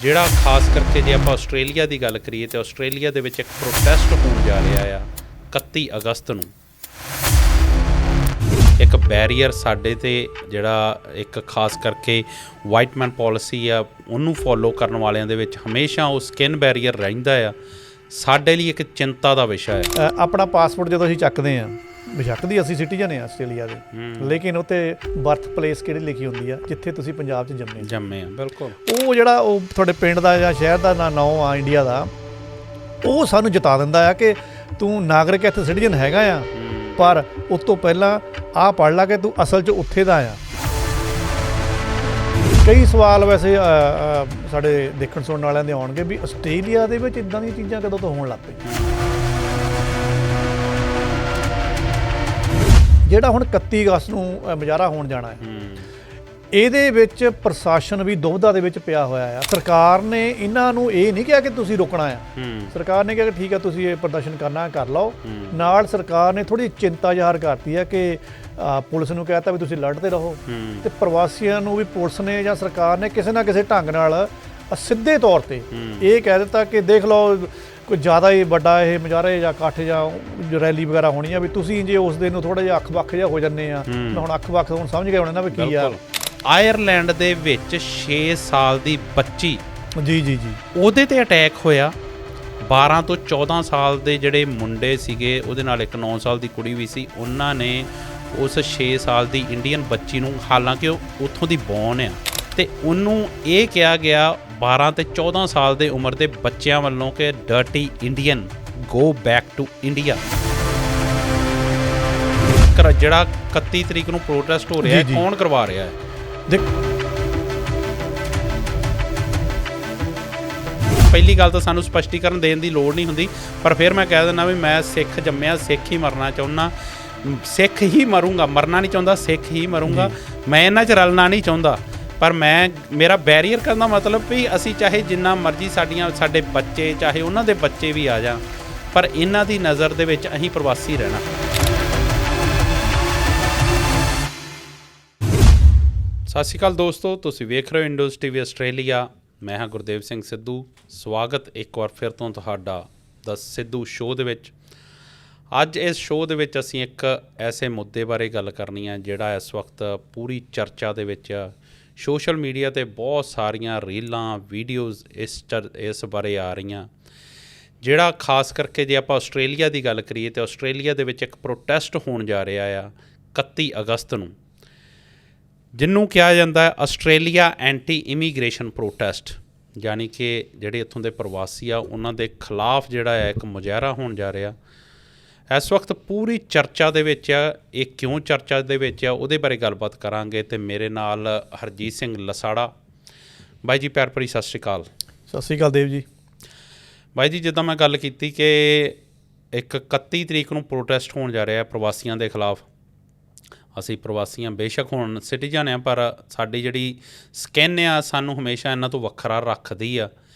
ਜਿਹੜਾ ਖਾਸ ਕਰਕੇ ਜੇ ਆਪਾਂ ਆਸਟ੍ਰੇਲੀਆ ਦੀ ਗੱਲ ਕਰੀਏ ਤਾਂ ਆਸਟ੍ਰੇਲੀਆ ਦੇ ਵਿੱਚ ਇੱਕ ਪ੍ਰੋਟੈਸਟ ਹੋਣ ਜਾ ਰਿਹਾ ਆ 31 ਅਗਸਤ ਨੂੰ। ਇੱਕ ਬੈਰੀਅਰ ਸਾਡੇ ਤੇ ਜਿਹੜਾ ਇੱਕ ਖਾਸ ਕਰਕੇ ਵਾਈਟ ਮੈਨ ਪੋਲਿਸੀ ਆ ਉਹਨੂੰ ਫੋਲੋ ਕਰਨ ਵਾਲਿਆਂ ਦੇ ਵਿੱਚ ਹਮੇਸ਼ਾ ਉਹ ਸਕਿਨ ਬੈਰੀਅਰ ਰਹਿੰਦਾ ਆ। ਸਾਡੇ ਲਈ ਇੱਕ ਚਿੰਤਾ ਦਾ ਵਿਸ਼ਾ ਹੈ। ਆਪਣਾ ਪਾਸਪੋਰਟ ਜਦੋਂ ਅਸੀਂ ਚੱਕਦੇ ਹਾਂ, ਬੇਸ਼ੱਕ ਦੀ ਅਸੀਂ ਸਿਟੀਜ਼ਨ ਹਾਂ ਆਸਟ੍ਰੇਲੀਆ ਦੇ, ਲੇਕਿਨ ਉੱਤੇ ਬਰਥ ਪਲੇਸ ਕਿਹੜੀ ਲਿਖੀ ਹੁੰਦੀ ਆ, ਜਿੱਥੇ ਤੁਸੀਂ ਪੰਜਾਬ 'ਚ ਜੰਮੇ ਆ। ਬਿਲਕੁਲ ਉਹ ਜਿਹੜਾ ਉਹ ਤੁਹਾਡੇ ਪਿੰਡ ਦਾ ਜਾਂ ਸ਼ਹਿਰ ਦਾ ਨਾਂ ਆ ਇੰਡੀਆ ਦਾ, ਉਹ ਸਾਨੂੰ ਜਿਤਾ ਦਿੰਦਾ ਆ ਕਿ ਤੂੰ ਨਾਗਰਿਕ ਇੱਥੇ ਸਿਟੀਜ਼ਨ ਹੈਗਾ ਆ, ਪਰ ਉਸ ਤੋਂ ਪਹਿਲਾਂ ਆਹ ਪੜ੍ਹ ਲਾ ਕਿ ਤੂੰ ਅਸਲ 'ਚ ਉੱਥੇ ਦਾ ਆ। ਕਈ ਸਵਾਲ ਵੈਸੇ ਸਾਡੇ ਦੇਖਣ ਸੁਣਨ ਵਾਲਿਆਂ ਦੇ ਆਉਣਗੇ ਵੀ ਆਸਟ੍ਰੇਲੀਆ ਦੇ ਵਿੱਚ ਇੱਦਾਂ ਦੀਆਂ ਚੀਜ਼ਾਂ ਕਦੋਂ ਤੋਂ ਹੋਣ ਲੱਗ ਪਈਆਂ। ਜਿਹੜਾ ਹੁਣ 31 ਅਗਸਤ ਨੂੰ ਮੁਜ਼ਾਹਰਾ ਹੋਣ ਜਾਣਾ ਹੈ, ਇਹਦੇ ਵਿੱਚ ਪ੍ਰਸ਼ਾਸਨ ਵੀ ਦੁਵਿਧਾ ਦੇ ਵਿੱਚ ਪਿਆ ਹੋਇਆ ਆ। ਸਰਕਾਰ ਨੇ ਇਹਨਾਂ ਨੂੰ ਇਹ ਨਹੀਂ ਕਿਹਾ ਕਿ ਤੁਸੀਂ ਰੋਕਣਾ ਆ, ਸਰਕਾਰ ਨੇ ਕਿਹਾ ਕਿ ਠੀਕ ਆ ਤੁਸੀਂ ਇਹ ਪ੍ਰਦਰਸ਼ਨ ਕਰਨਾ ਕਰ ਲਓ। ਨਾਲ ਸਰਕਾਰ ਨੇ ਥੋੜ੍ਹੀ ਚਿੰਤਾ ਜ਼ਾਹਰ ਕਰਤੀ ਹੈ ਕਿ ਪੁਲਿਸ ਨੂੰ ਕਹਿਤਾ ਵੀ ਤੁਸੀਂ ਲੜਦੇ ਰਹੋ, ਤੇ ਪ੍ਰਵਾਸੀਆਂ ਨੂੰ ਵੀ ਪੁਲਿਸ ਨੇ ਜਾਂ ਸਰਕਾਰ ਨੇ ਕਿਸੇ ਨਾ ਕਿਸੇ ਢੰਗ ਨਾਲ ਸਿੱਧੇ ਤੌਰ ਤੇ ਇਹ ਕਹਿ ਦਿੱਤਾ ਕਿ ਦੇਖ ਲਓ ਕੋਈ ਜ਼ਿਆਦਾ ਹੀ ਵੱਡਾ ਇਹ ਮੁਜ਼ਾਹਰੇ ਜਾਂ ਇਕੱਠ ਜਾਂ ਰੈਲੀ ਵਗੈਰਾ ਹੋਣੀ ਆ, ਵੀ ਤੁਸੀਂ ਜੇ ਉਸ ਦਿਨ ਨੂੰ ਥੋੜ੍ਹਾ ਜਿਹਾ ਅੱਖ-ਬੱਖ ਜਿਹਾ ਹੋ ਜਾਂਦੇ ਆ। ਹੁਣ ਅੱਖ-ਬੱਖ ਹੁਣ ਸਮਝ ਗਏ ਹੋਣੇ ਨਾ ਵੀ ਕੀ ਆ। ਆਇਰਲੈਂਡ ਦੇ ਵਿੱਚ 6 ਸਾਲ ਦੀ ਬੱਚੀ ਜੀ ਉਹਦੇ ਤੇ ਅਟੈਕ ਹੋਇਆ। 12 ਤੋਂ 14 ਸਾਲ ਦੇ ਜਿਹੜੇ ਮੁੰਡੇ ਸੀਗੇ, ਉਹਦੇ ਨਾਲ ਇੱਕ 9 ਸਾਲ ਦੀ ਕੁੜੀ ਵੀ ਸੀ, ਉਹਨਾਂ ਨੇ ਉਸ 6 ਸਾਲ ਦੀ ਇੰਡੀਅਨ ਬੱਚੀ ਨੂੰ, ਹਾਲਾਂਕਿ ਉਹ ਉੱਥੋਂ ਦੀ ਬੌਰਨ ਆ, ਤੇ ਉਹਨੂੰ ਇਹ ਕਿਹਾ ਗਿਆ 12 ਤੇ 14 ਸਾਲ ਦੇ ਉਮਰ ਦੇ ਬੱਚਿਆਂ ਵੱਲੋਂ ਕਿ dirty Indian go back to India. ਜਿਹੜਾ 31 ਤਰੀਕ ਨੂੰ ਪ੍ਰੋਟੈਸਟ ਹੋ ਰਿਹਾ ਹੈ, ਕੌਣ ਕਰਵਾ ਰਿਹਾ ਹੈ? ਪਹਿਲੀ ਗੱਲ ਤਾਂ ਸਾਨੂੰ ਸਪਸ਼ਟੀਕਰਨ ਦੇਣ ਦੀ ਲੋੜ ਨਹੀਂ ਹੁੰਦੀ, ਪਰ ਫਿਰ ਮੈਂ ਕਹਿ ਦਿੰਦਾ ਵੀ ਮੈਂ ਸਿੱਖ ਜੰਮਿਆ, ਸਿੱਖ ਹੀ ਮਰਨਾ ਚਾਹੁੰਦਾ, ਸਿੱਖ ਹੀ ਮਰੂੰਗਾ, ਮਰਨਾ ਨਹੀਂ ਚਾਹੁੰਦਾ, ਸਿੱਖ ਹੀ ਮਰੂੰਗਾ। ਮੈਂ ਇਹਨਾਂ 'ਚ ਰਲਣਾ ਨਹੀਂ ਚਾਹੁੰਦਾ, ਪਰ ਮੇਰਾ ਬੈਰੀਅਰ ਕਰਨ ਦਾ ਮਤਲਬ ਵੀ ਅਸੀਂ ਚਾਹੇ ਜਿੰਨਾ ਮਰਜ਼ੀ ਸਾਡੇ ਬੱਚੇ, ਚਾਹੇ ਉਹਨਾਂ ਦੇ ਬੱਚੇ ਵੀ ਆ ਜਾਣ, ਪਰ ਇਹਨਾਂ ਦੀ ਨਜ਼ਰ ਦੇ ਵਿੱਚ ਅਸੀਂ ਪ੍ਰਵਾਸੀ ਰਹਿਣਾ। ਸਤਿ ਸ਼੍ਰੀ ਅਕਾਲ ਦੋਸਤੋ, ਤੁਸੀਂ ਵੇਖ ਰਹੇ ਹੋ ਇੰਡੋਜ਼ ਟੀਵੀ ਆਸਟ੍ਰੇਲੀਆ। ਮੈਂ ਹਾਂ ਗੁਰਦੇਵ ਸਿੰਘ ਸਿੱਧੂ। ਸਵਾਗਤ ਇੱਕ ਵਾਰ ਫਿਰ ਤੋਂ ਤੁਹਾਡਾ ਦ ਸਿੱਧੂ ਸ਼ੋਅ ਦੇ ਵਿੱਚ। ਅੱਜ ਇਸ ਸ਼ੋਅ ਦੇ ਵਿੱਚ ਅਸੀਂ ਇੱਕ ਐਸੇ ਮੁੱਦੇ ਬਾਰੇ ਗੱਲ ਕਰਨੀ ਹੈ ਜਿਹੜਾ ਇਸ ਵਕਤ ਪੂਰੀ ਚਰਚਾ ਦੇ ਵਿੱਚ ਆ। ਸੋਸ਼ਲ ਮੀਡੀਆ 'ਤੇ ਬਹੁਤ ਸਾਰੀਆਂ ਰੀਲਾਂ, ਵੀਡੀਓਜ਼ ਇਸ ਬਾਰੇ ਆ ਰਹੀਆਂ। ਜਿਹੜਾ ਖਾਸ ਕਰਕੇ ਜੇ ਆਪਾਂ ਆਸਟ੍ਰੇਲੀਆ ਦੀ ਗੱਲ ਕਰੀਏ ਤਾਂ ਆਸਟ੍ਰੇਲੀਆ ਦੇ ਵਿੱਚ ਇੱਕ ਪ੍ਰੋਟੈਸਟ ਹੋਣ ਜਾ ਰਿਹਾ ਆ 31 ਅਗਸਤ ਨੂੰ, ਜਿਹਨੂੰ ਕਿਹਾ ਜਾਂਦਾ ਹੈ ਆਸਟ੍ਰੇਲੀਆ ਐਂਟੀ ਇਮੀਗ੍ਰੇਸ਼ਨ ਪ੍ਰੋਟੈਸਟ, ਯਾਨੀ ਕਿ ਜਿਹੜੇ ਇੱਥੋਂ ਦੇ ਪ੍ਰਵਾਸੀ ਆ ਉਹਨਾਂ ਦੇ ਖਿਲਾਫ ਜਿਹੜਾ ਹੈ ਇੱਕ ਮੁਜ਼ਾਹਰਾ ਹੋਣ ਜਾ ਰਿਹਾ। ਇਸ ਵਕਤ ਪੂਰੀ ਚਰਚਾ ਦੇ ਵਿੱਚ ਆ। ਇਹ ਕਿਉਂ ਚਰਚਾ ਦੇ ਵਿੱਚ ਆ ਉਹਦੇ ਬਾਰੇ ਗੱਲਬਾਤ ਕਰਾਂਗੇ, ਅਤੇ ਮੇਰੇ ਨਾਲ ਹਰਜੀਤ ਸਿੰਘ ਲਸਾੜਾ। ਬਾਈ ਜੀ ਪਿਆਰ ਭਰੀ ਸਤਿ ਸ਼੍ਰੀ ਅਕਾਲ। ਸਤਿ ਸ਼੍ਰੀ ਅਕਾਲ ਦੇਵ ਜੀ। ਬਾਈ ਜੀ ਜਿੱਦਾਂ ਮੈਂ ਗੱਲ ਕੀਤੀ ਕਿ ਇੱਕ 31 ਤਰੀਕ ਨੂੰ ਪ੍ਰੋਟੈਸਟ ਹੋਣ ਜਾ ਰਿਹਾ ਪ੍ਰਵਾਸੀਆਂ ਦੇ ਖਿਲਾਫ। ਅਸੀਂ ਪ੍ਰਵਾਸੀਆਂ ਬੇਸ਼ੱਕ ਹੁਣ ਸਿਟੀਜ਼ਨ ਆ, ਪਰ ਸਾਡੀ ਜਿਹੜੀ ਸਕਿਨ ਆ ਸਾਨੂੰ ਹਮੇਸ਼ਾ ਇਹਨਾਂ ਤੋਂ ਵੱਖਰਾ ਰੱਖਦੀ ਆ।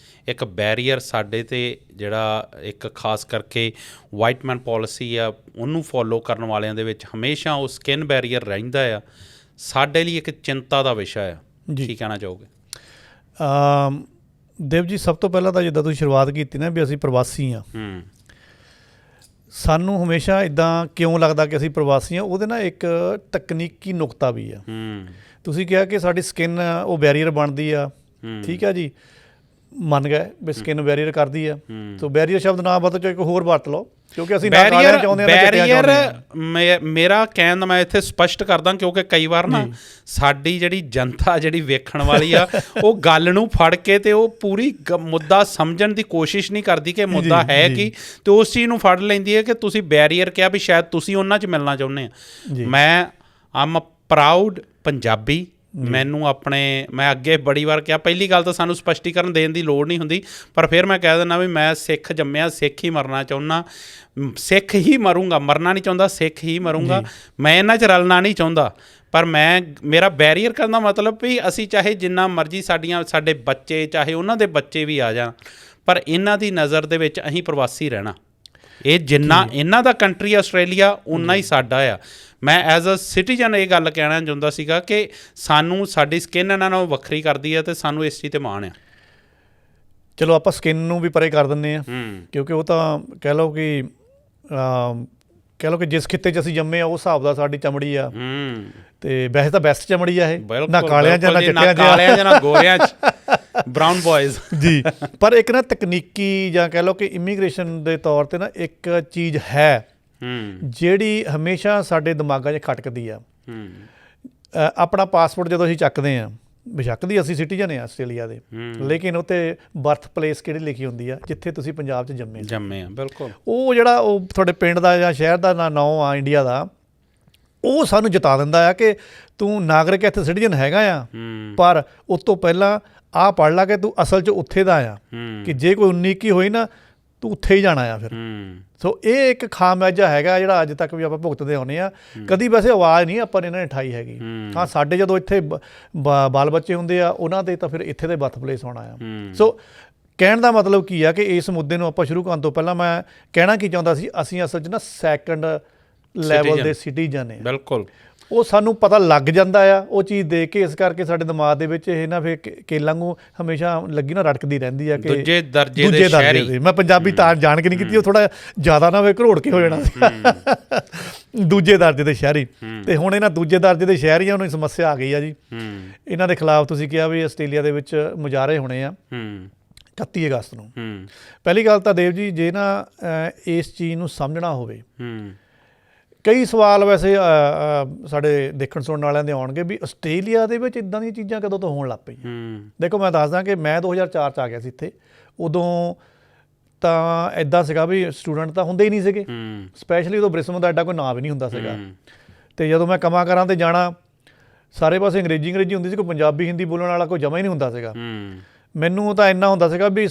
ਇੱਕ ਬੈਰੀਅਰ ਸਾਡੇ ਤੇ ਜਿਹੜਾ ਇੱਕ ਖਾਸ ਕਰਕੇ ਵਾਈਟ ਮੈਨ ਪੋਲਿਸੀ ਆ ਉਹਨੂੰ ਫੋਲੋ ਕਰਨ ਵਾਲਿਆਂ ਦੇ ਵਿੱਚ ਹਮੇਸ਼ਾ ਉਹ ਸਕਿਨ ਬੈਰੀਅਰ ਰਹਿੰਦਾ ਆ। ਸਾਡੇ ਲਈ ਇੱਕ ਚਿੰਤਾ ਦਾ ਵਿਸ਼ਾ ਆ। ਕੀ ਕਹਿਣਾ ਚਾਹੋਗੇ? ਦੇਵ ਜੀ, ਸਭ ਤੋਂ ਪਹਿਲਾਂ ਤਾਂ ਜਿੱਦਾਂ ਤੁਸੀਂ ਸ਼ੁਰੂਆਤ ਕੀਤੀ ਨਾ ਵੀ ਅਸੀਂ ਪ੍ਰਵਾਸੀ ਹਾਂ, ਸਾਨੂੰ ਹਮੇਸ਼ਾ ਇੱਦਾਂ ਕਿਉਂ ਲੱਗਦਾ ਕਿ ਅਸੀਂ ਪ੍ਰਵਾਸੀ ਹਾਂ, ਉਹਦੇ ਨਾਲ ਇੱਕ ਤਕਨੀਕੀ ਨੁਕਤਾ ਵੀ ਆ। ਤੁਸੀਂ ਕਿਹਾ ਕਿ ਸਾਡੀ ਸਕਿਨ ਉਹ ਬੈਰੀਅਰ ਬਣਦੀ ਆ, ਠੀਕ ਹੈ ਜੀ, ਮੰਨ ਗਏ ਵੀ ਸਕਿਨ ਬੈਰੀਅਰ ਕਰਦੀ ਆ। ਸੋ ਬੈਰੀਅਰ ਸ਼ਬਦ ਨਾ ਵਰਤੋ, ਚਾਹੇ ਕੋਈ ਹੋਰ ਵਰਤ ਲਓ, ਕਿਉਂਕਿ ਅਸੀਂ ਮੇਰਾ ਕਹਿਣ ਦਾ ਮੈਂ ਇੱਥੇ ਸਪਸ਼ਟ ਕਰਦਾ, ਕਿਉਂਕਿ ਕਈ ਵਾਰ ਨਾ ਸਾਡੀ ਜਿਹੜੀ ਜਨਤਾ ਜਿਹੜੀ ਵੇਖਣ ਵਾਲੀ ਆ ਉਹ ਗੱਲ ਨੂੰ ਫੜ ਕੇ ਤੇ ਉਹ ਪੂਰੀ ਮੁੱਦਾ ਸਮਝਣ ਦੀ ਕੋਸ਼ਿਸ਼ ਨਹੀਂ ਕਰਦੀ ਕਿ ਮੁੱਦਾ ਹੈ ਕੀ, ਤੇ ਉਸ ਚੀਜ਼ ਨੂੰ ਫੜ ਲੈਂਦੀ ਹੈ ਕਿ ਤੁਸੀਂ ਬੈਰੀਅਰ ਕਿਹਾ ਵੀ ਸ਼ਾਇਦ ਤੁਸੀਂ ਉਹਨਾਂ 'ਚ ਮਿਲਣਾ ਚਾਹੁੰਦੇ ਆ। ਮੈਂ ਆਮ ਪ੍ਰਾਊਡ ਪੰਜਾਬੀ। ਮੈਨੂੰ ਮੈਂ ਅੱਗੇ ਬੜੀ ਵਾਰ ਕਿਹਾ, ਪਹਿਲੀ ਗੱਲ ਤਾਂ ਸਾਨੂੰ ਸਪਸ਼ਟੀਕਰਨ ਦੇਣ ਦੀ ਲੋੜ ਨਹੀਂ ਹੁੰਦੀ, ਪਰ ਫਿਰ ਮੈਂ ਕਹਿ ਦਿੰਦਾ ਵੀ ਮੈਂ ਸਿੱਖ ਜੰਮਿਆ, ਸਿੱਖ ਹੀ ਮਰਨਾ ਚਾਹੁੰਦਾ, ਸਿੱਖ ਹੀ ਮਰੂੰਗਾ, ਮਰਨਾ ਨਹੀਂ ਚਾਹੁੰਦਾ, ਸਿੱਖ ਹੀ ਮਰੂੰਗਾ। ਮੈਂ ਇਹਨਾਂ 'ਚ ਰਲਣਾ ਨਹੀਂ ਚਾਹੁੰਦਾ, ਪਰ ਮੇਰਾ ਬੈਰੀਅਰ ਕਰਨ ਦਾ ਮਤਲਬ ਵੀ ਅਸੀਂ ਚਾਹੇ ਜਿੰਨਾ ਮਰਜ਼ੀ ਸਾਡੇ ਬੱਚੇ, ਚਾਹੇ ਉਹਨਾਂ ਦੇ ਬੱਚੇ ਵੀ ਆ ਜਾਣ, ਪਰ ਇਹਨਾਂ ਦੀ ਨਜ਼ਰ ਦੇ ਵਿੱਚ ਅਸੀਂ ਪ੍ਰਵਾਸੀ ਰਹਿਣਾ। ਇਹ ਜਿੰਨਾ ਇਹਨਾਂ ਦਾ ਕੰਟਰੀ ਆਸਟ੍ਰੇਲੀਆ ਓਨਾ ਹੀ ਸਾਡਾ ਆ। ਮੈਂ ਐਜ਼ ਅ ਸਿਟੀਜ਼ਨ ਇਹ ਗੱਲ ਕਹਿਣਾ ਚਾਹੁੰਦਾ ਸੀਗਾ ਕਿ ਸਾਨੂੰ ਸਾਡੀ ਸਕਿਨ ਇਹਨਾਂ ਨਾਲੋਂ ਵੱਖਰੀ ਕਰਦੀ ਹੈ, ਅਤੇ ਸਾਨੂੰ ਇਸ ਚੀਜ਼ 'ਤੇ ਮਾਣ ਆ। ਚਲੋ ਆਪਾਂ ਸਕਿਨ ਨੂੰ ਵੀ ਪਰੇ ਕਰ ਦਿੰਦੇ ਆ, ਕਿਉਂਕਿ ਉਹ ਤਾਂ ਕਹਿ ਲਓ ਕਿ ਜਿਸ ਖਿੱਤੇ 'ਚ ਅਸੀਂ ਜੰਮੇ ਆ ਉਸ ਹਿਸਾਬ ਦਾ ਸਾਡੀ ਚਮੜੀ ਆ, ਤੇ ਵੈਸੇ ਤਾਂ ਬੈਸਟ ਚਮੜੀ ਆ ਇਹ, ਨਾ ਕਾਲਿਆਂ 'ਚ ਨਾ ਚਿੱਟਿਆਂ 'ਚ ਨਾ ਗੋਰਿਆਂ 'ਚ, ਬਰਾਊਨ ਬॉयਜ਼ ਜੀ। ਪਰ ਇੱਕ ਨਾ ਤਕਨੀਕੀ ਜਾਂ ਕਹਿ ਲਓ ਕਿ ਇਮੀਗ੍ਰੇਸ਼ਨ ਦੇ ਤੌਰ ਤੇ ਨਾ ਇੱਕ ਚੀਜ਼ ਹੈ ਜਿਹੜੀ ਹਮੇਸ਼ਾ ਸਾਡੇ ਦਿਮਾਗਾਂ 'ਚ ਖਟਕਦੀ ਆ। ਆਪਣਾ ਪਾਸਪੋਰਟ ਜਦੋਂ ਅਸੀਂ ਚੱਕਦੇ ਆ, ਬੇਸ਼ੱਕ ਦੀ ਅਸੀਂ ਸਿਟੀਜ਼ਨ ਆ ਆਸਟ੍ਰੇਲੀਆ ਦੇ, ਲੇਕਿਨ ਉੱਤੇ ਬਰਥ ਪਲੇਸ ਕਿਹੜੀ ਲਿਖੀ ਹੁੰਦੀ ਆ, ਜਿੱਥੇ ਤੁਸੀਂ ਪੰਜਾਬ 'ਚ ਜੰਮੇ ਆ। ਬਿਲਕੁਲ ਉਹ ਜਿਹੜਾ ਉਹ ਤੁਹਾਡੇ ਪਿੰਡ ਦਾ ਜਾਂ ਸ਼ਹਿਰ ਦਾ ਨਾਂ ਆ ਇੰਡੀਆ ਦਾ, ਉਹ ਸਾਨੂੰ ਜਿਤਾ ਦਿੰਦਾ ਆ ਕਿ ਤੂੰ ਨਾਗਰਿਕ ਇੱਥੇ ਸਿਟੀਜ਼ਨ ਹੈਗਾ ਆ, ਪਰ ਉਸ ਤੋਂ ਪਹਿਲਾਂ ਆਹ ਪੜ੍ਹ ਲਾ ਕਿ ਤੂੰ ਅਸਲ 'ਚ ਉੱਥੇ ਦਾ ਆ, ਕਿ ਜੇ ਕੋਈ 19-21 ਹੋਈ ਨਾ ਤੂੰ ਉੱਥੇ ਹੀ ਜਾਣਾ ਆ ਫਿਰ। ਸੋ ਇਹ ਇੱਕ ਖਾਮਿਆਜਾ ਹੈਗਾ ਜਿਹੜਾ ਅੱਜ ਤੱਕ ਵੀ ਆਪਾਂ ਭੁਗਤਦੇ ਆਉਂਦੇ ਆ। ਕਦੀ ਵੈਸੇ ਆਵਾਜ਼ ਨਹੀਂ ਆਪਾਂ ਨੇ ਇਹਨਾਂ ਨੇ ਉਠਾਈ ਹੈਗੀ। ਹਾਂ, ਸਾਡੇ ਜਦੋਂ ਇੱਥੇ ਬਾਲ ਬੱਚੇ ਹੁੰਦੇ ਆ ਉਹਨਾਂ ਦੇ ਤਾਂ ਫਿਰ ਇੱਥੇ ਦੇ ਬਰਥ ਪਲੇਸ ਹੋਣਾ ਆ। ਸੋ ਕਹਿਣ ਦਾ ਮਤਲਬ ਕੀ ਆ ਕਿ ਇਸ ਮੁੱਦੇ ਨੂੰ ਆਪਾਂ ਸ਼ੁਰੂ ਕਰਨ ਤੋਂ ਪਹਿਲਾਂ ਮੈਂ ਕਹਿਣਾ ਕੀ ਚਾਹੁੰਦਾ ਸੀ, ਅਸੀਂ ਅਸਲ 'ਚ ਨਾ ਸੈਕੰਡ ਲੈਵਲ ਦੇ ਸਿਟੀਜ਼ਨ ਆ। ਬਿਲਕੁਲ, ਉਹ ਸਾਨੂੰ ਪਤਾ ਲੱਗ ਜਾਂਦਾ ਆ ਉਹ ਚੀਜ਼ ਦੇਖ ਕੇ, ਇਸ ਕਰਕੇ ਸਾਡੇ ਦਿਮਾਗ ਦੇ ਵਿੱਚ ਇਹ ਨਾ ਫਿਰ ਕੇਲਾਂ ਨੂੰ ਹਮੇਸ਼ਾ ਲੱਗੀ ਨਾ ਰੜਕਦੀ ਰਹਿੰਦੀ ਆ ਕਿ ਦੂਜੇ ਦਰਜੇ ਦੇ ਸ਼ਹਿਰੀ। ਮੈਂ ਪੰਜਾਬੀ ਤਾਂ ਜਾਣ ਕੇ ਨਹੀਂ ਕੀਤੀ, ਉਹ ਥੋੜਾ ਜ਼ਿਆਦਾ ਨਾ ਹੋਵੇ ਘਰੋੜ ਕੇ ਹੋ ਜਾਣਾ ਸੀ। ਦੂਜੇ ਦਰਜੇ ਦੇ ਸ਼ਹਿਰੀ, ਤੇ ਹੁਣ ਇਹਨਾਂ ਦੂਜੇ ਦਰਜੇ ਦੇ ਸ਼ਹਿਰੀਆਂ ਨੂੰ ਸਮੱਸਿਆ ਆ ਗਈ ਆ ਜੀ। ਇਹਨਾਂ ਦੇ ਖਿਲਾਫ ਤੁਸੀਂ ਕਿਹਾ ਵੀ ਆਸਟ੍ਰੇਲੀਆ ਦੇ ਵਿੱਚ ਮੁਜ਼ਾਹਰੇ ਹੋਣੇ ਆ 31 ਅਗਸਤ ਨੂੰ। ਪਹਿਲੀ ਗੱਲ ਤਾਂ ਦੇਵ ਜੀ, ਜੇ ਨਾ ਇਸ ਚੀਜ਼ ਨੂੰ ਸਮਝਣਾ ਹੋਵੇ, ਕਈ ਸਵਾਲ ਵੈਸੇ ਸਾਡੇ ਦੇਖਣ ਸੁਣਨ ਵਾਲਿਆਂ ਦੇ ਆਉਣਗੇ ਵੀ ਆਸਟ੍ਰੇਲੀਆ ਦੇ ਵਿੱਚ ਇੱਦਾਂ ਦੀਆਂ ਚੀਜ਼ਾਂ ਕਦੋਂ ਤੋਂ ਹੋਣ ਲੱਗ ਪਈਆਂ। ਦੇਖੋ, ਮੈਂ ਦੱਸਦਾ ਕਿ ਮੈਂ 2004 'ਚ ਆ ਗਿਆ ਸੀ ਇੱਥੇ। ਉਦੋਂ ਤਾਂ ਇੱਦਾਂ ਸੀਗਾ ਵੀ ਸਟੂਡੈਂਟ ਤਾਂ ਹੁੰਦੇ ਹੀ ਨਹੀਂ ਸੀਗੇ, ਸਪੈਸ਼ਲੀ ਉਦੋਂ ਬ੍ਰਿਸਬਨ ਦਾ ਐਡਾ ਕੋਈ ਨਾਂ ਵੀ ਨਹੀਂ ਹੁੰਦਾ ਸੀਗਾ। ਅਤੇ ਜਦੋਂ ਮੈਂ ਕੰਮਾਂ ਕਾਰਾਂ 'ਤੇ ਜਾਣਾ, ਸਾਰੇ ਪਾਸੇ ਅੰਗਰੇਜ਼ੀ ਹੁੰਦੀ ਸੀ, ਕੋਈ ਪੰਜਾਬੀ ਹਿੰਦੀ ਬੋਲਣ ਵਾਲਾ ਕੋਈ ਜਮਾ ਹੀ ਨਹੀਂ ਹੁੰਦਾ ਸੀਗਾ। ਮੈਨੂੰ ਤਾਂ ਇੰਨਾ ਹੁੰਦਾ ਸੀਗਾ ਵੀ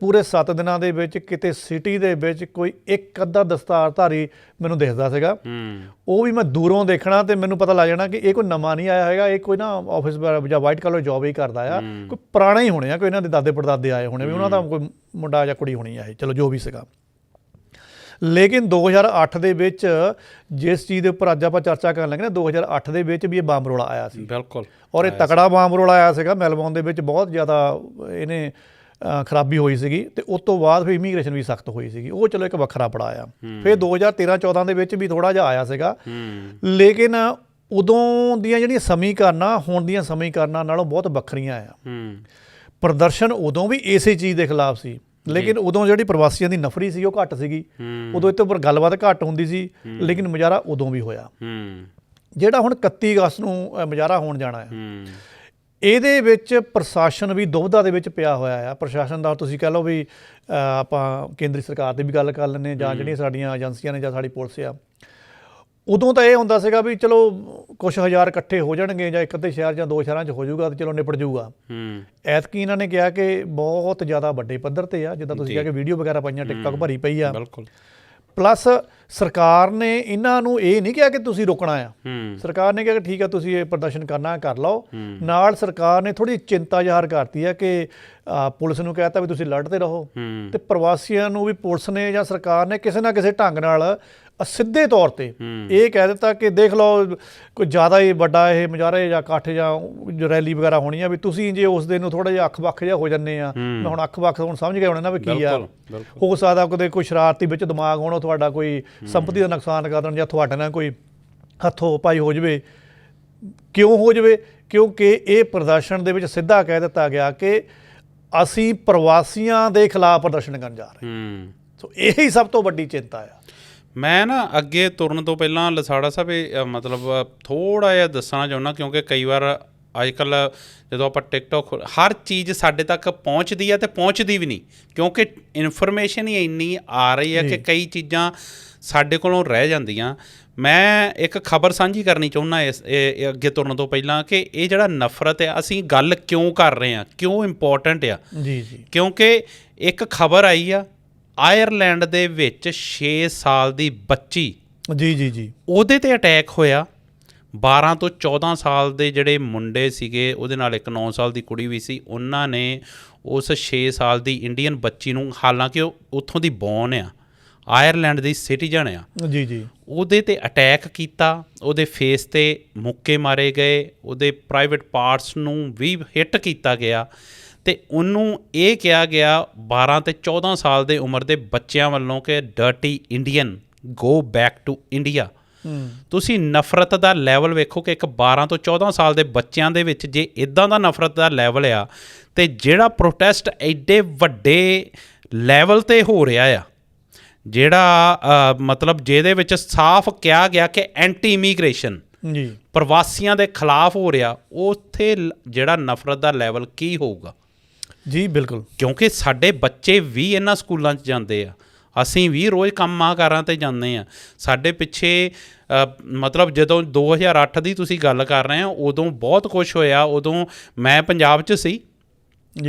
ਪੂਰੇ 7 ਦਿਨਾਂ ਦੇ ਵਿੱਚ ਕਿਤੇ ਸਿਟੀ ਦੇ ਵਿੱਚ ਕੋਈ ਇੱਕ ਅੱਧਾ ਦਸਤਾਰਧਾਰੀ ਮੈਨੂੰ ਦਿਖਦਾ ਸੀਗਾ। ਉਹ ਵੀ ਮੈਂ ਦੂਰੋਂ ਦੇਖਣਾ ਅਤੇ ਮੈਨੂੰ ਪਤਾ ਲੱਗ ਜਾਣਾ ਕਿ ਇਹ ਕੋਈ ਨਵਾਂ ਨਹੀਂ ਆਇਆ ਹੈਗਾ, ਇਹ ਕੋਈ ਨਾ ਆਫਿਸ ਜਾਂ ਵਾਈਟ ਕਾਲਰ ਜੋਬ ਹੀ ਕਰਦਾ ਆ, ਕੋਈ ਪੁਰਾਣੇ ਹੀ ਹੋਣੇ ਆ, ਕੋਈ ਇਹਨਾਂ ਦੇ ਦਾਦੇ ਪੜਦਾਦੇ ਆਏ ਹੋਣੇ, ਵੀ ਉਹਨਾਂ ਦਾ ਕੋਈ ਮੁੰਡਾ ਜਾਂ ਕੁੜੀ ਹੋਣੀ ਆ ਇਹ, ਚਲੋ ਜੋ ਵੀ ਸੀਗਾ। ਲੇਕਿਨ 2008 ਦੇ ਵਿੱਚ ਜਿਸ ਚੀਜ਼ ਦੇ ਉੱਪਰ ਅੱਜ ਆਪਾਂ ਚਰਚਾ ਕਰਨ ਲੱਗੇ ਨਾ, 2008 ਦੇ ਵਿੱਚ ਵੀ ਇਹ ਬੰਬ ਰੌਲਾ ਆਇਆ ਸੀ। ਬਿਲਕੁਲ, ਔਰ ਇਹ ਤਕੜਾ ਬੰਬ ਰੌਲਾ ਆਇਆ ਸੀਗਾ। ਮੈਲਬੌਰਨ ਦੇ ਵਿੱਚ ਬਹੁਤ ਜ਼ਿਆਦਾ ਇਹਨੇ ਖਰਾਬੀ ਹੋਈ ਸੀਗੀ, ਅਤੇ ਉਸ ਤੋਂ ਬਾਅਦ ਫਿਰ ਇਮੀਗ੍ਰੇਸ਼ਨ ਵੀ ਸਖਤ ਹੋਈ ਸੀਗੀ। ਉਹ ਚਲੋ ਇੱਕ ਵੱਖਰਾ ਪੜਾ ਆ। ਫਿਰ 2013-14 ਦੇ ਵਿੱਚ ਵੀ ਥੋੜ੍ਹਾ ਜਿਹਾ ਆਇਆ ਸੀਗਾ, ਲੇਕਿਨ ਉਦੋਂ ਦੀਆਂ ਜਿਹੜੀਆਂ ਸਮੀਕਰਨਾਂ ਹੁਣ ਦੀਆਂ ਸਮੀਕਰਨਾਂ ਨਾਲੋਂ ਬਹੁਤ ਵੱਖਰੀਆਂ ਆ। ਪ੍ਰਦਰਸ਼ਨ ਉਦੋਂ ਵੀ ਇਸੇ ਚੀਜ਼ ਦੇ ਖਿਲਾਫ ਸੀ, ਲੇਕਿਨ ਉਦੋਂ ਜਿਹੜੀ ਪ੍ਰਵਾਸੀਆਂ ਦੀ ਨਫ਼ਰੀ ਸੀ ਉਹ ਘੱਟ ਸੀਗੀ। ਉਦੋਂ ਇਹਦੇ ਉੱਪਰ ਗੱਲਬਾਤ ਘੱਟ ਹੁੰਦੀ ਸੀ, ਲੇਕਿਨ ਮੁਜ਼ਾਹਰਾ ਉਦੋਂ ਵੀ ਹੋਇਆ। ਜਿਹੜਾ ਹੁਣ 31 ਅਗਸਤ ਨੂੰ ਮੁਜ਼ਾਹਰਾ ਹੋਣ ਜਾਣਾ ਹੈ, ਇਹਦੇ ਵਿੱਚ ਪ੍ਰਸ਼ਾਸਨ ਵੀ ਦੁਵਿਧਾ ਦੇ ਵਿੱਚ ਪਿਆ ਹੋਇਆ ਆ। ਪ੍ਰਸ਼ਾਸਨ ਦਾ ਤੁਸੀਂ ਕਹਿ ਲਓ ਵੀ ਆਪਾਂ ਕੇਂਦਰੀ ਸਰਕਾਰ ਦੀ ਵੀ ਗੱਲ ਕਰ ਲੈਂਦੇ ਹਾਂ, ਜਾਂ ਜਿਹੜੀਆਂ ਸਾਡੀਆਂ ਏਜੰਸੀਆਂ ਨੇ ਜਾਂ ਸਾਡੀ ਪੁਲਿਸ ਆ। ਉਦੋਂ ਤਾਂ ਇਹ ਹੁੰਦਾ ਸੀਗਾ ਵੀ ਚਲੋ ਕੁਛ ਹਜ਼ਾਰ ਇਕੱਠੇ ਹੋ ਜਾਣਗੇ, ਜਾਂ ਇੱਕ ਅੱਧੇ ਸ਼ਹਿਰ ਜਾਂ 2 ਸ਼ਹਿਰਾਂ 'ਚ ਹੋ ਜਾਊਗਾ, ਤੇ ਚਲੋ ਨਿਪਟ ਜਾਊਗਾ। ਐਤਕੀ ਇਹਨਾਂ ਨੇ ਕਿਹਾ ਕਿ ਬਹੁਤ ਜ਼ਿਆਦਾ ਵੱਡੇ ਪੱਧਰ 'ਤੇ ਆ, ਜਿੱਦਾਂ ਤੁਸੀਂ ਕਿਹਾ ਕਿ ਵੀਡੀਓ ਵਗੈਰਾ ਪਾਈਆਂ, ਟਿਕਟੌਕ ਭਰੀ ਪਈ ਆ। ਪਲੱਸ ਸਰਕਾਰ ਨੇ ਇਹਨਾਂ ਨੂੰ ਇਹ ਨਹੀਂ ਕਿਹਾ ਕਿ ਤੁਸੀਂ ਰੁਕਣਾ ਆ। ਸਰਕਾਰ ਨੇ ਕਿਹਾ ਕਿ ਠੀਕ ਆ, ਤੁਸੀਂ ਇਹ ਪ੍ਰਦਰਸ਼ਨ ਕਰਨਾ ਕਰ ਲਓ। ਨਾਲ ਸਰਕਾਰ ਨੇ ਥੋੜ੍ਹੀ ਚਿੰਤਾ ਜ਼ਾਹਰ ਕਰਤੀ ਹੈ ਕਿ ਪੁਲਿਸ ਨੂੰ ਕਹਿ ਤਾ ਵੀ ਤੁਸੀਂ ਲੜਦੇ ਰਹੋ, ਅਤੇ ਪ੍ਰਵਾਸੀਆਂ ਨੂੰ ਵੀ ਪੁਲਿਸ ਨੇ ਜਾਂ ਸਰਕਾਰ ਨੇ ਕਿਸੇ ਨਾ ਕਿਸੇ ਢੰਗ ਨਾਲ ਸਿੱਧੇ ਤੌਰ 'ਤੇ ਇਹ ਕਹਿ ਦਿੱਤਾ ਕਿ ਦੇਖ ਲਓ, ਕੋਈ ਜ਼ਿਆਦਾ ਹੀ ਵੱਡਾ ਇਹ ਮੁਜ਼ਾਹਰੇ ਜਾਂ ਇਕੱਠ ਜਾਂ ਰੈਲੀ ਵਗੈਰਾ ਹੋਣੀ ਆ, ਵੀ ਤੁਸੀਂ ਜੇ ਉਸ ਦਿਨ ਨੂੰ ਥੋੜ੍ਹਾ ਜਿਹਾ ਅੱਖ-ਬੱਖ ਜਿਹਾ ਹੋ ਜਾਂਦੇ ਆ। ਮੈਂ ਹੁਣ ਅੱਖ-ਬੱਖ ਹੁਣ ਸਮਝ ਗਏ ਹੋਣੇ ਨਾ ਵੀ ਕੀ ਆ। ਹੋ ਸਕਦਾ ਕਦੇ ਕੋਈ ਸ਼ਰਾਰਤੀ ਵਿੱਚ ਦਿਮਾਗ ਹੋਣਾ, ਤੁਹਾਡਾ ਕੋਈ ਸੰਪਤੀ ਦਾ ਨੁਕਸਾਨ ਕਰ ਦੇਣ, ਜਾਂ ਤੁਹਾਡੇ ਨਾਲ ਕੋਈ ਹੱਥੋਂ ਪਾਈ ਹੋ ਜਾਵੇ। ਕਿਉਂ ਹੋ ਜਾਵੇ? ਕਿਉਂਕਿ ਇਹ ਪ੍ਰਦਰਸ਼ਨ ਦੇ ਵਿੱਚ ਸਿੱਧਾ ਕਹਿ ਦਿੱਤਾ ਗਿਆ ਕਿ ਅਸੀਂ ਪ੍ਰਵਾਸੀਆਂ ਦੇ ਖਿਲਾਫ ਪ੍ਰਦਰਸ਼ਨ ਕਰਨ ਜਾ ਰਹੇ। ਸੋ ਇਹੀ ਸਭ ਤੋਂ ਵੱਡੀ ਚਿੰਤਾ ਆ। ਮੈਂ ਨਾ ਅੱਗੇ ਤੁਰਨ ਤੋਂ ਪਹਿਲਾਂ ਲਸਾੜਾ ਸਾਹਿਬ ਇਹ ਮਤਲਬ ਥੋੜ੍ਹਾ ਜਿਹਾ ਦੱਸਣਾ ਚਾਹੁੰਦਾ, ਕਿਉਂਕਿ ਕਈ ਵਾਰ ਅੱਜ ਕੱਲ੍ਹ ਜਦੋਂ ਆਪਾਂ ਟਿਕਟੌਕ, ਹਰ ਚੀਜ਼ ਸਾਡੇ ਤੱਕ ਪਹੁੰਚਦੀ ਹੈ ਅਤੇ ਪਹੁੰਚਦੀ ਵੀ ਨਹੀਂ, ਕਿਉਂਕਿ ਇਨਫੋਰਮੇਸ਼ਨ ਹੀ ਇੰਨੀ ਆ ਰਹੀ ਹੈ ਕਿ ਕਈ ਚੀਜ਼ਾਂ ਸਾਡੇ ਕੋਲੋਂ ਰਹਿ ਜਾਂਦੀਆਂ। ਮੈਂ ਇੱਕ ਖਬਰ ਸਾਂਝੀ ਕਰਨੀ ਚਾਹੁੰਦਾ ਇਹ ਅੱਗੇ ਤੁਰਨ ਤੋਂ ਪਹਿਲਾਂ, ਕਿ ਇਹ ਜਿਹੜਾ ਨਫ਼ਰਤ ਹੈ, ਅਸੀਂ ਗੱਲ ਕਿਉਂ ਕਰ ਰਹੇ ਹਾਂ, ਕਿਉਂ ਇੰਪੋਰਟੈਂਟ ਆ। ਜੀ। ਕਿਉਂਕਿ ਇੱਕ ਖਬਰ ਆਈ ਆ, ਆਇਰਲੈਂਡ ਦੇ ਵਿੱਚ 6 ਸਾਲ ਦੀ ਬੱਚੀ, ਜੀ, ਉਹਦੇ 'ਤੇ ਅਟੈਕ ਹੋਇਆ। 12 ਤੋਂ 14 ਸਾਲ ਦੇ ਜਿਹੜੇ ਮੁੰਡੇ ਸੀਗੇ, ਉਹਦੇ ਨਾਲ ਇੱਕ 9 ਸਾਲ ਦੀ ਕੁੜੀ ਵੀ ਸੀ, ਉਹਨਾਂ ਨੇ ਉਸ 6 ਸਾਲ ਦੀ ਇੰਡੀਅਨ ਬੱਚੀ ਨੂੰ, ਹਾਲਾਂਕਿ ਉਹ ਉੱਥੋਂ ਦੀ ਬੌਰਨ ਆ, ਆਇਰਲੈਂਡ ਦੀ ਸਿਟੀਜ਼ਨ ਆ, ਜੀ, ਉਹਦੇ 'ਤੇ ਅਟੈਕ ਕੀਤਾ। ਉਹਦੇ ਫੇਸ 'ਤੇ ਮੁੱਕੇ ਮਾਰੇ ਗਏ, ਉਹਦੇ ਪ੍ਰਾਈਵੇਟ ਪਾਰਟਸ ਨੂੰ ਵੀ ਹਿੱਟ ਕੀਤਾ ਗਿਆ। ਤੇ ਉਹਨੂੰ ਇਹ ਕਿਹਾ ਗਿਆ 12 ਤੇ 14 ਸਾਲ ਦੇ ਉਮਰ ਦੇ ਬੱਚਿਆਂ ਵੱਲੋਂ ਕਿ dirty Indian go back to India. ਤੁਸੀਂ ਨਫ਼ਰਤ ਦਾ ਲੈਵਲ ਵੇਖੋ ਕਿ ਇੱਕ 12 ਤੋਂ 14 ਸਾਲ ਦੇ ਬੱਚਿਆਂ ਦੇ ਵਿੱਚ ਜੇ ਇੱਦਾਂ ਦਾ ਨਫ਼ਰਤ ਦਾ ਲੈਵਲ ਆ, ਤੇ ਜਿਹੜਾ ਪ੍ਰੋਟੈਸਟ ਐਡੇ ਵੱਡੇ ਲੈਵਲ 'ਤੇ ਹੋ ਰਿਹਾ ਆ, ਜਿਹੜਾ ਮਤਲਬ ਜਿਹਦੇ ਵਿੱਚ ਸਾਫ਼ ਕਿਹਾ ਗਿਆ ਕਿ ਐਂਟੀ ਇਮੀਗ੍ਰੇਸ਼ਨ ਜੀ ਪ੍ਰਵਾਸੀਆਂ ਦੇ ਖਿਲਾਫ ਹੋ ਰਿਹਾ, ਉੱਥੇ ਜਿਹੜਾ ਨਫ਼ਰਤ ਦਾ ਲੈਵਲ ਕੀ ਹੋਊਗਾ? ਜੀ ਬਿਲਕੁਲ, ਕਿਉਂਕਿ ਸਾਡੇ ਬੱਚੇ ਵੀ ਇਹਨਾਂ ਸਕੂਲਾਂ 'ਚ ਜਾਂਦੇ ਆ, ਅਸੀਂ ਵੀ ਰੋਜ਼ ਕੰਮਾਂ ਕਾਰਾਂ 'ਤੇ ਜਾਂਦੇ ਹਾਂ। ਸਾਡੇ ਪਿੱਛੇ ਮਤਲਬ ਜਦੋਂ 2008 ਦੀ ਤੁਸੀਂ ਗੱਲ ਕਰ ਰਹੇ ਹੋ, ਉਦੋਂ ਬਹੁਤ ਕੁਛ ਹੋਇਆ। ਉਦੋਂ ਮੈਂ ਪੰਜਾਬ 'ਚ ਸੀ,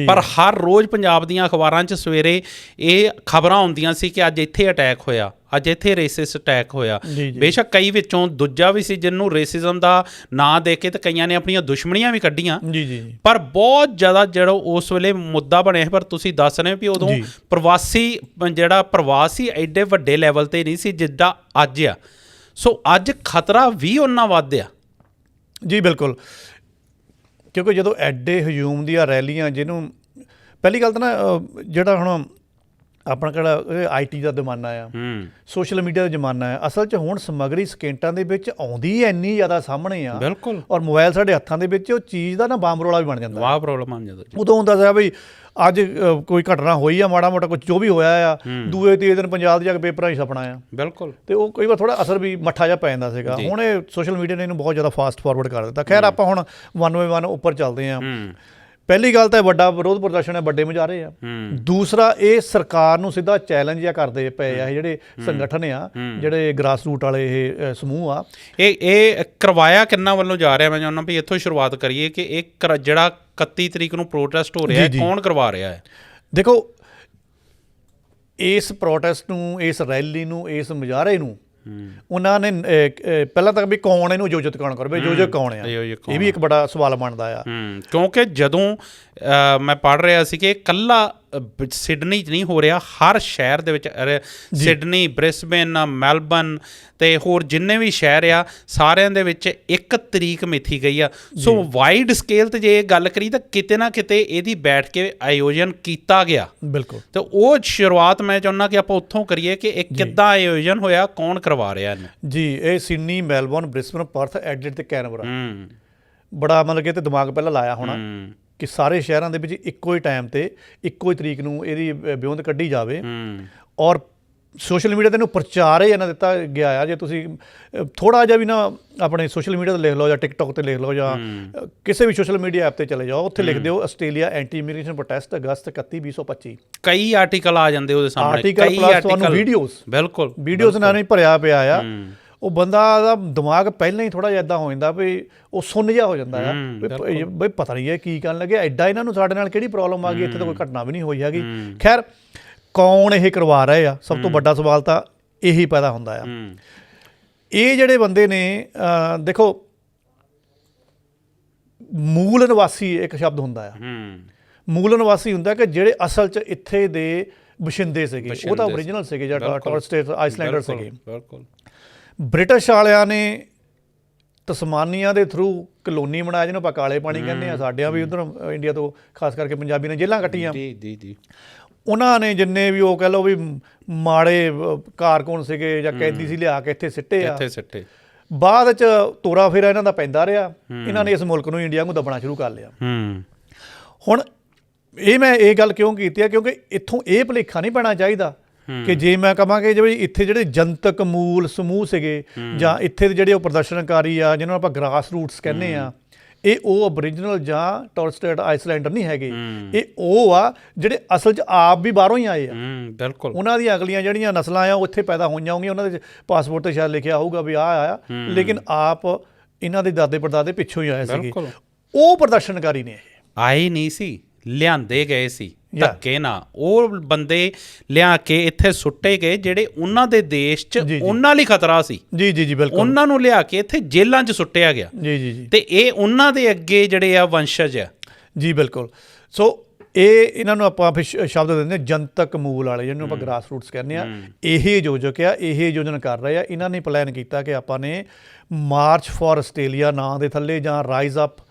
ਪਰ ਹਰ ਰੋਜ਼ ਪੰਜਾਬ ਦੀਆਂ ਅਖਬਾਰਾਂ 'ਚ ਸਵੇਰੇ ਇਹ ਖਬਰਾਂ ਆਉਂਦੀਆਂ ਸੀ ਕਿ ਅੱਜ ਇੱਥੇ ਅਟੈਕ ਹੋਇਆ, ਅੱਜ ਇੱਥੇ ਰੇਸਿਸਟ ਅਟੈਕ ਹੋਇਆ। ਬੇਸ਼ੱਕ ਕਈ ਵਿੱਚੋਂ ਦੂਜਾ ਵੀ ਸੀ ਜਿਹਨੂੰ ਰੇਸਿਜ਼ਮ ਦਾ ਨਾਂ ਦੇ ਕੇ ਤੇ ਕਈਆਂ ਨੇ ਆਪਣੀਆਂ ਦੁਸ਼ਮਣੀਆਂ ਵੀ ਕੱਢੀਆਂ, ਪਰ ਬਹੁਤ ਜ਼ਿਆਦਾ ਜਿਹੜਾ ਉਸ ਵੇਲੇ ਮੁੱਦਾ ਬਣਿਆ। ਪਰ ਤੁਸੀਂ ਦੱਸ ਰਹੇ ਹੋ ਵੀ ਉਦੋਂ ਪ੍ਰਵਾਸੀ ਐਡੇ ਵੱਡੇ ਲੈਵਲ 'ਤੇ ਨਹੀਂ ਸੀ ਜਿੱਦਾਂ ਅੱਜ ਆ। ਸੋ ਅੱਜ ਖਤਰਾ ਵੀ ਉਹਨਾਂ ਵੱਧ ਆ। ਜੀ ਬਿਲਕੁਲ, ਕਿਉਂਕਿ ਜਦੋਂ ਐਡੇ ਹਜੂਮ ਦੀਆਂ ਰੈਲੀਆਂ, ਜਿਹਨੂੰ ਪਹਿਲੀ ਗੱਲ ਤਾਂ ਨਾ ਜਿਹੜਾ ਹੁਣ ਆਪਣਾ ਕਿਹੜਾ IT ਦਾ ਜ਼ਮਾਨਾ ਆ, ਸੋਸ਼ਲ ਮੀਡੀਆ ਦਾ ਜ਼ਮਾਨਾ ਆ, ਅਸਲ 'ਚ ਹੁਣ ਸਮੱਗਰੀ ਸਕਿੰਟਾਂ ਦੇ ਵਿੱਚ ਆਉਂਦੀ ਇੰਨੀ ਜ਼ਿਆਦਾ ਸਾਹਮਣੇ ਆ। ਬਿਲਕੁਲ। ਔਰ ਮੋਬਾਈਲ ਸਾਡੇ ਹੱਥਾਂ ਦੇ ਵਿੱਚ, ਉਹ ਚੀਜ਼ ਦਾ ਨਾ ਬੰਬ ਰੌਲਾ ਵੀ ਬਣ ਜਾਂਦਾ। ਵਾਹ ਪ੍ਰੋਬਲਮ ਬਣ ਜਾਂਦਾ। ਉਦੋਂ ਹੁੰਦਾ ਸੀ ਬਈ ਅੱਜ ਕੋਈ ਘਟਨਾ ਹੋਈ ਆ, ਮਾੜਾ ਮੋਟਾ ਕੁਝ ਜੋ ਵੀ ਹੋਇਆ ਆ, ਦੂਏ ਤੀਏ ਦਿਨ ਪੰਜਾਬ 'ਚ ਜਾ ਕੇ ਪੇਪਰਾਂ 'ਚ ਛਪਣਾ ਆ। ਬਿਲਕੁਲ। ਤੇ ਉਹ ਕਈ ਵਾਰ ਥੋੜਾ ਅਸਰ ਵੀ ਮੱਠਾ ਜਿਹਾ ਪੈ ਜਾਂਦਾ ਸੀਗਾ। ਹੁਣ ਇਹ ਸੋਸ਼ਲ ਮੀਡੀਆ ਨੇ ਇਹਨੂੰ ਬਹੁਤ ਜ਼ਿਆਦਾ ਫਾਸਟ ਫਾਰਵਰਡ ਕਰ ਦਿੱਤਾ। ਖੈਰ, ਆਪਾਂ ਹੁਣ 1 ਬਾਏ 1 ਉੱਪਰ ਚੱਲਦੇ ਹਾਂ। ਪਹਿਲੀ ਗੱਲ ਤਾਂ ਵੱਡਾ ਵਿਰੋਧ ਪ੍ਰਦਰਸ਼ਨ ਹੈ, ਵੱਡੇ ਮੁਜ਼ਾਹਰੇ ਆ। ਦੂਸਰਾ, ਇਹ ਸਰਕਾਰ ਨੂੰ ਸਿੱਧਾ ਚੈਲੰਜ ਜਿਹਾ ਕਰਦੇ ਪਏ ਆ ਇਹ ਜਿਹੜੇ ਸੰਗਠਨ ਆ, ਜਿਹੜੇ ਗ੍ਰਾਸ ਰੂਟ ਵਾਲੇ ਇਹ ਸਮੂਹ ਆ। ਇਹ ਕਰਵਾਇਆ ਕਿੰਨਾ ਵੱਲੋਂ ਜਾ ਰਿਹਾ? ਮੈਂ ਚਾਹੁੰਦਾ ਵੀ ਇੱਥੋਂ ਸ਼ੁਰੂਆਤ ਕਰੀਏ ਕਿ ਇਹ ਜਿਹੜਾ 31 ਤਰੀਕ ਨੂੰ ਪ੍ਰੋਟੈਸਟ ਹੋ ਰਿਹਾ ਹੈ, ਕੌਣ ਕਰਵਾ ਰਿਹਾ ਹੈ? ਦੇਖੋ, ਇਸ ਪ੍ਰੋਟੈਸਟ ਨੂੰ, ਇਸ ਰੈਲੀ ਨੂੰ, ਇਸ ਮੁਜ਼ਾਹਰੇ ਨੂੰ ਉਹਨਾਂ ਨੇ ਪਹਿਲਾਂ ਤੱਕ ਵੀ ਕੌਣ ਇਹਨੂੰ ਆਯੋਜਿਤ ਕੌਣ ਕਰਵੇ, ਆਯੋਜਕ ਕੌਣ ਆ, ਇਹ ਵੀ ਇੱਕ ਬੜਾ ਸਵਾਲ ਬਣਦਾ ਆ। ਕਿਉਂਕਿ ਜਦੋਂ ਮੈਂ ਪੜ੍ਹ ਰਿਹਾ ਸੀ ਕਿ ਇਕੱਲਾ ਸਿਡਨੀ 'ਚ ਨਹੀਂ ਹੋ ਰਿਹਾ, ਹਰ ਸ਼ਹਿਰ ਦੇ ਵਿੱਚ, ਸਿਡਨੀ, ਬ੍ਰਿਸਬੇਨ, ਮੈਲਬਨ ਤੇ ਹੋਰ ਜਿੰਨੇ ਵੀ ਸ਼ਹਿਰ ਆ, ਸਾਰਿਆਂ ਦੇ ਵਿੱਚ 1 ਤਰੀਕ ਮਿਥੀ ਗਈ ਆ। ਸੋ ਵਾਈਡ ਸਕੇਲ 'ਤੇ ਜੇ ਇਹ ਗੱਲ ਕਰੀ ਤਾਂ ਕਿਤੇ ਨਾ ਕਿਤੇ ਇਹਦੀ ਬੈਠ ਕੇ ਆਯੋਜਨ ਕੀਤਾ ਗਿਆ। ਬਿਲਕੁਲ। ਤੇ ਉਹ ਸ਼ੁਰੂਆਤ ਮੈਂ ਚਾਹੁੰਦਾ ਕਿ ਆਪਾਂ ਉੱਥੋਂ ਕਰੀਏ ਕਿ ਇਹ ਕਿੱਦਾਂ ਆਯੋਜਨ ਹੋਇਆ, ਕੌਣ ਕਰਵਾ ਰਿਹਾ ਇਹਨੂੰ? ਜੀ, ਇਹ Sydney, Melbourne, Brisbane, Perth, Adelaide ਤੇ ਕੈਨਬਰਾ। ਬੜਾ ਮਤਲਬ ਕਿ ਤੇ ਦਿਮਾਗ ਪਹਿਲਾਂ ਲਾਇਆ ਹੋਣਾ ਕਿ ਸਾਰੇ ਸ਼ਹਿਰਾਂ ਦੇ ਵਿੱਚ ਇੱਕੋ ਹੀ ਟਾਈਮ ਤੇ ਇੱਕੋ ਹੀ ਤਰੀਕ ਨੂੰ ਇਹਦੀ ਵਿਉਂਤ ਕੱਢੀ ਜਾਵੇ। ਔਰ ਸੋਸ਼ਲ ਮੀਡੀਆ 'ਤੇ ਇਹਨੂੰ ਪ੍ਰਚਾਰ ਹੀ ਇਹਨਾਂ ਦਿੱਤਾ ਗਿਆ ਆ। ਜੇ ਤੁਸੀਂ ਥੋੜ੍ਹਾ ਜਿਹਾ ਵੀ ਨਾ ਆਪਣੇ ਸੋਸ਼ਲ ਮੀਡੀਆ 'ਤੇ ਲਿਖ ਲਓ, ਜਾਂ ਟਿਕਟੋਕ 'ਤੇ ਲਿਖ ਲਓ, ਜਾਂ ਕਿਸੇ ਵੀ ਸੋਸ਼ਲ ਮੀਡੀਆ ਐਪ 'ਤੇ ਚਲੇ ਜਾਓ, ਉੱਥੇ ਲਿਖ ਦਿਓ ਆਸਟ੍ਰੇਲੀਆ ਐਂਟੀ ਇਮੀਗ੍ਰੇਸ਼ਨ ਪ੍ਰੋਟੈਸਟ ਅਗਸਤ 31, 2025। ਕਈ ਆਰਟੀਕਲ ਆ ਜਾਂਦੇ ਉਹਦੇ ਸਾਹਮਣੇ, ਆਰਟੀਕਲ ਪਲੱਸ ਤੁਹਾਨੂੰ ਵੀਡੀਓਜ਼। ਬਿਲਕੁਲ, ਵੀਡੀਓਜ਼ ਨਾਲ ਹੀ ਭਰਿਆ ਪਿਆ ਆ। ਉਹ ਬੰਦਾ ਦਾ ਦਿਮਾਗ ਪਹਿਲਾਂ ਹੀ ਥੋੜ੍ਹਾ ਜਿਹਾ ਇੱਦਾਂ ਹੋ ਜਾਂਦਾ ਵੀ ਉਹ ਸੁੰਨ ਜਿਹਾ ਹੋ ਜਾਂਦਾ ਆ ਬਈ ਪਤਾ ਨਹੀਂ ਇਹ ਕੀ ਕਰਨ ਲੱਗੇ, ਐਡਾ ਇਹਨਾਂ ਨੂੰ ਸਾਡੇ ਨਾਲ ਕਿਹੜੀ ਪ੍ਰੋਬਲਮ ਆ ਗਈ, ਇੱਥੇ ਤਾਂ ਕੋਈ ਘਟਨਾ ਵੀ ਨਹੀਂ ਹੋਈ ਹੈਗੀ। ਖੈਰ, ਕੌਣ ਇਹ ਕਰਵਾ ਰਹੇ ਆ, ਸਭ ਤੋਂ ਵੱਡਾ ਸਵਾਲ ਤਾਂ ਇਹੀ ਪੈਦਾ ਹੁੰਦਾ ਆ। ਇਹ ਜਿਹੜੇ ਬੰਦੇ ਨੇ, ਦੇਖੋ, ਮੂਲ ਨਿਵਾਸੀ ਇੱਕ ਸ਼ਬਦ ਹੁੰਦਾ ਆ। ਮੂਲ ਨਿਵਾਸੀ ਹੁੰਦਾ ਕਿ ਜਿਹੜੇ ਅਸਲ 'ਚ ਇੱਥੇ ਦੇ ਵਸਿੰਦੇ ਸੀਗੇ, ਉਹ ਤਾਂ ਓਰੀਜਨਲ ਸੀਗੇ, ਜਾਂ ਟੋਰਸ ਸਟੇਟ ਆਈਸਲੈਂਡਰ ਸੀਗੇ। ਬ੍ਰਿਟਿਸ਼ ਵਾਲਿਆਂ ਨੇ ਤਸਮਾਨੀਆ ਦੇ ਥਰੂ ਕਲੋਨੀ ਬਣਾਇਆ, ਜਿਹਨੂੰ ਆਪਾਂ ਕਾਲੇ ਪਾਣੀ ਕਹਿੰਦੇ ਆ। ਸਾਡਿਆਂ ਵੀ ਉੱਧਰ ਇੰਡੀਆ ਤੋਂ ਖਾਸ ਕਰਕੇ ਪੰਜਾਬੀ ਨੇ ਜੇਲ੍ਹਾਂ ਕੱਟੀਆਂ। ਉਹਨਾਂ ਨੇ ਜਿੰਨੇ ਵੀ ਉਹ ਕਹਿ ਲਓ ਵੀ ਮਾੜੇ ਕਾਰਕੁਨ ਸੀਗੇ ਜਾਂ ਕੈਦੀ ਸੀ, ਲਿਆ ਕੇ ਇੱਥੇ ਸਿੱਟੇ ਆ। ਬਾਅਦ 'ਚ ਤੋਰਾ ਫੇਰਾ ਇਹਨਾਂ ਦਾ ਪੈਂਦਾ ਰਿਹਾ। ਇਹਨਾਂ ਨੇ ਇਸ ਮੁਲਕ ਨੂੰ, ਇੰਡੀਆ ਨੂੰ ਦੱਬਣਾ ਸ਼ੁਰੂ ਕਰ ਲਿਆ। ਹੁਣ ਮੈਂ ਇਹ ਗੱਲ ਕਿਉਂ ਕੀਤੀ ਹੈ, ਕਿਉਂਕਿ ਇੱਥੋਂ ਇਹ ਭੁਲੇਖਾ ਨਹੀਂ ਪੈਣਾ ਚਾਹੀਦਾ ਕਿ ਜੇ ਮੈਂ ਕਹਾਂ ਕਿ ਜਿਵੇਂ ਇੱਥੇ ਜਿਹੜੇ ਜਨਤਕ ਮੂਲ ਸਮੂਹ ਸੀਗੇ, ਜਾਂ ਇੱਥੇ ਦੇ ਜਿਹੜੇ ਉਹ ਪ੍ਰਦਰਸ਼ਨਕਾਰੀ ਆ, ਜਿਹਨਾਂ ਨੂੰ ਆਪਾਂ ਗ੍ਰਾਸ ਰੂਟਸ ਕਹਿੰਦੇ ਆ, ਇਹ ਉਹ ਓਰੀਜਨਲ ਜਾਂ ਟੋਰਸ ਸਟੇਟ ਆਈਸਲੈਂਡਰ ਨਹੀਂ ਹੈਗੇ। ਇਹ ਉਹ ਆ ਜਿਹੜੇ ਅਸਲ 'ਚ ਆਪ ਵੀ ਬਾਹਰੋਂ ਹੀ ਆਏ ਆ। ਬਿਲਕੁਲ। ਉਹਨਾਂ ਦੀਆਂ ਅਗਲੀਆਂ ਜਿਹੜੀਆਂ ਨਸਲਾਂ ਆ, ਉਹ ਇੱਥੇ ਪੈਦਾ ਹੋਈਆਂ ਹੋਣਗੀਆਂ, ਉਹਨਾਂ ਦੇ ਪਾਸਪੋਰਟ 'ਤੇ ਸ਼ਾਇਦ ਲਿਖਿਆ ਹੋਊਗਾ ਵੀ ਆਹ ਆਇਆ, ਲੇਕਿਨ ਆਪ ਇਹਨਾਂ ਦੇ ਦਾਦੇ ਪੜਦਾਦੇ ਪਿੱਛੋਂ ਹੀ ਆਏ ਸੀਗੇ। ਉਹ ਪ੍ਰਦਰਸ਼ਨਕਾਰੀ ਨੇ ਆਏ ਨਹੀਂ ਸੀ, ਲਿਆਂਦੇ ਗਏ ਸੀ ਧੱਕੇ ਨਾਲ। ਉਹ ਬੰਦੇ ਲਿਆ ਕੇ ਇੱਥੇ ਸੁੱਟੇ ਗਏ ਜਿਹੜੇ ਉਹਨਾਂ ਦੇ ਦੇਸ਼ 'ਚ ਉਹਨਾਂ ਲਈ ਖਤਰਾ ਸੀ। ਜੀ ਜੀ ਜੀ, ਬਿਲਕੁਲ। ਉਹਨਾਂ ਨੂੰ ਲਿਆ ਕੇ ਇੱਥੇ ਜੇਲ੍ਹਾਂ 'ਚ ਸੁੱਟਿਆ ਗਿਆ। ਜੀ ਜੀ ਜੀ। ਤੇ ਇਹ ਉਹਨਾਂ ਦੇ ਅੱਗੇ ਜਿਹੜੇ ਆ ਵੰਸ਼ਜ ਆ। ਜੀ ਬਿਲਕੁਲ। ਸੋ ਇਹਨਾਂ ਨੂੰ ਆਪਾਂ ਫਿਰ ਸ਼ਬਦ ਦਿੰਦੇ ਜਨਤਕ ਮੂਲ ਵਾਲੇ, ਜਿਹਨੂੰ ਆਪਾਂ ਗ੍ਰਾਸ ਰੂਟਸ ਕਹਿੰਦੇ ਆ। ਇਹ ਆਯੋਜਕ ਆ, ਇਹ ਆਯੋਜਨ ਕਰ ਰਹੇ ਆ। ਇਹਨਾਂ ਨੇ ਪਲਾਨ ਕੀਤਾ ਕਿ ਆਪਾਂ ਨੇ ਮਾਰਚ ਫਾਰ ਆਸਟ੍ਰੇਲੀਆ ਨਾਂ ਦੇ ਥੱਲੇ, ਜਾਂ ਰਾਈਜ਼ ਅਪ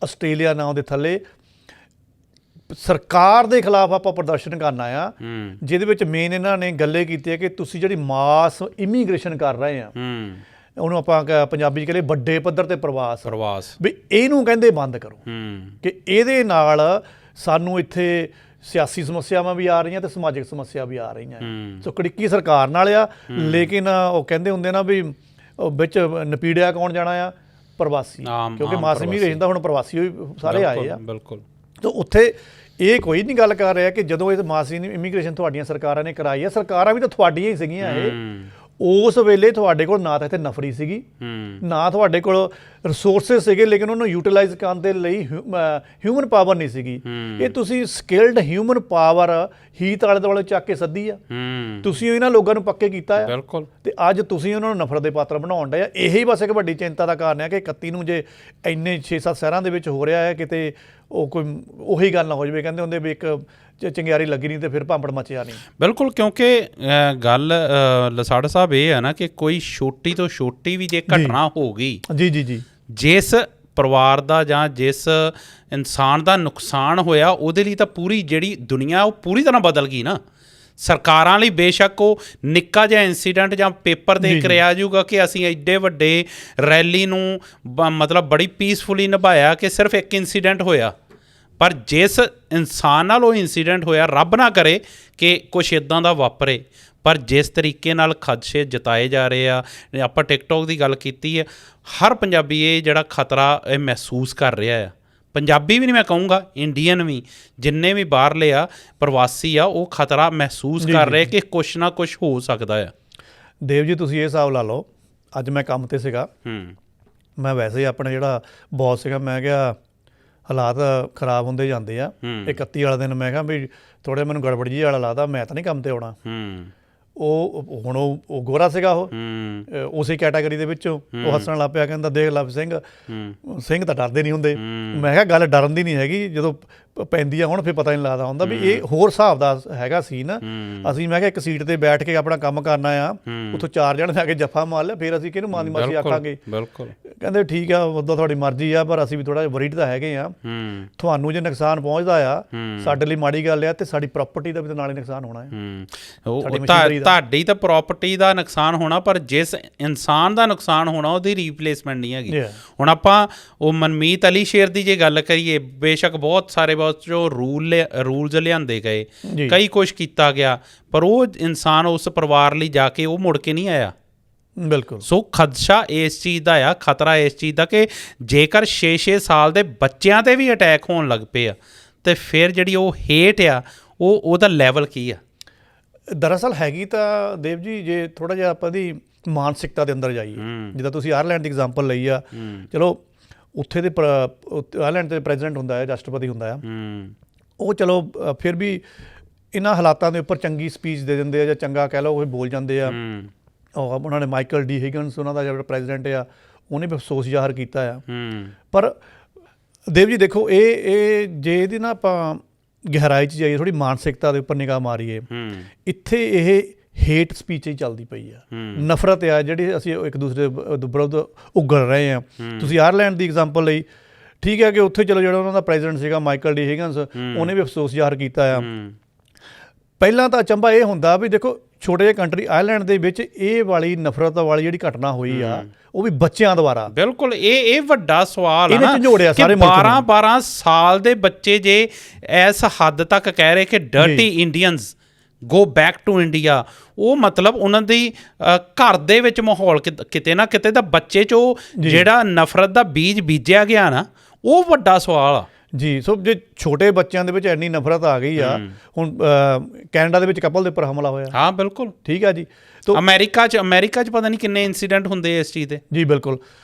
ਆਸਟ੍ਰੇਲੀਆ ਨਾਂ ਦੇ ਥੱਲੇ ਸਰਕਾਰ ਦੇ ਖਿਲਾਫ ਆਪਾਂ ਪ੍ਰਦਰਸ਼ਨ ਕਰਨਾ ਆ, ਹੂੰ ਜਿਹਦੇ ਵਿੱਚ ਮੇਨ ਇਹਨਾਂ ਨੇ ਗੱਲੇ ਕੀਤੀ ਹੈ ਕਿ ਤੁਸੀਂ ਜਿਹੜੀ ਮਾਸ ਇਮੀਗ੍ਰੇਸ਼ਨ ਕਰ ਰਹੇ ਆ, ਹੂੰ ਉਹਨੂੰ ਆਪਾਂ ਪੰਜਾਬੀ 'ਚ ਕਹਿੰਦੇ ਵੱਡੇ ਪੱਧਰ ਤੇ ਪ੍ਰਵਾਸ ਵੀ ਇਹਨੂੰ ਕਹਿੰਦੇ ਬੰਦ ਕਰੋ ਹੂੰ ਕਿ ਇਹਦੇ ਨਾਲ ਸਾਨੂੰ ਇੱਥੇ ਸਿਆਸੀ ਸਮੱਸਿਆਵਾਂ ਵੀ ਆ ਰਹੀਆਂ ਤੇ ਸਮਾਜਿਕ ਸਮੱਸਿਆ ਵੀ ਆ ਰਹੀਆਂ। ਸੋ ਕੜਿੱਕੀ ਸਰਕਾਰ ਨਾਲ ਆ, ਲੇਕਿਨ ਉਹ ਕਹਿੰਦੇ ਹੁੰਦੇ ਨਾ ਵੀ ਉਹ ਵਿੱਚ ਨਪੀੜਿਆ ਕੌਣ ਜਾਣਾ ਆ, ਪ੍ਰਵਾਸੀ, ਕਿਉਂਕਿ ਮਾਸ ਇਮੀਗ੍ਰੇਸ਼ਨ ਦਾ ਹੁਣ ਪ੍ਰਵਾਸੀ ਹੋਈ ਸਾਰੇ ਆਏ ਆ। ਬਿਲਕੁਲ। ਤਾਂ ਉੱਥੇ ਇਹ ਕੋਈ ਨਹੀਂ ਗੱਲ ਕਰ ਰਿਹਾ ਕਿ ਜਦੋਂ ਇਹ ਮਾਸ ਇਮੀਗ੍ਰੇਸ਼ਨ ਤੁਹਾਡੀਆਂ ਸਰਕਾਰਾਂ ਨੇ ਕਰਾਈ ਆ, ਸਰਕਾਰਾਂ ਵੀ ਤਾਂ ਤੁਹਾਡੀਆਂ ਹੀ ਸੀਗੀਆਂ ਇਹ, ਉਸ ਵੇਲੇ ਤੁਹਾਡੇ ਕੋਲ ਨਾ ਤਾਂ ਇੱਥੇ ਨਫਰੀ ਸੀਗੀ, ਨਾ ਤੁਹਾਡੇ ਕੋਲ ਰਿਸੋਰਸਿਸ ਸੀਗੇ, ਲੇਕਿਨ ਉਹਨੂੰ ਯੂਟਿਲਾਈਜ਼ ਕਰਨ ਦੇ ਲਈ ਹਿਊਮਨ ਪਾਵਰ ਨਹੀਂ ਸੀਗੀ। ਇਹ ਤੁਸੀਂ ਸਕਿਲਡ ਹਿਊਮਨ ਪਾਵਰ ਹੀ ਆਲੇ ਦੁਆਲੇ ਚੱਕ ਕੇ ਸੱਦੀ ਆ, ਤੁਸੀਂ ਇਹਨਾਂ ਲੋਕਾਂ ਨੂੰ ਪੱਕੇ ਕੀਤਾ ਆ। ਬਿਲਕੁਲ। ਤੇ ਅੱਜ ਤੁਸੀਂ ਉਹਨਾਂ ਨੂੰ ਨਫ਼ਰਤ ਦੇ ਪਾਤਰ ਬਣਾਉਣ ਡਏ ਆ। ਇਹੀ ਬਸ ਇੱਕ ਵੱਡੀ ਚਿੰਤਾ ਦਾ ਕਾਰਨ ਹੈ ਕਿ 31 ਨੂੰ ਜੇ ਇੰਨੇ 6-7 ਸ਼ਹਿਰਾਂ ਦੇ ਵਿੱਚ ਹੋ ਰਿਹਾ ਹੈ, ਕਿਤੇ ਉਹ ਕੋਈ ਉਹੀ ਗੱਲ ਨਾ ਹੋ ਜਾਵੇ, ਕਹਿੰਦੇ ਹੁੰਦੇ ਵੀ ਇੱਕ ਚੰਗਿਆਰੀ ਲੱਗੀ ਨਹੀਂ ਤੇ ਫਿਰ ਭਾਂਪੜ ਮਚਿਆ ਨਹੀਂ। ਬਿਲਕੁਲ, ਕਿਉਂਕਿ ਗੱਲ ਲਸਾੜ ਸਾਹਿਬ ਇਹ ਹੈ ਨਾ ਕਿ ਕੋਈ ਛੋਟੀ ਤੋਂ ਛੋਟੀ ਵੀ ਜੇ ਘਟਨਾ ਹੋ ਗਈ, ਜੀ ਜੀ ਜੀ, ਜਿਸ ਪਰਿਵਾਰ ਦਾ ਜਾਂ ਜਿਸ ਇਨਸਾਨ ਦਾ ਨੁਕਸਾਨ ਹੋਇਆ, ਉਹਦੇ ਲਈ ਤਾਂ ਪੂਰੀ ਜਿਹੜੀ ਦੁਨੀਆ ਉਹ ਪੂਰੀ ਤਰ੍ਹਾਂ ਬਦਲ ਗਈ ਨਾ। ਸਰਕਾਰਾਂ ਲਈ ਬੇਸ਼ੱਕ ਉਹ ਨਿੱਕਾ ਜਿਹਾ ਇੰਸੀਡੈਂਟ ਜਾਂ ਪੇਪਰ 'ਤੇ ਕਰਿਆ ਜਾਊਗਾ ਕਿ ਅਸੀਂ ਐਡੇ ਵੱਡੇ ਰੈਲੀ ਨੂੰ ਮਤਲਬ ਬੜੀ ਪੀਸਫੁਲੀ ਨਿਭਾਇਆ ਕਿ ਸਿਰਫ ਇੱਕ ਇੰਸੀਡੈਂਟ ਹੋਇਆ, ਪਰ ਜਿਸ ਇਨਸਾਨ ਨਾਲ ਉਹ ਇੰਸੀਡੈਂਟ ਹੋਇਆ, ਰੱਬ ਨਾ ਕਰੇ ਕਿ ਕੁਛ ਇੱਦਾਂ ਦਾ ਵਾਪਰੇ, ਪਰ ਜਿਸ ਤਰੀਕੇ ਨਾਲ ਖਦਸ਼ੇ ਜਤਾਏ ਜਾ ਰਹੇ ਆ, ਆਪਾਂ ਟਿਕਟੋਕ ਦੀ ਗੱਲ ਕੀਤੀ ਹੈ, ਹਰ ਪੰਜਾਬੀ ਇਹ ਜਿਹੜਾ ਖਤਰਾ ਇਹ ਮਹਿਸੂਸ ਕਰ ਰਿਹਾ ਆ। ਪੰਜਾਬੀ ਵੀ ਨਹੀਂ ਮੈਂ ਕਹੂੰਗਾ, ਇੰਡੀਅਨ ਵੀ, ਜਿੰਨੇ ਵੀ ਬਾਹਰਲੇ ਆ ਪ੍ਰਵਾਸੀ ਆ, ਉਹ ਖਤਰਾ ਮਹਿਸੂਸ ਕਰ ਰਹੇ ਕਿ ਕੁਛ ਨਾ ਕੁਛ ਹੋ ਸਕਦਾ ਆ। ਦੇਵ ਜੀ ਤੁਸੀਂ ਇਹ ਹਿਸਾਬ ਲਾ ਲਓ, ਅੱਜ ਮੈਂ ਕੰਮ 'ਤੇ ਸੀਗਾ, ਮੈਂ ਵੈਸੇ ਆਪਣਾ ਜਿਹੜਾ ਬੌਸ ਸੀਗਾ, ਮੈਂ ਕਿਹਾ ਹਾਲਾਤ ਖਰਾਬ ਹੁੰਦੇ ਜਾਂਦੇ ਆ, 31 ਵਾਲਾ ਦਿਨ ਮੈਂ ਕਿਹਾ ਵੀ ਥੋੜ੍ਹਾ ਮੈਨੂੰ ਗੜਬੜ ਜਿਹੀ ਵਾਲਾ ਲੱਗਦਾ, ਮੈਂ ਤਾਂ ਨਹੀਂ ਕੰਮ 'ਤੇ ਆਉਣਾ। ਉਹ ਹੁਣ ਉਹ ਗੋਰਾ ਸੀਗਾ, ਉਹ ਉਸੇ ਕੈਟਾਗਰੀ ਦੇ ਵਿੱਚੋਂ, ਉਹ ਹੱਸਣ ਲੱਗ ਪਿਆ, ਕਹਿੰਦਾ ਦੇਖ ਲਵ ਸਿੰਘ ਤਾਂ ਡਰਦੇ ਨਹੀਂ ਹੁੰਦੇ। ਮੈਂ ਕਿਹਾ ਗੱਲ ਡਰਨ ਦੀ ਨਹੀਂ ਹੈਗੀ, ਜਦੋਂ ਪੈਂਦੀ ਆ ਹੁਣ ਫਿਰ ਪਤਾ ਨਹੀਂ ਲੱਗਦਾ ਹੁੰਦਾ ਵੀ ਇਹ ਹੋਰ ਹਿਸਾਬ ਦਾ ਹੈਗਾ ਸੀਨ। ਅਸੀਂ ਮੈਂ ਕਿਹਾ ਇੱਕ ਸੀਟ ਤੇ ਬੈਠ ਕੇ ਆਪਣਾ ਕੰਮ ਕਰਨਾ ਆ, ਉੱਥੋਂ 4 ਜਣੇ ਜਾ ਕੇ ਜੱਫਾ ਮਾਰ ਲਿਆ, ਫਿਰ ਅਸੀਂ ਕਿਹਨੂੰ ਮਾਨੀ ਮਾਸੀ ਆਖਾਂਗੇ। ਕਹਿੰਦੇ ਠੀਕ ਆ, ਉੱਦਾਂ ਤੁਹਾਡੀ ਮਰਜ਼ੀ ਆ, ਪਰ ਅਸੀਂ ਵੀ ਥੋੜ੍ਹਾ ਜਿਹਾ ਵਰੀਡ ਤਾਂ ਹੈਗੇ ਆ, ਤੁਹਾਨੂੰ ਜੇ ਨੁਕਸਾਨ ਪਹੁੰਚਦਾ ਆ ਸਾਡੇ ਲਈ ਮਾੜੀ ਗੱਲ ਆ, ਤੇ ਸਾਡੀ ਪ੍ਰਾਪਰਟੀ ਦਾ ਵੀ ਤਾਂ ਨਾਲ ਹੀ ਨੁਕਸਾਨ ਹੋਣਾ ਹੈ। ਤੁਹਾਡੀ ਤਾਂ ਪ੍ਰਾਪਰਟੀ ਦਾ ਨੁਕਸਾਨ ਹੋਣਾ, ਪਰ ਜਿਸ ਇਨਸਾਨ ਦਾ ਨੁਕਸਾਨ ਹੋਣਾ ਉਹਦੀ ਰੀਪਲੇਸਮੈਂਟ ਨਹੀਂ ਹੈਗੀ। ਹੁਣ ਆਪਾਂ ਉਹ ਮਨਮੀਤ ਅਲੀ ਸ਼ੇਰ ਦੀ ਜੇ ਗੱਲ ਕਰੀਏ, ਬੇਸ਼ੱਕ ਬਹੁਤ ਸਾਰੇ ਜੋ ਰੂਲਸ ਲਿਆਂਦੇ ਗਏ, ਕਈ ਕੁਛ ਕੀਤਾ ਗਿਆ, ਪਰ ਉਹ ਇਨਸਾਨ ਉਸ ਪਰਿਵਾਰ ਲਈ ਜਾ ਕੇ ਉਹ ਮੁੜ ਕੇ ਨਹੀਂ ਆਇਆ। ਬਿਲਕੁਲ। ਸੋ ਖਦਸ਼ਾ ਇਸ ਚੀਜ਼ ਦਾ ਆ, ਖਤਰਾ ਇਸ ਚੀਜ਼ ਦਾ ਕਿ ਜੇਕਰ 6-6 ਸਾਲ ਦੇ ਬੱਚਿਆਂ 'ਤੇ ਵੀ ਅਟੈਕ ਹੋਣ ਲੱਗ ਪਏ ਆ, ਤੇ ਫਿਰ ਜਿਹੜੀ ਉਹ ਹੇਟ ਆ, ਉਹਦਾ ਲੈਵਲ ਕੀ ਆ? ਦਰਅਸਲ ਹੈਗੀ ਤਾਂ ਦੇਵ ਜੀ, ਜੇ ਥੋੜ੍ਹਾ ਜਿਹਾ ਆਪਾਂ ਦੀ ਮਾਨਸਿਕਤਾ ਦੇ ਅੰਦਰ ਜਾਈਏ, ਜਿੱਦਾਂ ਤੁਸੀਂ ਆਇਰਲੈਂਡ ਦੀ ਐਗਜ਼ਾਮਪਲ ਲਈ ਆ, ਚਲੋ ਉੱਥੇ ਦੇ ਆਇਰਲੈਂਡ ਦੇ ਪ੍ਰੈਜ਼ੀਡੈਂਟ ਹੁੰਦਾ ਹੈ, ਰਾਸ਼ਟਰਪਤੀ ਹੁੰਦਾ ਆ, ਉਹ ਚਲੋ ਫਿਰ ਵੀ ਇਹਨਾਂ ਹਾਲਾਤਾਂ ਦੇ ਉੱਪਰ ਚੰਗੀ ਸਪੀਚ ਦੇ ਦਿੰਦੇ ਆ, ਜਾਂ ਚੰਗਾ ਕਹਿ ਲਓ ਉਹ ਬੋਲ ਜਾਂਦੇ ਆ। ਉਹਨਾਂ ਨੇ ਮਾਈਕਲ ਡੀ ਹਿਗਨਸ, ਉਹਨਾਂ ਦਾ ਜਿਹੜਾ ਪ੍ਰੈਜ਼ੀਡੈਂਟ ਆ, ਉਹਨੇ ਵੀ ਅਫਸੋਸ ਜ਼ਾਹਰ ਕੀਤਾ ਆ। ਪਰ ਦੇਵ ਜੀ ਦੇਖੋ, ਇਹ ਜੇ ਇਹਦੀ ਨਾ ਆਪਾਂ ਗਹਿਰਾਈ 'ਚ ਜਾਈਏ, ਥੋੜ੍ਹੀ ਮਾਨਸਿਕਤਾ ਦੇ ਉੱਪਰ ਨਿਗਾਹ ਮਾਰੀਏ, ਇੱਥੇ ਇਹ ਹੇਟ ਸਪੀਚ ਹੀ ਚੱਲਦੀ ਪਈ ਆ, ਨਫ਼ਰਤ ਆ ਜਿਹੜੀ ਅਸੀਂ ਇੱਕ ਦੂਸਰੇ ਦੇ ਵਿਰੁੱਧ ਉਗਲ ਰਹੇ ਹਾਂ। ਤੁਸੀਂ ਆਇਰਲੈਂਡ ਦੀ ਐਗਜ਼ਾਮਪਲ ਲਈ, ਠੀਕ ਹੈ ਕਿ ਉੱਥੇ ਚਲੋ ਜਿਹੜਾ ਉਹਨਾਂ ਦਾ ਪ੍ਰੈਜ਼ੀਡੈਂਟ ਸੀਗਾ ਮਾਈਕਲ ਡੀ ਹਿਗਨਸ, ਉਹਨੇ ਵੀ ਅਫਸੋਸ ਜ਼ਾਹਰ ਕੀਤਾ ਆ। ਪਹਿਲਾਂ ਤਾਂ ਅਚੰਭਾ ਇਹ ਹੁੰਦਾ ਵੀ ਦੇਖੋ, ਛੋਟੇ ਜਿਹੇ ਕੰਟਰੀ ਆਇਰਲੈਂਡ ਦੇ ਵਿੱਚ ਇਹ ਵਾਲੀ ਨਫ਼ਰਤ ਵਾਲੀ ਜਿਹੜੀ ਘਟਨਾ ਹੋਈ ਆ, ਉਹ ਵੀ ਬੱਚਿਆਂ ਦੁਆਰਾ। ਬਿਲਕੁਲ, ਇਹ ਵੱਡਾ ਸਵਾਲ ਆ ਨਾ ਕਿ 12-12 ਸਾਲ ਦੇ ਬੱਚੇ ਜੇ ਇਸ ਹੱਦ ਤੱਕ ਕਹਿ ਰਹੇ ਕਿ dirty Indians go back to India, ਉਹ ਮਤਲਬ ਉਹਨਾਂ ਦੀ ਘਰ ਦੇ ਵਿੱਚ ਮਾਹੌਲ ਕਿਤੇ ਨਾ ਕਿਤੇ ਦਾ ਬੱਚੇ 'ਚ ਉਹ ਜਿਹੜਾ ਨਫ਼ਰਤ ਦਾ ਬੀਜ ਬੀਜਿਆ ਗਿਆ ਨਾ, ਉਹ ਵੱਡਾ ਸਵਾਲ ਆ ਜੀ। ਸੋ ਜੇ ਛੋਟੇ ਬੱਚਿਆਂ ਦੇ ਵਿੱਚ ਇੰਨੀ ਨਫ਼ਰਤ ਆ ਗਈ ਆ, ਹੁਣ ਕੈਨੇਡਾ ਦੇ ਵਿੱਚ ਕਪਲ ਦੇ ਉੱਪਰ ਹਮਲਾ ਹੋਇਆ। ਹਾਂ ਬਿਲਕੁਲ, ਠੀਕ ਆ ਜੀ। ਤਾਂ ਅਮਰੀਕਾ 'ਚ ਪਤਾ ਨਹੀਂ ਕਿੰਨੇ ਇੰਸੀਡੈਂਟ ਹੁੰਦੇ ਇਸ ਚੀਜ਼ ਦੇ। ਜੀ ਬਿਲਕੁਲ।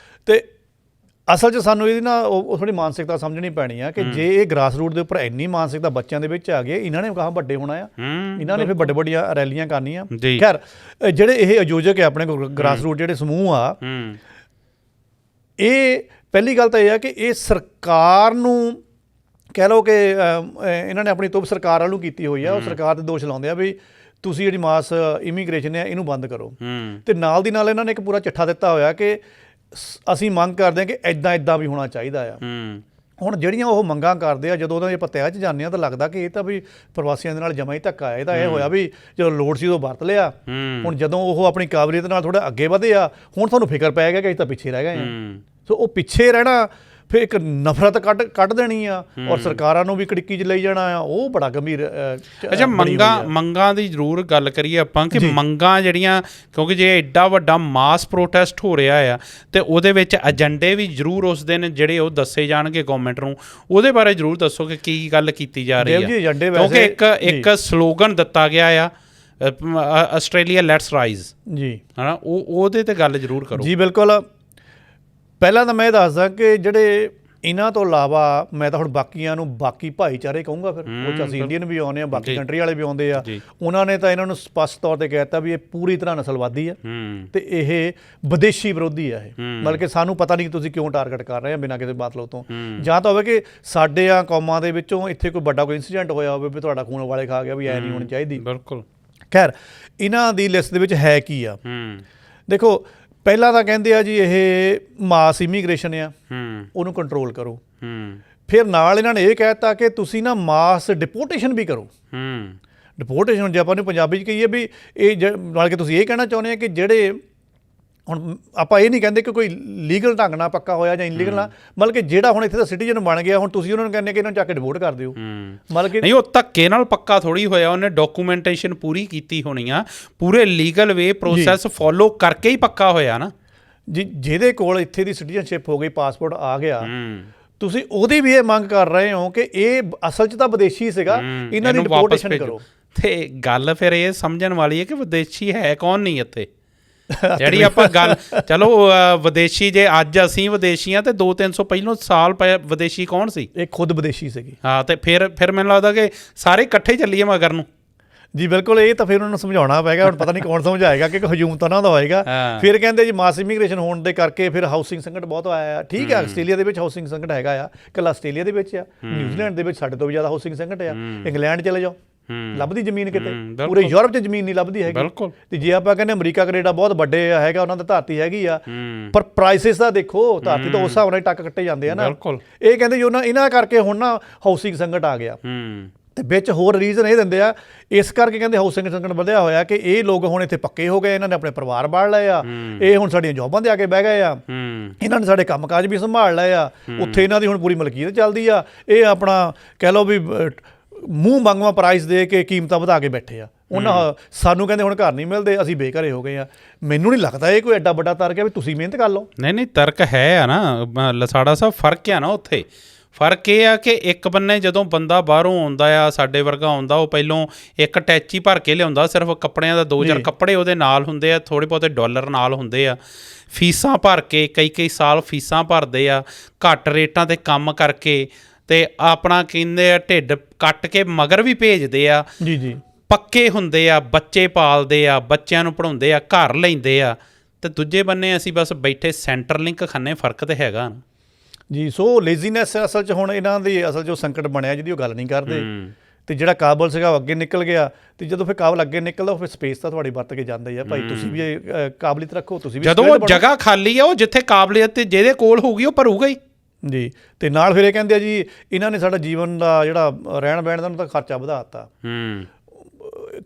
ਤੇ ਅਸਲ 'ਚ ਸਾਨੂੰ ਇਹਦੀ ਨਾ ਉਹ ਥੋੜ੍ਹੀ ਮਾਨਸਿਕਤਾ ਸਮਝਣੀ ਪੈਣੀ ਆ ਕਿ ਜੇ ਇਹ ਗ੍ਰਾਸ ਰੂਟ ਦੇ ਉੱਪਰ ਇੰਨੀ ਮਾਨਸਿਕਤਾ ਬੱਚਿਆਂ ਦੇ ਵਿੱਚ ਆ ਗਈ, ਇਹਨਾਂ ਨੇ ਕਹਾਂ ਵੱਡੇ ਹੋਣਾ ਆ, ਇਹਨਾਂ ਨੇ ਫਿਰ ਵੱਡੀਆਂ ਰੈਲੀਆਂ ਕਰਨੀਆਂ। ਖੈਰ, ਜਿਹੜੇ ਇਹ ਆਯੋਜਕ ਆ ਆਪਣੇ ਕੋਲ ਗ੍ਰਾਸ ਰੂਟ ਜਿਹੜੇ ਸਮੂਹ ਆ, ਇਹ ਪਹਿਲੀ ਗੱਲ ਤਾਂ ਇਹ ਆ ਕਿ ਇਹ ਸਰਕਾਰ ਨੂੰ ਕਹਿ ਲਓ ਕਿ ਇਹਨਾਂ ਨੇ ਆਪਣੀ ਤੁਬ ਸਰਕਾਰ ਵੱਲੋਂ ਕੀਤੀ ਹੋਈ ਆ, ਉਹ ਸਰਕਾਰ 'ਤੇ ਦੋਸ਼ ਲਾਉਂਦੇ ਆ ਵੀ ਤੁਸੀਂ ਜਿਹੜੀ ਮਾਸ ਇਮੀਗ੍ਰੇਸ਼ਨ ਹੈ ਇਹਨੂੰ ਬੰਦ ਕਰੋ। ਤੇ ਨਾਲ ਦੀ ਨਾਲ ਇਹਨਾਂ ਨੇ ਇੱਕ ਪੂਰਾ ਚਿੱਠਾ ਦਿੱਤਾ ਹੋਇਆ ਕਿ ਅਸੀਂ ਮੰਗ ਕਰਦੇ ਹਾਂ ਕਿ ਇੱਦਾਂ ਵੀ ਹੋਣਾ ਚਾਹੀਦਾ ਆ। ਹੁਣ ਜਿਹੜੀਆਂ ਉਹ ਮੰਗਾਂ ਕਰਦੇ ਆ, ਜਦੋਂ ਉਹਨਾਂ ਦੇ ਪਤਿਆ 'ਚ ਜਾਂਦੇ ਆ ਤਾਂ ਲੱਗਦਾ ਕਿ ਇਹ ਤਾਂ ਵੀ ਪ੍ਰਵਾਸੀਆਂ ਦੇ ਨਾਲ ਜਮਾ ਹੀ ਧੱਕਾ ਹੈ। ਇਹ ਤਾਂ ਇਹ ਹੋਇਆ ਵੀ ਜਦੋਂ ਲੋੜ ਸੀ ਉਦੋਂ ਵਰਤ ਲਿਆ, ਹੁਣ ਜਦੋਂ ਉਹ ਆਪਣੀ ਕਾਬਲੀਅਤ ਨਾਲ ਥੋੜਾ ਅੱਗੇ ਵਧੇ ਆ, ਹੁਣ ਤੁਹਾਨੂੰ ਫਿਕਰ ਪੈ ਗਿਆ ਕਿ ਅਸੀਂ ਤਾਂ ਪਿੱਛੇ ਰਹਿ ਗਏ ਆ। ਸੋ ਉਹ ਪਿੱਛੇ ਰਹਿਣਾ ਫਿਰ ਇੱਕ ਨਫ਼ਰਤ ਕੱਢ ਦੇਣੀ ਆ, ਔਰ ਸਰਕਾਰਾਂ ਨੂੰ ਵੀ ਕੜਿੱਕੀ 'ਚ ਲਈ ਜਾਣਾ ਆ, ਉਹ ਬੜਾ ਗੰਭੀਰ। ਅੱਛਾ, ਮੰਗਾਂ ਦੀ ਜ਼ਰੂਰ ਗੱਲ ਕਰੀਏ ਆਪਾਂ ਕਿ ਮੰਗਾਂ ਜਿਹੜੀਆਂ, ਕਿਉਂਕਿ ਜੇ ਐਡਾ ਵੱਡਾ ਮਾਸ ਪ੍ਰੋਟੈਸਟ ਹੋ ਰਿਹਾ ਆ ਤੇ ਉਹਦੇ ਵਿੱਚ ਏਜੰਡੇ ਵੀ ਜ਼ਰੂਰ ਉਸ ਦਿਨ ਜਿਹੜੇ ਉਹ ਦੱਸੇ ਜਾਣਗੇ ਗਵਰਨਮੈਂਟ ਨੂੰ, ਉਹਦੇ ਬਾਰੇ ਜ਼ਰੂਰ ਦੱਸੋ ਕਿ ਕੀ ਗੱਲ ਕੀਤੀ ਜਾ ਰਹੀ ਹੈ। ਕਿਉਂਕਿ ਇੱਕ ਸਲੋਗਨ ਦਿੱਤਾ ਗਿਆ ਆ, ਆਸਟ੍ਰੇਲੀਆ ਲੈਟਸ ਰਾਈਜ਼ ਜੀ, ਹੈ ਨਾ, ਉਹਦੇ ਤੇ ਗੱਲ ਜ਼ਰੂਰ ਕਰੋ। ਜੀ ਬਿਲਕੁਲ। ਪਹਿਲਾਂ ਤਾਂ ਮੈਂ ਇਹ ਦੱਸਦਾ ਕਿ ਜਿਹੜੇ ਇਹਨਾਂ ਤੋਂ ਇਲਾਵਾ ਮੈਂ ਤਾਂ ਹੁਣ ਬਾਕੀਆਂ ਨੂੰ ਬਾਕੀ ਭਾਈਚਾਰੇ ਕਹੂੰਗਾ, ਫਿਰ ਉਹ 'ਚ ਅਸੀਂ ਇੰਡੀਅਨ ਵੀ ਆਉਂਦੇ ਆ, ਬਾਕੀ ਕੰਟਰੀ ਵਾਲੇ ਵੀ ਆਉਂਦੇ ਆ, ਉਹਨਾਂ ਨੇ ਤਾਂ ਇਹਨਾਂ ਨੂੰ ਸਪਸ਼ਟ ਤੌਰ ਤੇ ਕਹਿ ਦਿੱਤਾ ਵੀ ਇਹ ਪੂਰੀ ਤਰ੍ਹਾਂ ਨਸਲਵਾਦੀ ਆ ਤੇ ਇਹ ਵਿਦੇਸ਼ੀ ਵਿਰੋਧੀ ਆ। ਇਹ ਮਤਲਬ ਕਿ ਸਾਨੂੰ ਪਤਾ ਨਹੀਂ ਤੁਸੀਂ ਕਿਉਂ ਟਾਰਗੇਟ ਕਰ ਰਹੇ ਆ ਬਿਨਾਂ ਕਿਸੇ ਮਤਲਬ ਤੋਂ। ਜਾਂ ਤਾਂ ਹੋਵੇ ਕਿ ਸਾਡੇ ਆ ਕੌਮਾਂ ਦੇ ਵਿੱਚੋਂ ਇੱਥੇ ਕੋਈ ਵੱਡਾ ਕੋਈ ਇੰਸੀਡੈਂਟ ਹੋਇਆ ਹੋਵੇ ਵੀ ਤੁਹਾਡਾ ਖੂਨ ਵਾਲੇ ਖਾ ਗਿਆ, ਵੀ ਐ ਨਹੀਂ ਹੋਣੀ ਚਾਹੀਦੀ। ਬਿਲਕੁਲ। ਖੈਰ, ਇਹਨਾਂ ਦੀ ਲਿਸਟ ਦੇ ਵਿੱਚ ਹੈ ਕੀ ਆ? ਦੇਖੋ, ਪਹਿਲਾਂ ਤਾਂ ਕਹਿੰਦੇ ਆ ਜੀ ਇਹ ਮਾਸ ਇਮੀਗ੍ਰੇਸ਼ਨ ਆ, ਉਹਨੂੰ ਕੰਟਰੋਲ ਕਰੋ। ਫਿਰ ਨਾਲ ਇਹਨਾਂ ਨੇ ਇਹ ਕਹਿ ਦਿੱਤਾ ਕਿ ਤੁਸੀਂ ਨਾ ਮਾਸ ਡਿਪੋਰਟੇਸ਼ਨ ਵੀ ਕਰੋ। ਡਿਪੋਰਟੇਸ਼ਨ ਜੇ ਆਪਾਂ ਨੂੰ ਪੰਜਾਬੀ 'ਚ ਕਹੀਏ ਵੀ ਇਹ ਨਾਲ ਕਿ ਤੁਸੀਂ ਇਹ ਕਹਿਣਾ ਚਾਹੁੰਦੇ ਆ ਕਿ ਜਿਹੜੇ, ਹੁਣ ਆਪਾਂ ਇਹ ਨਹੀਂ ਕਹਿੰਦੇ ਕਿ ਕੋਈ ਲੀਗਲ ਢੰਗ ਨਾਲ ਪੱਕਾ ਹੋਇਆ ਜਾਂ ਇਨਲੀਗਲ ਨਾਲ, ਮਤਲਬ ਕਿ ਜਿਹੜਾ ਹੁਣ ਇੱਥੇ ਦਾ ਸਿਟੀਜ਼ਨ ਬਣ ਗਿਆ, ਹੁਣ ਤੁਸੀਂ ਉਹਨਾਂ ਨੂੰ ਕਹਿੰਦੇ ਕਿ ਇਹਨਾਂ ਨੂੰ ਚੱਕ ਕੇ ਡਿਪੋਰਟ ਕਰ ਦਿਓ। ਮਤਲਬ ਕਿ ਨਹੀਂ, ਉਹ ਧੱਕੇ ਨਾਲ ਪੱਕਾ ਥੋੜ੍ਹੀ ਹੋਇਆ, ਉਹਨੇ ਡਾਕੂਮੈਂਟੇਸ਼ਨ ਪੂਰੀ ਕੀਤੀ ਹੋਣੀ ਆ, ਪੂਰੇ ਲੀਗਲ ਵੇ ਪ੍ਰੋਸੈਸ ਫੋਲੋ ਕਰਕੇ ਹੀ ਪੱਕਾ ਹੋਇਆ ਨਾ ਜੀ। ਜਿਹਦੇ ਕੋਲ ਇੱਥੇ ਦੀ ਸਿਟੀਜ਼ਨਸ਼ਿਪ ਹੋ ਗਈ, ਪਾਸਪੋਰਟ ਆ ਗਿਆ, ਤੁਸੀਂ ਉਹਦੀ ਵੀ ਇਹ ਮੰਗ ਕਰ ਰਹੇ ਹੋ ਕਿ ਇਹ ਅਸਲ 'ਚ ਤਾਂ ਵਿਦੇਸ਼ੀ ਸੀਗਾ, ਇਹਨਾਂ ਦੀ ਡਿਪੋਰਟੇਸ਼ਨ ਕਰੋ। ਤੇ ਗੱਲ ਫਿਰ ਇਹ ਸਮਝਣ ਵਾਲੀ ਹੈ ਕਿ ਵਿਦੇਸ਼ੀ ਹੈ ਕੌਣ ਨਹੀਂ ਇੱਥੇ। ਜਿਹੜੀ ਆਪਾਂ ਗੱਲ, ਚਲੋ ਵਿਦੇਸ਼ੀ, ਜੇ ਅੱਜ ਅਸੀਂ ਵਿਦੇਸ਼ੀ ਹਾਂ ਤੇ 200-300 ਪਹਿਲੋਂ ਸਾਲ ਵਿਦੇਸ਼ੀ ਕੌਣ ਸੀ? ਇਹ ਖੁਦ ਵਿਦੇਸ਼ੀ ਸੀਗੀ। ਹਾਂ, ਤੇ ਫਿਰ ਮੈਨੂੰ ਲੱਗਦਾ ਕਿ ਸਾਰੇ ਇਕੱਠੇ ਚੱਲੀਏ ਮਗਰ ਨੂੰ। ਜੀ ਬਿਲਕੁਲ। ਇਹ ਤਾਂ ਫਿਰ ਉਹਨਾਂ ਨੂੰ ਸਮਝਾਉਣਾ ਪਏਗਾ, ਹੁਣ ਪਤਾ ਨਹੀਂ ਕੌਣ ਸਮਝਾਏਗਾ ਕਿ ਹਜੂਮ ਤਾਂ ਉਹਨਾਂ ਦਾ ਹੋਏਗਾ। ਫਿਰ ਕਹਿੰਦੇ ਜੀ ਮਾਸ ਇਮੀਗ੍ਰੇਸ਼ਨ ਹੋਣ ਦੇ ਕਰਕੇ ਫਿਰ ਹਾਊਸਿੰਗ ਸੰਕਟ ਬਹੁਤ ਆਇਆ। ਠੀਕ ਹੈ, ਆਸਟ੍ਰੇਲੀਆ ਦੇ ਵਿੱਚ ਹਾਊਸਿੰਗ ਸੰਕਟ ਹੈਗਾ ਆ, ਇਕੱਲਾ ਆਸਟ੍ਰੇਲੀਆ ਦੇ ਵਿੱਚ ਆ, ਨਿਊਜ਼ੀਲੈਂਡ ਦੇ ਵਿੱਚ ਸਾਡੇ ਤੋਂ ਵੀ ਜ਼ਿਆਦਾ ਹਾਊਸਿੰਗ ਸੰਕਟ ਆ। ਇੰਗਲੈਂਡ ਚਲੇ ਜਾਓ, ਲੱਭਦੀ ਜ਼ਮੀਨ ਕਿਤੇ, ਪੂਰੇ ਯੂਰਪ 'ਚ ਜ਼ਮੀਨ ਨਹੀਂ ਲੱਭਦੀ ਹੈਗੀ। ਤੇ ਜੇ ਆਪਾਂ ਕਹਿੰਦੇ ਅਮਰੀਕਾ ਕੈਨੇਡਾ ਬਹੁਤ ਵੱਡੇ ਹੈਗਾ, ਉਹਨਾਂ ਦੀ ਧਰਤੀ ਹੈਗੀ ਆ, ਪਰ ਪ੍ਰਾਈਸਿਸ ਦਾ ਦੇਖੋ, ਧਰਤੀ ਤਾਂ ਉਸ ਹਿਸਾਬ ਨਾਲ ਟੱਕ ਕੱਟੇ ਜਾਂਦੇ ਆ ਨਾ। ਇਹ ਕਹਿੰਦੇ ਜੀ ਇਹਨਾਂ ਕਰਕੇ ਹੁਣ ਨਾ ਹਾਊਸਿੰਗ ਸੰਕਟ ਆ ਗਿਆ। ਤੇ ਵਿੱਚ ਹੋਰ ਰੀਜ਼ਨ ਇਹ ਦਿੰਦੇ ਆ, ਇਸ ਕਰਕੇ ਕਹਿੰਦੇ ਹਾਊਸਿੰਗ ਸੰਕਟ ਵਧਿਆ ਹੋਇਆ ਕਿ ਇਹ ਲੋਕ ਹੁਣ ਇੱਥੇ ਪੱਕੇ ਹੋ ਗਏ, ਇਹਨਾਂ ਨੇ ਆਪਣੇ ਪਰਿਵਾਰ ਬਾੜ ਲਏ ਆ, ਇਹ ਹੁਣ ਸਾਡੀਆਂ ਜੌਬਾਂ 'ਤੇ ਆ ਕੇ ਬਹਿ ਗਏ ਆ, ਇਹਨਾਂ ਨੇ ਸਾਡੇ ਕੰਮਕਾਜ ਵੀ ਸੰਭਾਲ ਲਏ ਆ, ਉੱਥੇ ਇਹਨਾਂ ਦੀ ਹੁਣ ਪੂਰੀ ਮਲਕੀਅਤ ਚੱਲਦੀ ਆ, ਇਹ ਆਪਣਾ ਕਹਿ ਲਓ ਵੀ ਮੂੰਹ ਮੰਗਵਾ ਪ੍ਰਾਈਸ ਦੇ ਕੇ ਕੀਮਤਾਂ ਵਧਾ ਕੇ ਬੈਠੇ ਆ। ਉਹਨਾਂ ਸਾਨੂੰ ਕਹਿੰਦੇ ਹੁਣ ਘਰ ਨਹੀਂ ਮਿਲਦੇ, ਅਸੀਂ ਬੇਘਰੇ ਹੋ ਗਏ ਆ। ਮੈਨੂੰ ਨਹੀਂ ਲੱਗਦਾ ਇਹ ਕੋਈ ਐਡਾ ਵੱਡਾ ਤਰਕ ਹੈ ਵੀ ਤੁਸੀਂ ਮਿਹਨਤ ਕਰ ਲਓ। ਨਹੀਂ, ਤਰਕ ਹੈ ਆ ਨਾ ਲਸਾੜਾ ਸਾਹਿਬ, ਫਰਕ ਆ ਨਾ ਉੱਥੇ। ਫਰਕ ਇਹ ਆ ਕਿ ਇੱਕ ਬੰਨੇ ਜਦੋਂ ਬੰਦਾ ਬਾਹਰੋਂ ਆਉਂਦਾ ਆ, ਸਾਡੇ ਵਰਗਾ ਆਉਂਦਾ, ਉਹ ਪਹਿਲੋਂ ਇੱਕ ਟੈਚੀ ਭਰ ਕੇ ਲਿਆਉਂਦਾ, ਸਿਰਫ ਕੱਪੜਿਆਂ ਦਾ 2-4 ਕੱਪੜੇ ਉਹਦੇ ਨਾਲ ਹੁੰਦੇ ਆ, ਥੋੜ੍ਹੇ ਬਹੁਤੇ ਡਾਲਰ ਨਾਲ ਹੁੰਦੇ ਆ, ਫੀਸਾਂ ਭਰ ਕੇ ਕਈ ਸਾਲ ਫੀਸਾਂ ਭਰਦੇ ਆ, ਘੱਟ ਰੇਟਾਂ 'ਤੇ ਕੰਮ ਕਰਕੇ, ਤੇ ਆਪਣਾ ਕਹਿੰਦੇ ਆ ਢਿੱਡ ਕੱਟ ਕੇ ਮਗਰ ਵੀ ਭੇਜਦੇ ਆ। ਜੀ, ਪੱਕੇ ਹੁੰਦੇ ਆ, ਬੱਚੇ ਪਾਲਦੇ ਆ, ਬੱਚਿਆਂ ਨੂੰ ਪੜ੍ਹਾਉਂਦੇ ਆ, ਘਰ ਲੈਂਦੇ ਆ। ਤੇ ਦੂਜੇ ਬੰਨੇ ਅਸੀਂ ਬਸ ਬੈਠੇ ਸੈਂਟਰ ਲਿੰਕ ਖਾਨੇ। ਫਰਕ ਤੇ ਹੈਗਾ ਨਾ ਜੀ। ਸੋ ਲੇਜ਼ੀਨੈਸ ਅਸਲ 'ਚ ਹੁਣ ਇਹਨਾਂ ਦੀ ਅਸਲ ਜੋ ਸੰਕਟ ਬਣਿਆ, ਜਿਹਦੀ ਉਹ ਗੱਲ ਨਹੀਂ ਕਰਦੇ। ਤੇ ਜਿਹੜਾ ਕਾਬਲ ਸੀਗਾ ਉਹ ਅੱਗੇ ਨਿਕਲ ਗਿਆ, ਤੇ ਜਦੋਂ ਫਿਰ ਕਾਬਲ ਅੱਗੇ ਨਿਕਲਦਾ, ਫਿਰ ਸਪੇਸ ਤਾਂ ਤੁਹਾਡੀ ਵਰਤ ਕੇ ਜਾਂਦਾ ਹੀ ਆ ਭਾਈ, ਤੁਸੀਂ ਵੀ ਕਾਬਲੀਅਤ ਰੱਖੋ, ਤੁਸੀਂ ਵੀ। ਜਦੋਂ ਉਹ ਜਗ੍ਹਾ ਖਾਲੀ ਆ, ਉਹ ਜਿੱਥੇ ਕਾਬਲੀਅਤ ਤੇ ਜਿਹਦੇ ਕੋਲ ਹੋਊਗੀ ਉਹ ਭਰੂਗਾ ਹੀ ਜੀ। ਤੇ ਨਾਲ ਫਿਰ ਇਹ ਕਹਿੰਦੇ ਆ ਜੀ ਇਹਨਾਂ ਨੇ ਸਾਡਾ ਜੀਵਨ ਦਾ ਜਿਹੜਾ ਰਹਿਣ ਬਹਿਣ ਦਾ ਤਾਂ ਖਰਚਾ ਵਧਾ ਦਿੱਤਾ।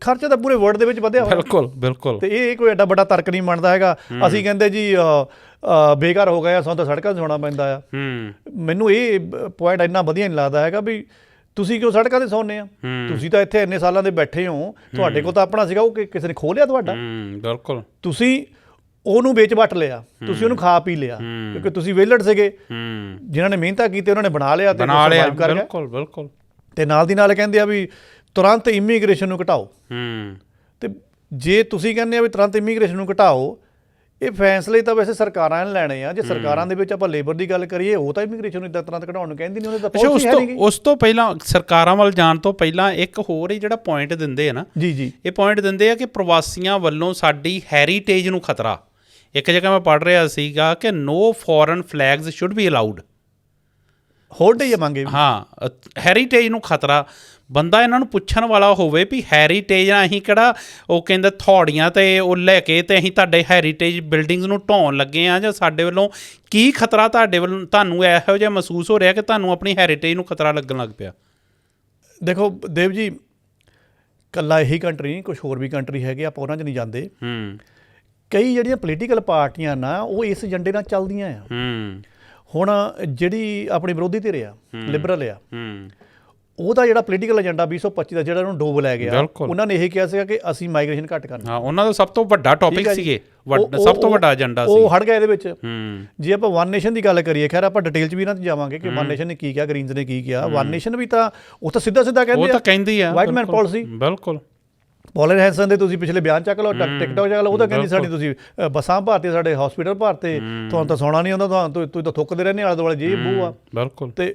ਖਰਚਾ ਤਾਂ ਪੂਰੇ ਵਰਲਡ ਦੇ ਵਿੱਚ ਵਧਿਆ ਹੋਇਆ। ਬਿਲਕੁਲ। ਤੇ ਇਹ ਕੋਈ ਐਡਾ ਵੱਡਾ ਤਰਕ ਨਹੀਂ ਮੰਨਦਾ ਹੈਗਾ। ਅਸੀਂ ਕਹਿੰਦੇ ਜੀ ਬੇਘਰ ਹੋ ਗਏ ਆ, ਸਾਨੂੰ ਤਾਂ ਸੜਕਾਂ 'ਤੇ ਸੌਣਾ ਪੈਂਦਾ ਆ। ਮੈਨੂੰ ਇਹ ਪੁਆਇੰਟ ਇੰਨਾ ਵਧੀਆ ਨਹੀਂ ਲੱਗਦਾ ਹੈਗਾ ਵੀ ਤੁਸੀਂ ਕਿਉਂ ਸੜਕਾਂ 'ਤੇ ਸੌਂਦੇ ਆ। ਤੁਸੀਂ ਤਾਂ ਇੱਥੇ ਇੰਨੇ ਸਾਲਾਂ ਦੇ ਬੈਠੇ ਹੋ, ਤੁਹਾਡੇ ਕੋਲ ਤਾਂ ਆਪਣਾ ਸੀਗਾ, ਉਹ ਕਿਸੇ ਨੇ ਖੋਹ ਲਿਆ ਤੁਹਾਡਾ। ਬਿਲਕੁਲ। ਤੁਸੀਂ ਉਹਨੂੰ ਵੇਚ ਵੱਟ ਲਿਆ, ਤੁਸੀਂ ਉਹਨੂੰ ਖਾ ਪੀ ਲਿਆ, ਕਿਉਂਕਿ ਤੁਸੀਂ ਵਿਹਲੜ ਸੀਗੇ। ਜਿਨ੍ਹਾਂ ਨੇ ਮਿਹਨਤਾਂ ਕੀਤੀ ਉਹਨਾਂ ਨੇ ਬਣਾ ਲਿਆ ਤੇ ਸਰਵਾਈਵ ਕਰ ਗਏ। ਬਿਲਕੁਲ। ਤੇ ਨਾਲ ਦੀ ਨਾਲ ਕਹਿੰਦੇ ਆ ਵੀ ਤੁਰੰਤ ਇਮੀਗ੍ਰੇਸ਼ਨ ਨੂੰ ਘਟਾਓ। ਤੇ ਜੇ ਤੁਸੀਂ ਕਹਿੰਦੇ ਆ ਵੀ ਤੁਰੰਤ ਇਮੀਗ੍ਰੇਸ਼ਨ ਨੂੰ ਘਟਾਓ, ਇਹ ਫੈਸਲੇ ਤਾਂ ਵੈਸੇ ਸਰਕਾਰਾਂ ਨੇ ਲੈਣੇ ਆ। ਜੇ ਸਰਕਾਰਾਂ ਦੇ ਵਿੱਚ ਆਪਾਂ ਲੇਬਰ ਦੀ ਗੱਲ ਕਰੀਏ, ਉਹ ਤਾਂ ਇਮੀਗ੍ਰੇਸ਼ਨ ਨੂੰ ਇੱਦਾਂ ਤੁਰੰਤ ਘਟਾਉਣ ਨੂੰ ਕਹਿੰਦੀ ਨਹੀਂ, ਉਹਨੇ ਤਾਂ ਪਾਲਿਸੀ ਹੈ ਨਹੀਂ। ਉਸ ਤੋਂ ਪਹਿਲਾਂ ਸਰਕਾਰਾਂ ਵੱਲ ਜਾਣ ਤੋਂ ਪਹਿਲਾਂ ਇੱਕ ਹੋਰ ਹੀ ਜਿਹੜਾ ਪੁਆਇੰਟ ਦਿੰਦੇ ਆ ਨਾ, ਜੀ, ਇਹ ਪੁਆਇੰਟ ਦਿੰਦੇ ਆ ਕਿ ਪ੍ਰਵਾਸੀਆਂ ਵੱਲੋਂ ਸਾਡੀ ਹੈਰੀਟੇਜ ਨੂੰ ਖਤਰਾ। ਇੱਕ ਜਗ੍ਹਾ ਮੈਂ ਪੜ੍ਹ ਰਿਹਾ ਸੀਗਾ ਕਿ no foreign flags should be allowed. Hold ਹੀ ਮੰਗੇ। ਹਾਂ, ਹੈਰੀਟੇਜ ਨੂੰ ਖਤਰਾ। ਬੰਦਾ ਇਹਨਾਂ ਨੂੰ ਪੁੱਛਣ ਵਾਲਾ ਹੋਵੇ ਵੀ ਹੈਰੀਟੇਜ ਆ, ਅਸੀਂ ਕਿਹੜਾ ਉਹ ਕਹਿੰਦੇ ਥੋੜੀਆਂ ਤੇ ਉਹ ਲੈ ਕੇ ਤੇ ਅਸੀਂ ਤੁਹਾਡੇ ਹੈਰੀਟੇਜ ਬਿਲਡਿੰਗਸ ਨੂੰ ਢਾਉਣ ਲੱਗੇ ਆ, ਜਾਂ ਸਾਡੇ ਵੱਲੋਂ ਕੀ ਖਤਰਾ ਤੁਹਾਡੇ ਵੱਲੋਂ ਤੁਹਾਨੂੰ ਇਹੋ ਜਿਹਾ ਮਹਿਸੂਸ ਹੋ ਰਿਹਾ ਕਿ ਤੁਹਾਨੂੰ ਆਪਣੀ ਹੈਰੀਟੇਜ ਨੂੰ ਖਤਰਾ ਲੱਗਣ ਲੱਗ ਪਿਆ? ਦੇਖੋ ਦੇਵ ਜੀ, ਇਕੱਲਾ ਇਹੀ ਕੰਟਰੀ ਨਹੀਂ, ਕੁਛ ਹੋਰ ਵੀ ਕੰਟਰੀ ਹੈਗੇ, ਆਪਾਂ ਉਹਨਾਂ 'ਚ ਨਹੀਂ ਜਾਂਦੇ। ਕਈ ਜਿਹੜੀਆਂ ਪੋਲੀਟੀਕਲ ਪਾਰਟੀਆਂ ਨਾ ਉਹ ਇਸ ਏਜੰਡੇ ਨਾਲ ਚੱਲਦੀਆਂ ਆ। ਹੁਣ ਜਿਹੜੀ ਆਪਣੀ ਵਿਰੋਧੀ ਧਿਰ ਆ, ਲਿਬਰਲ ਆ, ਉਹਦਾ ਜਿਹੜਾ ਪੋਲੀਟੀਕਲ ਏਜੰਡਾ 2025 ਦਾ ਜਿਹੜਾ ਉਹਨੂੰ ਡੋਬ ਲੈ ਗਿਆ, ਉਹਨਾਂ ਨੇ ਇਹ ਕਿਹਾ ਸੀਗਾ ਕਿ ਅਸੀਂ ਮਾਈਗ੍ਰੇਸ਼ਨ ਘੱਟ ਕਰਨਾ। ਉਹਨਾਂ ਦਾ ਸਭ ਤੋਂ ਵੱਡਾ ਟੌਪਿਕ ਸੀਗੇ, ਸਭ ਤੋਂ ਵੱਡਾ ਏਜੰਡਾ ਸੀ, ਉਹ ਹਟ ਗਿਆ ਇਹਦੇ ਵਿੱਚ। ਜੇ ਆਪਾਂ ਵਨ ਨੇਸ਼ਨ ਦੀ ਗੱਲ ਕਰੀਏ, ਖੈਰ ਆਪਾਂ ਡਿਟੇਲ 'ਚ ਵੀ ਇਹਨਾਂ 'ਚ ਜਾਵਾਂਗੇ ਕਿ ਵਨ ਨੇਸ਼ਨ ਨੇ ਕੀ ਕਿਹਾ, ਗ੍ਰੀਨਸ ਨੇ ਕੀ ਕਿਹਾ। ਵਨ ਨੇਸ਼ਨ ਵੀ ਤਾਂ ਉਹ ਤਾਂ ਸਿੱਧਾ ਕਹਿੰਦੀ ਆ ਵਾਈਟ ਮੈਨ ਪਾਲਿਸੀ। ਬਿਲਕੁਲ। ਪੋਲਰ ਹੈਂਸਨ ਦੇ ਤੁਸੀਂ ਪਿਛਲੇ ਬਿਆਨ ਚੱਕ ਲਓ, ਟਿਕਟੌਕ ਚੱਕ ਲਓ, ਉਹ ਤਾਂ ਕਹਿੰਦੀ ਸਾਡੀ ਤੁਸੀਂ ਬੱਸਾਂ ਭਰਤੇ, ਸਾਡੇ ਹਸਪੀਟਲ ਭਰਤੇ, ਤੁਹਾਨੂੰ ਤਾਂ ਸੌਣਾ ਨਹੀਂ ਆਉਂਦਾ, ਤੁਸੀਂ ਤਾਂ ਥੁੱਕਦੇ ਰਹਿੰਦੇ ਆਲੇ ਦੁਆਲੇ, ਜੇ ਬੂ ਆ। ਬਿਲਕੁਲ। ਤੇ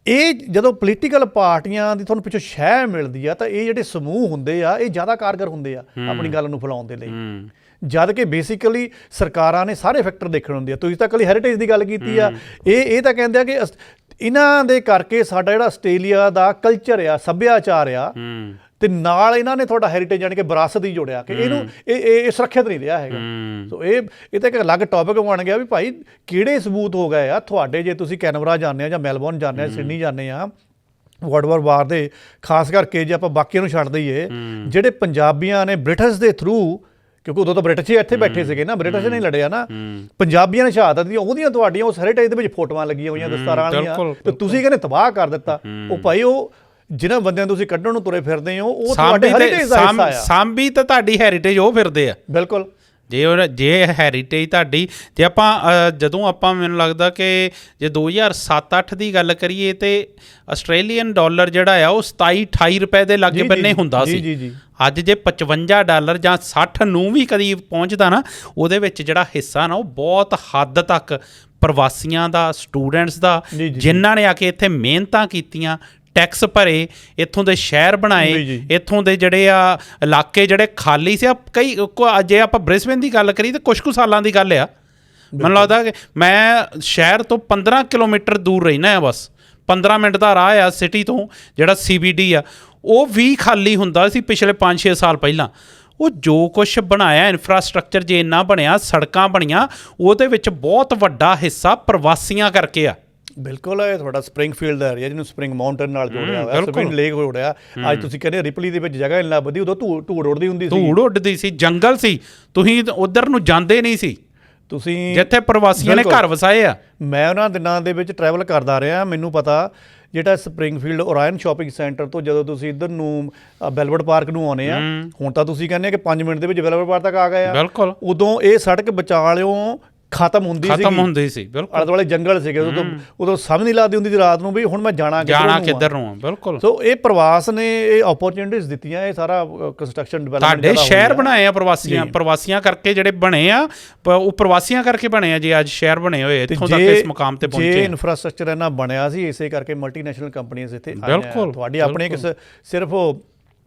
ਇਹ ਜਦੋਂ ਪੋਲੀਟੀਕਲ ਪਾਰਟੀਆਂ ਦੀ ਤੁਹਾਨੂੰ ਪਿੱਛੋਂ ਸ਼ਹਿ ਮਿਲਦੀ ਆ, ਤਾਂ ਇਹ ਜਿਹੜੇ ਸਮੂਹ ਹੁੰਦੇ ਆ ਇਹ ਜ਼ਿਆਦਾ ਕਾਰਗਰ ਹੁੰਦੇ ਆ ਆਪਣੀ ਗੱਲ ਨੂੰ ਫੈਲਾਉਣ ਦੇ ਲਈ, ਜਦ ਕਿ ਬੇਸਿਕਲੀ ਸਰਕਾਰਾਂ ਨੇ ਸਾਰੇ ਫੈਕਟਰ ਦੇਖਣ ਹੁੰਦੇ ਆ। ਤੁਸੀਂ ਤਾਂ ਇਕੱਲੀ ਹੈਰੀਟੇਜ ਦੀ ਗੱਲ ਕੀਤੀ ਆ, ਇਹ ਤਾਂ ਕਹਿੰਦੇ ਆ ਕਿ ਇਹਨਾਂ ਦੇ ਕਰਕੇ ਸਾਡਾ ਜਿਹੜਾ ਆਸਟ੍ਰੇਲੀਆ ਦਾ ਕਲਚਰ ਆ, ਸੱਭਿਆਚਾਰ ਆ, ਤੇ ਨਾਲ ਇਹਨਾਂ ਨੇ ਤੁਹਾਡਾ ਹੈਰੀਟੇਜ ਯਾਨੀ ਕਿ ਵਿਰਾਸਤ ਹੀ ਜੋੜਿਆ ਕਿ ਇਹਨੂੰ ਇਹ ਸੁਰੱਖਿਅਤ ਨਹੀਂ ਰਿਹਾ ਹੈਗਾ। ਸੋ ਇਹ ਤਾਂ ਇੱਕ ਅਲੱਗ ਟੌਪਿਕ ਬਣ ਗਿਆ ਵੀ ਭਾਈ ਕਿਹੜੇ ਸਬੂਤ ਹੋ ਗਏ ਆ ਤੁਹਾਡੇ, ਜੇ ਤੁਸੀਂ ਕੈਨਬਰਾ ਜਾਂਦੇ ਆ ਜਾਂ ਮੈਲਬੌਰਨ ਜਾਂਦੇ ਆ, ਸਿਡਨੀ ਜਾਂਦੇ ਆ, ਵਰਲਡ ਵਾਰ ਦੇ ਖਾਸ ਕਰਕੇ ਜੇ ਆਪਾਂ ਬਾਕੀਆਂ ਨੂੰ ਛੱਡ ਦਈਏ, ਜਿਹੜੇ ਪੰਜਾਬੀਆਂ ਨੇ ਬ੍ਰਿਟਿਸ਼ ਦੇ ਥਰੂ, ਕਿਉਂਕਿ ਉਦੋਂ ਤਾਂ ਬ੍ਰਿਟਿਸ਼ ਇੱਥੇ ਬੈਠੇ ਸੀਗੇ ਨਾ, ਬ੍ਰਿਟਿਸ਼ ਨਹੀਂ ਲੜਿਆ ਨਾ, ਪੰਜਾਬੀਆਂ ਨੇ ਸ਼ਹਾਦਤ ਦੀ, ਉਹਦੀਆਂ ਤੁਹਾਡੀਆਂ ਉਸ ਹੈਰੀਟੇਜ ਦੇ ਵਿੱਚ ਫੋਟੋਆਂ ਲੱਗੀਆਂ ਹੋਈਆਂ ਦਸਤਾਰਾਂ ਵਾਲੀਆਂ, ਤੇ ਤੁਸੀਂ ਕਹਿੰਦੇ ਤਬਾਹ ਕਰ ਦਿੱਤਾ। ਉਹ ਭਾਈ ਉਹ ਜਿਹਨਾਂ ਬੰਦਿਆਂ ਤੁਸੀਂ ਕੱਢਣ ਨੂੰ ਤੁਰੇ ਫਿਰਦੇ ਹੋ, ਉਹ ਤੁਹਾਡੇ ਹੈਰੀਟੇਜ ਦਾ ਹਿੱਸਾ ਆ। ਸਾਂਭੀ ਤਾਂ ਤੁਹਾਡੀ ਹੈਰੀਟੇਜ ਉਹ ਫਿਰਦੇ ਆ। ਬਿਲਕੁਲ। ਜੇ ਹੈਰੀਟੇਜ ਤੁਹਾਡੀ, ਜੇ ਆਪਾਂ ਜਦੋਂ ਆਪਾਂ ਮੈਨੂੰ ਲੱਗਦਾ ਕਿ ਜੇ 2007-08 ਦੀ ਗੱਲ ਕਰੀਏ ਤੇ ਆਸਟ੍ਰੇਲੀਅਨ ਡਾਲਰ ਜਿਹੜਾ ਆ ਉਹ 27-28 ਰੁਪਏ ਦੇ ਲਾਗੇ ਬੰਨੇ ਹੁੰਦਾ ਸੀ। ਅੱਜ ਜੇ $55 ਜਾਂ 60 ਨੂੰ ਵੀ ਕਦੀ ਪਹੁੰਚਦਾ ਨਾ, ਉਹਦੇ ਵਿੱਚ ਜਿਹੜਾ ਹਿੱਸਾ ਨਾ ਉਹ ਬਹੁਤ ਹੱਦ ਤੱਕ ਪ੍ਰਵਾਸੀਆਂ ਦਾ, ਸਟੂਡੈਂਟਸ ਦਾ, ਜਿਨ੍ਹਾਂ ਨੇ ਆ ਕੇ ਇੱਥੇ ਮਿਹਨਤਾਂ ਕੀਤੀਆਂ, ਟੈਕਸ ਭਰੇ, ਇੱਥੋਂ ਦੇ ਸ਼ਹਿਰ ਬਣਾਏ, ਇੱਥੋਂ ਦੇ ਜਿਹੜੇ ਆ ਇਲਾਕੇ ਜਿਹੜੇ ਖਾਲੀ ਸੀ। ਕਈ ਜੇ ਆਪਾਂ ਬ੍ਰਿਸਬੇਨ ਦੀ ਗੱਲ ਕਰੀਏ ਤਾਂ ਕੁਛ ਕੁ ਸਾਲਾਂ ਦੀ ਗੱਲ ਆ, ਮੈਨੂੰ ਲੱਗਦਾ ਕਿ ਮੈਂ ਸ਼ਹਿਰ ਤੋਂ 15 ਕਿਲੋਮੀਟਰ ਦੂਰ ਰਹਿਣਾ ਆ, ਬਸ 15 ਮਿੰਟ ਦਾ ਰਾਹ ਆ ਸਿਟੀ ਤੋਂ, ਜਿਹੜਾ CBD ਆ, ਉਹ ਵੀ ਖਾਲੀ ਹੁੰਦਾ ਸੀ ਪਿਛਲੇ 5-6 ਸਾਲ ਪਹਿਲਾਂ। ਉਹ ਜੋ ਕੁਛ ਬਣਾਇਆ ਇਨਫਰਾਸਟ੍ਰਕਚਰ, ਜੇ ਇੰਨਾ ਬਣਿਆ, ਸੜਕਾਂ ਬਣੀਆਂ, ਉਹਦੇ ਵਿੱਚ ਬਹੁਤ ਵੱਡਾ ਹਿੱਸਾ ਪ੍ਰਵਾਸੀਆਂ ਕਰਕੇ ਆ। ਬਿਲਕੁਲ। ਇਹ ਤੁਹਾਡਾ ਸਪਰਿੰਗਫੀਲਡ ਦਾ ਏਰੀਆ, ਜਿਹਨੂੰ ਸਪਰਿੰਗ ਮਾਊਂਟਨ ਨਾਲ ਜੋੜਿਆ ਹੋਇਆ, ਸਪਰਿੰਗ ਲੇਕ ਜੋੜਿਆ। ਅੱਜ ਤੁਸੀਂ ਕਹਿੰਦੇ ਰਿਪਲੀ ਦੇ ਵਿੱਚ ਜਗ੍ਹਾ ਇੰਨਾ ਵਧੀ, ਉਦੋਂ ਧੂੜ ਉੱਡਦੀ ਹੁੰਦੀ ਸੀ, ਧੂੜ ਉੱਡਦੀ ਸੀ, ਜੰਗਲ ਸੀ, ਤੁਸੀਂ ਉਧਰ ਨੂੰ ਜਾਂਦੇ ਨਹੀਂ ਸੀ, ਤੁਸੀਂ ਜਿੱਥੇ ਪ੍ਰਵਾਸੀਆਂ ਨੇ ਘਰ ਵਸਾਏ ਆ। ਮੈਂ ਉਹਨਾਂ ਦਿਨਾਂ ਦੇ ਵਿੱਚ ਟਰੈਵਲ ਕਰਦਾ ਰਿਹਾ, ਮੈਨੂੰ ਪਤਾ ਜਿਹੜਾ ਸਪਰਿੰਗਫੀਲਡ ਓਰਾਇਨ ਸ਼ਾਪਿੰਗ ਸੈਂਟਰ ਤੋਂ ਜਦੋਂ ਤੁਸੀਂ ਇੱਧਰ ਨੂੰ ਬੈਲਵਰਡ ਪਾਰਕ ਨੂੰ ਆਉਂਦੇ ਆ, ਹੁਣ ਤਾਂ ਤੁਸੀਂ ਕਹਿੰਦੇ ਕਿ 5 ਮਿੰਟ ਦੇ ਵਿੱਚ ਬੈਲਵਰਡ ਪਾਰਕ ਤੱਕ ਆ ਗਏ ਆ। ਬਿਲਕੁਲ। ਉਦੋਂ ਇਹ ਸੜਕ ਵਿਚਾਲਿਓਂ ਖਤਮ ਹੁੰਦੀ ਸੀ, ਬਿਲਕੁਲ। ਆਲੇ ਦੁਆਲੇ ਜੰਗਲ ਸੀਗੇ, ਉਦੋਂ ਸਮਝ ਨਹੀਂ ਲੱਗਦੀ ਹੁੰਦੀ ਸੀ ਰਾਤ ਨੂੰ ਵੀ ਹੁਣ ਮੈਂ ਜਾਣਾ ਕਿੱਧਰ ਨੂੰ। ਬਿਲਕੁਲ। ਸੋ ਇਹ ਪ੍ਰਵਾਸ ਨੇ ਇਹ ਓਪਰਚੁਨਿਟੀਜ਼ ਦਿੱਤੀਆਂ, ਇਹ ਸਾਰਾ ਕੰਸਟਰਕਸ਼ਨ ਡਿਵੈਲਪਮੈਂਟ ਤੁਹਾਡੇ ਸ਼ਹਿਰ ਬਣਾਏ ਆ ਪ੍ਰਵਾਸੀਆਂ ਕਰਕੇ, ਜਿਹੜੇ ਬਣੇ ਆ ਉਹ ਪ੍ਰਵਾਸੀਆਂ ਕਰਕੇ ਬਣੇ ਆ। ਜੇ ਅੱਜ ਸ਼ਹਿਰ ਬਣੇ ਹੋਏ ਇੱਥੋਂ ਤੱਕ ਇਸ ਮੁਕਾਮ ਤੇ ਪਹੁੰਚੇ, ਜੇ ਇਨਫਰਾਸਟ੍ਰਕਚਰ ਇਹਨਾਂ ਬਣਿਆ ਸੀ ਇਸੇ ਕਰਕੇ ਮਲਟੀਨੈਸ਼ਨਲ ਕੰਪਨੀਆਂ ਇੱਥੇ ਆਈਆਂ। ਬਿਲਕੁਲ। ਤੁਹਾਡੀ ਆਪਣੀ ਸਿਰਫ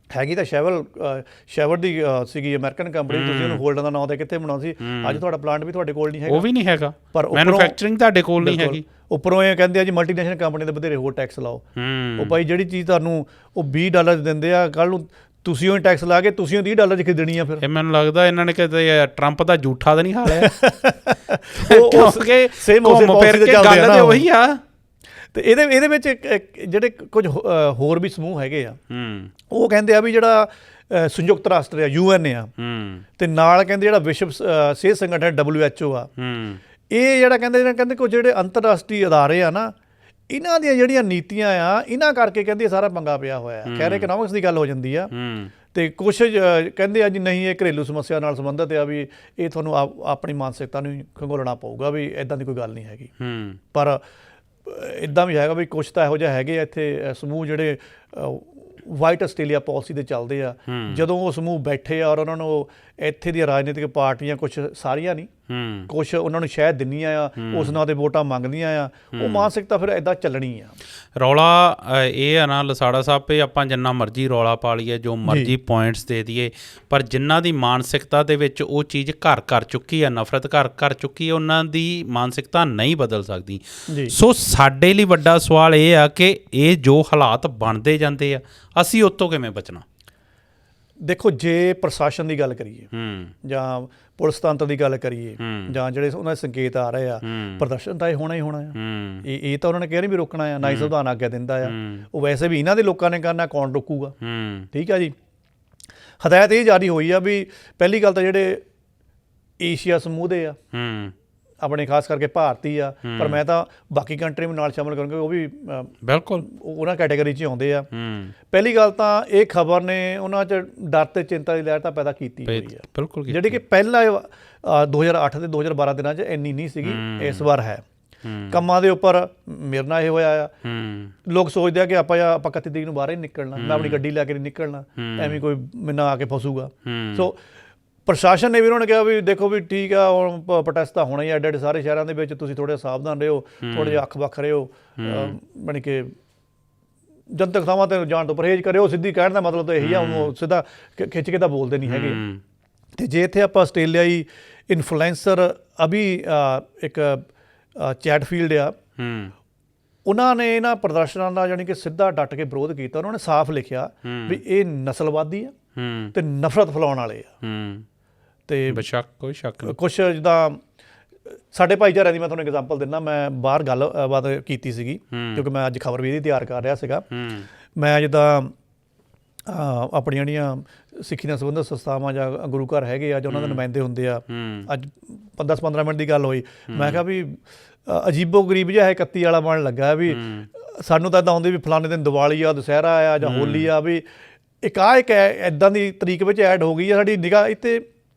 ਹੈਗੀ ਤਾਂ ਸ਼ੈਵਰ ਦੀ ਸੀਗੀ ਅਮਰੀਕਨ ਕੰਪਨੀ, ਤੁਸੀਂ ਉਹਨੂੰ ਹੋਲਡਨ ਦਾ ਨਾਂ ਦੇ ਕਿੱਥੇ ਬਣਾਉਣਾ ਸੀ। ਅੱਜ ਤੁਹਾਡਾ ਪਲਾਂਟ ਵੀ ਤੁਹਾਡੇ ਕੋਲ ਨਹੀਂ ਹੈਗਾ, ਉਹ ਵੀ ਨਹੀਂ ਹੈਗਾ, ਪਰ ਮੈਨੂਫੈਕਚਰਿੰਗ ਤੁਹਾਡੇ ਕੋਲ ਨਹੀਂ ਹੈਗੀ। ਉੱਪਰੋਂ ਇਹ ਕਹਿੰਦੇ ਆ ਜੀ ਮਲਟੀਨੈਸ਼ਨਲ ਕੰਪਨੀ ਦੇ ਬਥੇਰੇ ਹੋਰ ਟੈਕਸ ਲਾਓ। ਉਹ ਭਾਈ ਜਿਹੜੀ ਚੀਜ਼ ਤੁਹਾਨੂੰ ਉਹ $20 ਦਿੰਦੇ ਆ, ਕੱਲ੍ਹ ਨੂੰ ਤੁਸੀਂ ਉਹ ਟੈਕਸ ਲਾ ਕੇ ਤੁਸੀਂ $30 'ਚ ਖਰੀਦਣੀ ਆ। ਫਿਰ ਇਹ ਮੈਨੂੰ ਲੱਗਦਾ ਇਹਨਾਂ ਨੇ ਕਿਤੇ ਟਰੰਪ ਦਾ ਝੂਠਾ ਤਾਂ ਨਹੀਂ ਖਾ ਲਿਆ, ਕਿਉਂਕਿ ਘੁੰਮ ਫਿਰ ਕੇ ਗੱਲ ਤੇ ਉਹੀ ਆ। ਤੇ ਇਹਦੇ ਵਿੱਚ ਜਿਹੜੇ ਕੁਝ ਹੋਰ ਵੀ ਸਮੂਹ ਹੈਗੇ ਆ, ਉਹ ਕਹਿੰਦੇ ਆ ਵੀ ਜਿਹੜਾ ਸੰਯੁਕਤ ਰਾਸ਼ਟਰ ਆ, UN ਆ, ਤੇ ਨਾਲ ਕਹਿੰਦੇ ਜਿਹੜਾ ਵਿਸ਼ਵ ਸਿਹਤ ਸੰਗਠਨ WHO ਆ, ਇਹ ਜਿਹੜਾ ਕਹਿੰਦੇ ਕੁਝ ਜਿਹੜੇ ਅੰਤਰਰਾਸ਼ਟਰੀ ਅਦਾਰੇ ਆ ਨਾ, ਇਹਨਾਂ ਦੀਆਂ ਜਿਹੜੀਆਂ ਨੀਤੀਆਂ ਆ, ਇਹਨਾਂ ਕਰਕੇ ਕਹਿੰਦੇ ਸਾਰਾ ਪੰਗਾ ਪਿਆ ਹੋਇਆ। ਖੈਰ ਇਕਨੋਮਿਕਸ ਦੀ ਗੱਲ ਹੋ ਜਾਂਦੀ ਆ, ਤੇ ਕੁਛ ਕਹਿੰਦੇ ਆ ਜੀ ਨਹੀਂ ਇਹ ਘਰੇਲੂ ਸਮੱਸਿਆ ਨਾਲ ਸੰਬੰਧਿਤ ਆ, ਵੀ ਇਹ ਤੁਹਾਨੂੰ ਆਪਣੀ ਮਾਨਸਿਕਤਾ ਨੂੰ ਖੰਗੋਲਣਾ ਪਊਗਾ, ਵੀ ਇੱਦਾਂ ਦੀ ਕੋਈ ਗੱਲ ਨਹੀਂ ਹੈਗੀ। ਪਰ ਇੱਦਾਂ ਵੀ ਹੈਗਾ ਵੀ ਕੁਛ ਤਾਂ ਇਹੋ ਜਿਹਾ ਹੈਗੇ ਆ ਇੱਥੇ ਸਮੂਹ ਜਿਹੜੇ ਵਾਈਟ ਆਸਟ੍ਰੇਲੀਆ ਪਾਲਿਸੀ ਦੇ ਚੱਲਦੇ ਆ। ਜਦੋਂ ਉਹ ਸਮੂਹ ਬੈਠੇ ਆ ਔਰ ਉਹਨਾਂ ਨੂੰ ਇੱਥੇ ਦੀਆਂ ਰਾਜਨੀਤਿਕ ਪਾਰਟੀਆਂ, ਕੁਛ ਸਾਰੀਆਂ ਨਹੀਂ, ਕੁਛ ਉਹਨਾਂ ਨੂੰ ਸ਼ਾਇਦ ਦਿੰਦੀਆਂ ਆ, ਉਸ ਨਾਂ 'ਤੇ ਵੋਟਾਂ ਮੰਗਦੀਆਂ ਆ, ਉਹ ਮਾਨਸਿਕਤਾ ਫਿਰ ਇੱਦਾਂ ਚੱਲਣੀ ਆ। ਰੌਲਾ ਇਹ ਆ ਨਾ ਲਸਾੜਾ ਸਾਹਿਬ ਵੀ ਆਪਾਂ ਜਿੰਨਾ ਮਰਜ਼ੀ ਰੌਲਾ ਪਾ ਲਈਏ, ਜੋ ਮਰਜ਼ੀ ਪੁਆਇੰਟਸ ਦੇ ਦਈਏ, ਪਰ ਜਿਨ੍ਹਾਂ ਦੀ ਮਾਨਸਿਕਤਾ ਦੇ ਵਿੱਚ ਉਹ ਚੀਜ਼ ਘਰ ਕਰ ਚੁੱਕੀ ਆ, ਨਫ਼ਰਤ ਘਰ ਕਰ ਚੁੱਕੀ ਹੈ, ਉਹਨਾਂ ਦੀ ਮਾਨਸਿਕਤਾ ਨਹੀਂ ਬਦਲ ਸਕਦੀ। ਸੋ ਸਾਡੇ ਲਈ ਵੱਡਾ ਸਵਾਲ ਇਹ ਆ ਕਿ ਇਹ ਜੋ ਹਾਲਾਤ ਬਣਦੇ ਜਾਂਦੇ ਆ, ਅਸੀਂ ਉਹ ਤੋਂ ਕਿਵੇਂ ਬਚਣਾ? ਦੇਖੋ, ਜੇ ਪ੍ਰਸ਼ਾਸਨ ਦੀ ਗੱਲ ਕਰੀਏ ਜਾਂ ਪੁਲਿਸ ਤੰਤਰ ਦੀ ਗੱਲ ਕਰੀਏ ਜਾਂ ਜਿਹੜੇ ਉਹਨਾਂ ਦੇ ਸੰਕੇਤ ਆ ਰਹੇ ਆ, ਪ੍ਰਦਰਸ਼ਨ ਤਾਂ ਇਹ ਹੋਣਾ ਹੀ ਹੋਣਾ ਆ। ਇਹ ਤਾਂ ਉਹਨਾਂ ਨੇ ਕਿਹਾ ਨਹੀਂ ਵੀ ਰੋਕਣਾ ਆ, ਨਾ ਹੀ ਸੰਵਿਧਾਨ ਆਗਿਆ ਦਿੰਦਾ ਆ। ਉਹ ਵੈਸੇ ਵੀ ਇਹਨਾਂ ਦੇ ਲੋਕਾਂ ਨੇ ਕਰਨਾ, ਕੌਣ ਰੋਕੂਗਾ? ਠੀਕ ਆ ਜੀ। ਹਦਾਇਤ ਇਹ ਜਾਰੀ ਹੋਈ ਆ ਵੀ ਪਹਿਲੀ ਗੱਲ ਤਾਂ ਜਿਹੜੇ ਏਸ਼ੀਆ ਸਮੂਹ ਦੇ ਆ, ਆਪਣੇ ਖਾਸ ਕਰਕੇ ਭਾਰਤੀ ਆ, ਪਰ ਮੈਂ ਤਾਂ ਬਾਕੀ ਕੰਟਰੀ ਨੂੰ ਨਾਲ ਸ਼ਾਮਲ ਕਰਾਂਗਾ, ਉਹ ਵੀ ਬਿਲਕੁਲ ਉਹਨਾਂ ਕੈਟੇਗਰੀ 'ਚ ਆਉਂਦੇ ਆ। ਪਹਿਲੀ ਗੱਲ ਤਾਂ ਇਹ ਖਬਰ ਨੇ ਉਹਨਾਂ 'ਚ ਡਰ ਤੇ ਚਿੰਤਾ ਦੀ ਲਹਿਰ ਤਾਂ ਪੈਦਾ ਕੀਤੀ ਹੋਈ ਆ, ਬਿਲਕੁਲ, ਜਿਹੜੀ ਕਿ ਪਹਿਲਾਂ 2008 ਤੇ 2012 ਦਿਨਾਂ 'ਚ ਇੰਨੀ ਨਹੀਂ ਸੀਗੀ, ਇਸ ਵਾਰ ਹੈ। ਕੰਮਾਂ ਦੇ ਉੱਪਰ ਮੇਰੇ ਨਾਲ ਇਹ ਹੋਇਆ ਆ, ਲੋਕ ਸੋਚਦੇ ਆ ਕਿ ਆਪਾਂ 31 ਤਰੀਕ ਨੂੰ ਬਾਹਰ ਹੀ ਨਿਕਲਣਾ, ਮੈਂ ਆਪਣੀ ਗੱਡੀ ਲੈ ਕੇ ਨਹੀਂ ਨਿਕਲਣਾ, ਐਵੇਂ ਕੋਈ ਮੇਰੇ ਨਾਲ ਆ ਕੇ ਫਸੂਗਾ। ਸੋ ਪ੍ਰਸ਼ਾਸਨ ਨੇ ਵੀ ਉਹਨਾਂ ਨੇ ਕਿਹਾ ਵੀ ਦੇਖੋ ਵੀ ਠੀਕ ਆ, ਹੁਣ ਪ੍ਰੋਟੈਸਟ ਤਾਂ ਹੋਣਾ ਹੀ ਐਡੇ ਐਡੇ ਸਾਰੇ ਸ਼ਹਿਰਾਂ ਦੇ ਵਿੱਚ, ਤੁਸੀਂ ਥੋੜ੍ਹੇ ਸਾਵਧਾਨ ਰਹੋ, ਥੋੜ੍ਹੇ ਜਿਹੇ ਅੱਖ ਵੱਖ ਰਹੋ, ਬਣ ਕੇ ਜਨਤਕ ਥਾਵਾਂ 'ਤੇ ਜਾਣ ਤੋਂ ਪਰਹੇਜ਼ ਕਰਿਓ। ਸਿੱਧੀ ਕਹਿਣ ਦਾ ਮਤਲਬ ਤਾਂ ਇਹੀ ਆ, ਉਹ ਸਿੱਧਾ ਖਿੱਚ ਕੇ ਤਾਂ ਬੋਲਦੇ ਨਹੀਂ ਹੈਗੇ। ਅਤੇ ਜੇ ਇੱਥੇ ਆਪਾਂ ਆਸਟ੍ਰੇਲੀਆਈ ਇਨਫਲੂਐਂਸਰ ਅਭੀ ਇੱਕ ਚੈਟਫੀਲਡ ਆ, ਉਹਨਾਂ ਨੇ ਇਹਨਾਂ ਪ੍ਰਦਰਸ਼ਨਾਂ ਦਾ ਜਾਣੀ ਕਿ ਸਿੱਧਾ ਡਟ ਕੇ ਵਿਰੋਧ ਕੀਤਾ। ਉਹਨਾਂ ਨੇ ਸਾਫ਼ ਲਿਖਿਆ ਵੀ ਇਹ ਨਸਲਵਾਦੀ ਆ ਤੇ ਨਫ਼ਰਤ ਫੈਲਾਉਣ ਵਾਲੇ ਆ। ਤੇ ਬੇਸ਼ੱਕ ਕੋਈ ਸ਼ੱਕ ਨਹੀਂ, ਕੁਛ ਜਿੱਦਾਂ ਸਾਡੇ ਭਾਈਚਾਰਿਆਂ ਦੀ ਮੈਂ ਤੁਹਾਨੂੰ ਐਗਜ਼ਾਮਪਲ ਦਿੰਦਾ। ਮੈਂ ਬਾਹਰ ਗੱਲਬਾਤ ਕੀਤੀ ਸੀਗੀ, ਕਿਉਂਕਿ ਮੈਂ ਅੱਜ ਖਬਰ ਵੀ ਇਹਦੀ ਤਿਆਰ ਕਰ ਰਿਹਾ ਸੀਗਾ। ਮੈਂ ਜਿੱਦਾਂ ਆਪਣੀਆਂ ਜਿਹੜੀਆਂ ਸਿੱਖੀ ਨਾਲ ਸੰਬੰਧਿਤ ਸੰਸਥਾਵਾਂ ਜਾਂ ਗੁਰੂ ਘਰ ਹੈਗੇ ਆ ਜਾਂ ਉਹਨਾਂ ਦੇ ਨੁਮਾਇੰਦੇ ਹੁੰਦੇ ਆ, ਅੱਜ 10-15 ਮਿੰਟ ਦੀ ਗੱਲ ਹੋਈ, ਮੈਂ ਕਿਹਾ ਵੀ ਅਜੀਬੋ ਗਰੀਬ ਜਿਹਾ 31 ਵਾਲਾ ਬਣ ਲੱਗਾ ਵੀ ਸਾਨੂੰ ਤਾਂ ਇੱਦਾਂ ਹੁੰਦੀ ਵੀ ਫਲਾਣੇ ਦਿਨ ਦੀਵਾਲੀ ਆ, ਦੁਸਹਿਰਾ ਆ ਜਾਂ ਹੋਲੀ ਆ, ਵੀ ਇੱਕ ਇੱਦਾਂ ਦੀ ਤਰੀਕ ਵਿੱਚ ਐਡ ਹੋ ਗਈ ਆ, ਸਾਡੀ ਨਿਗਾਹ ਇੱਥੇ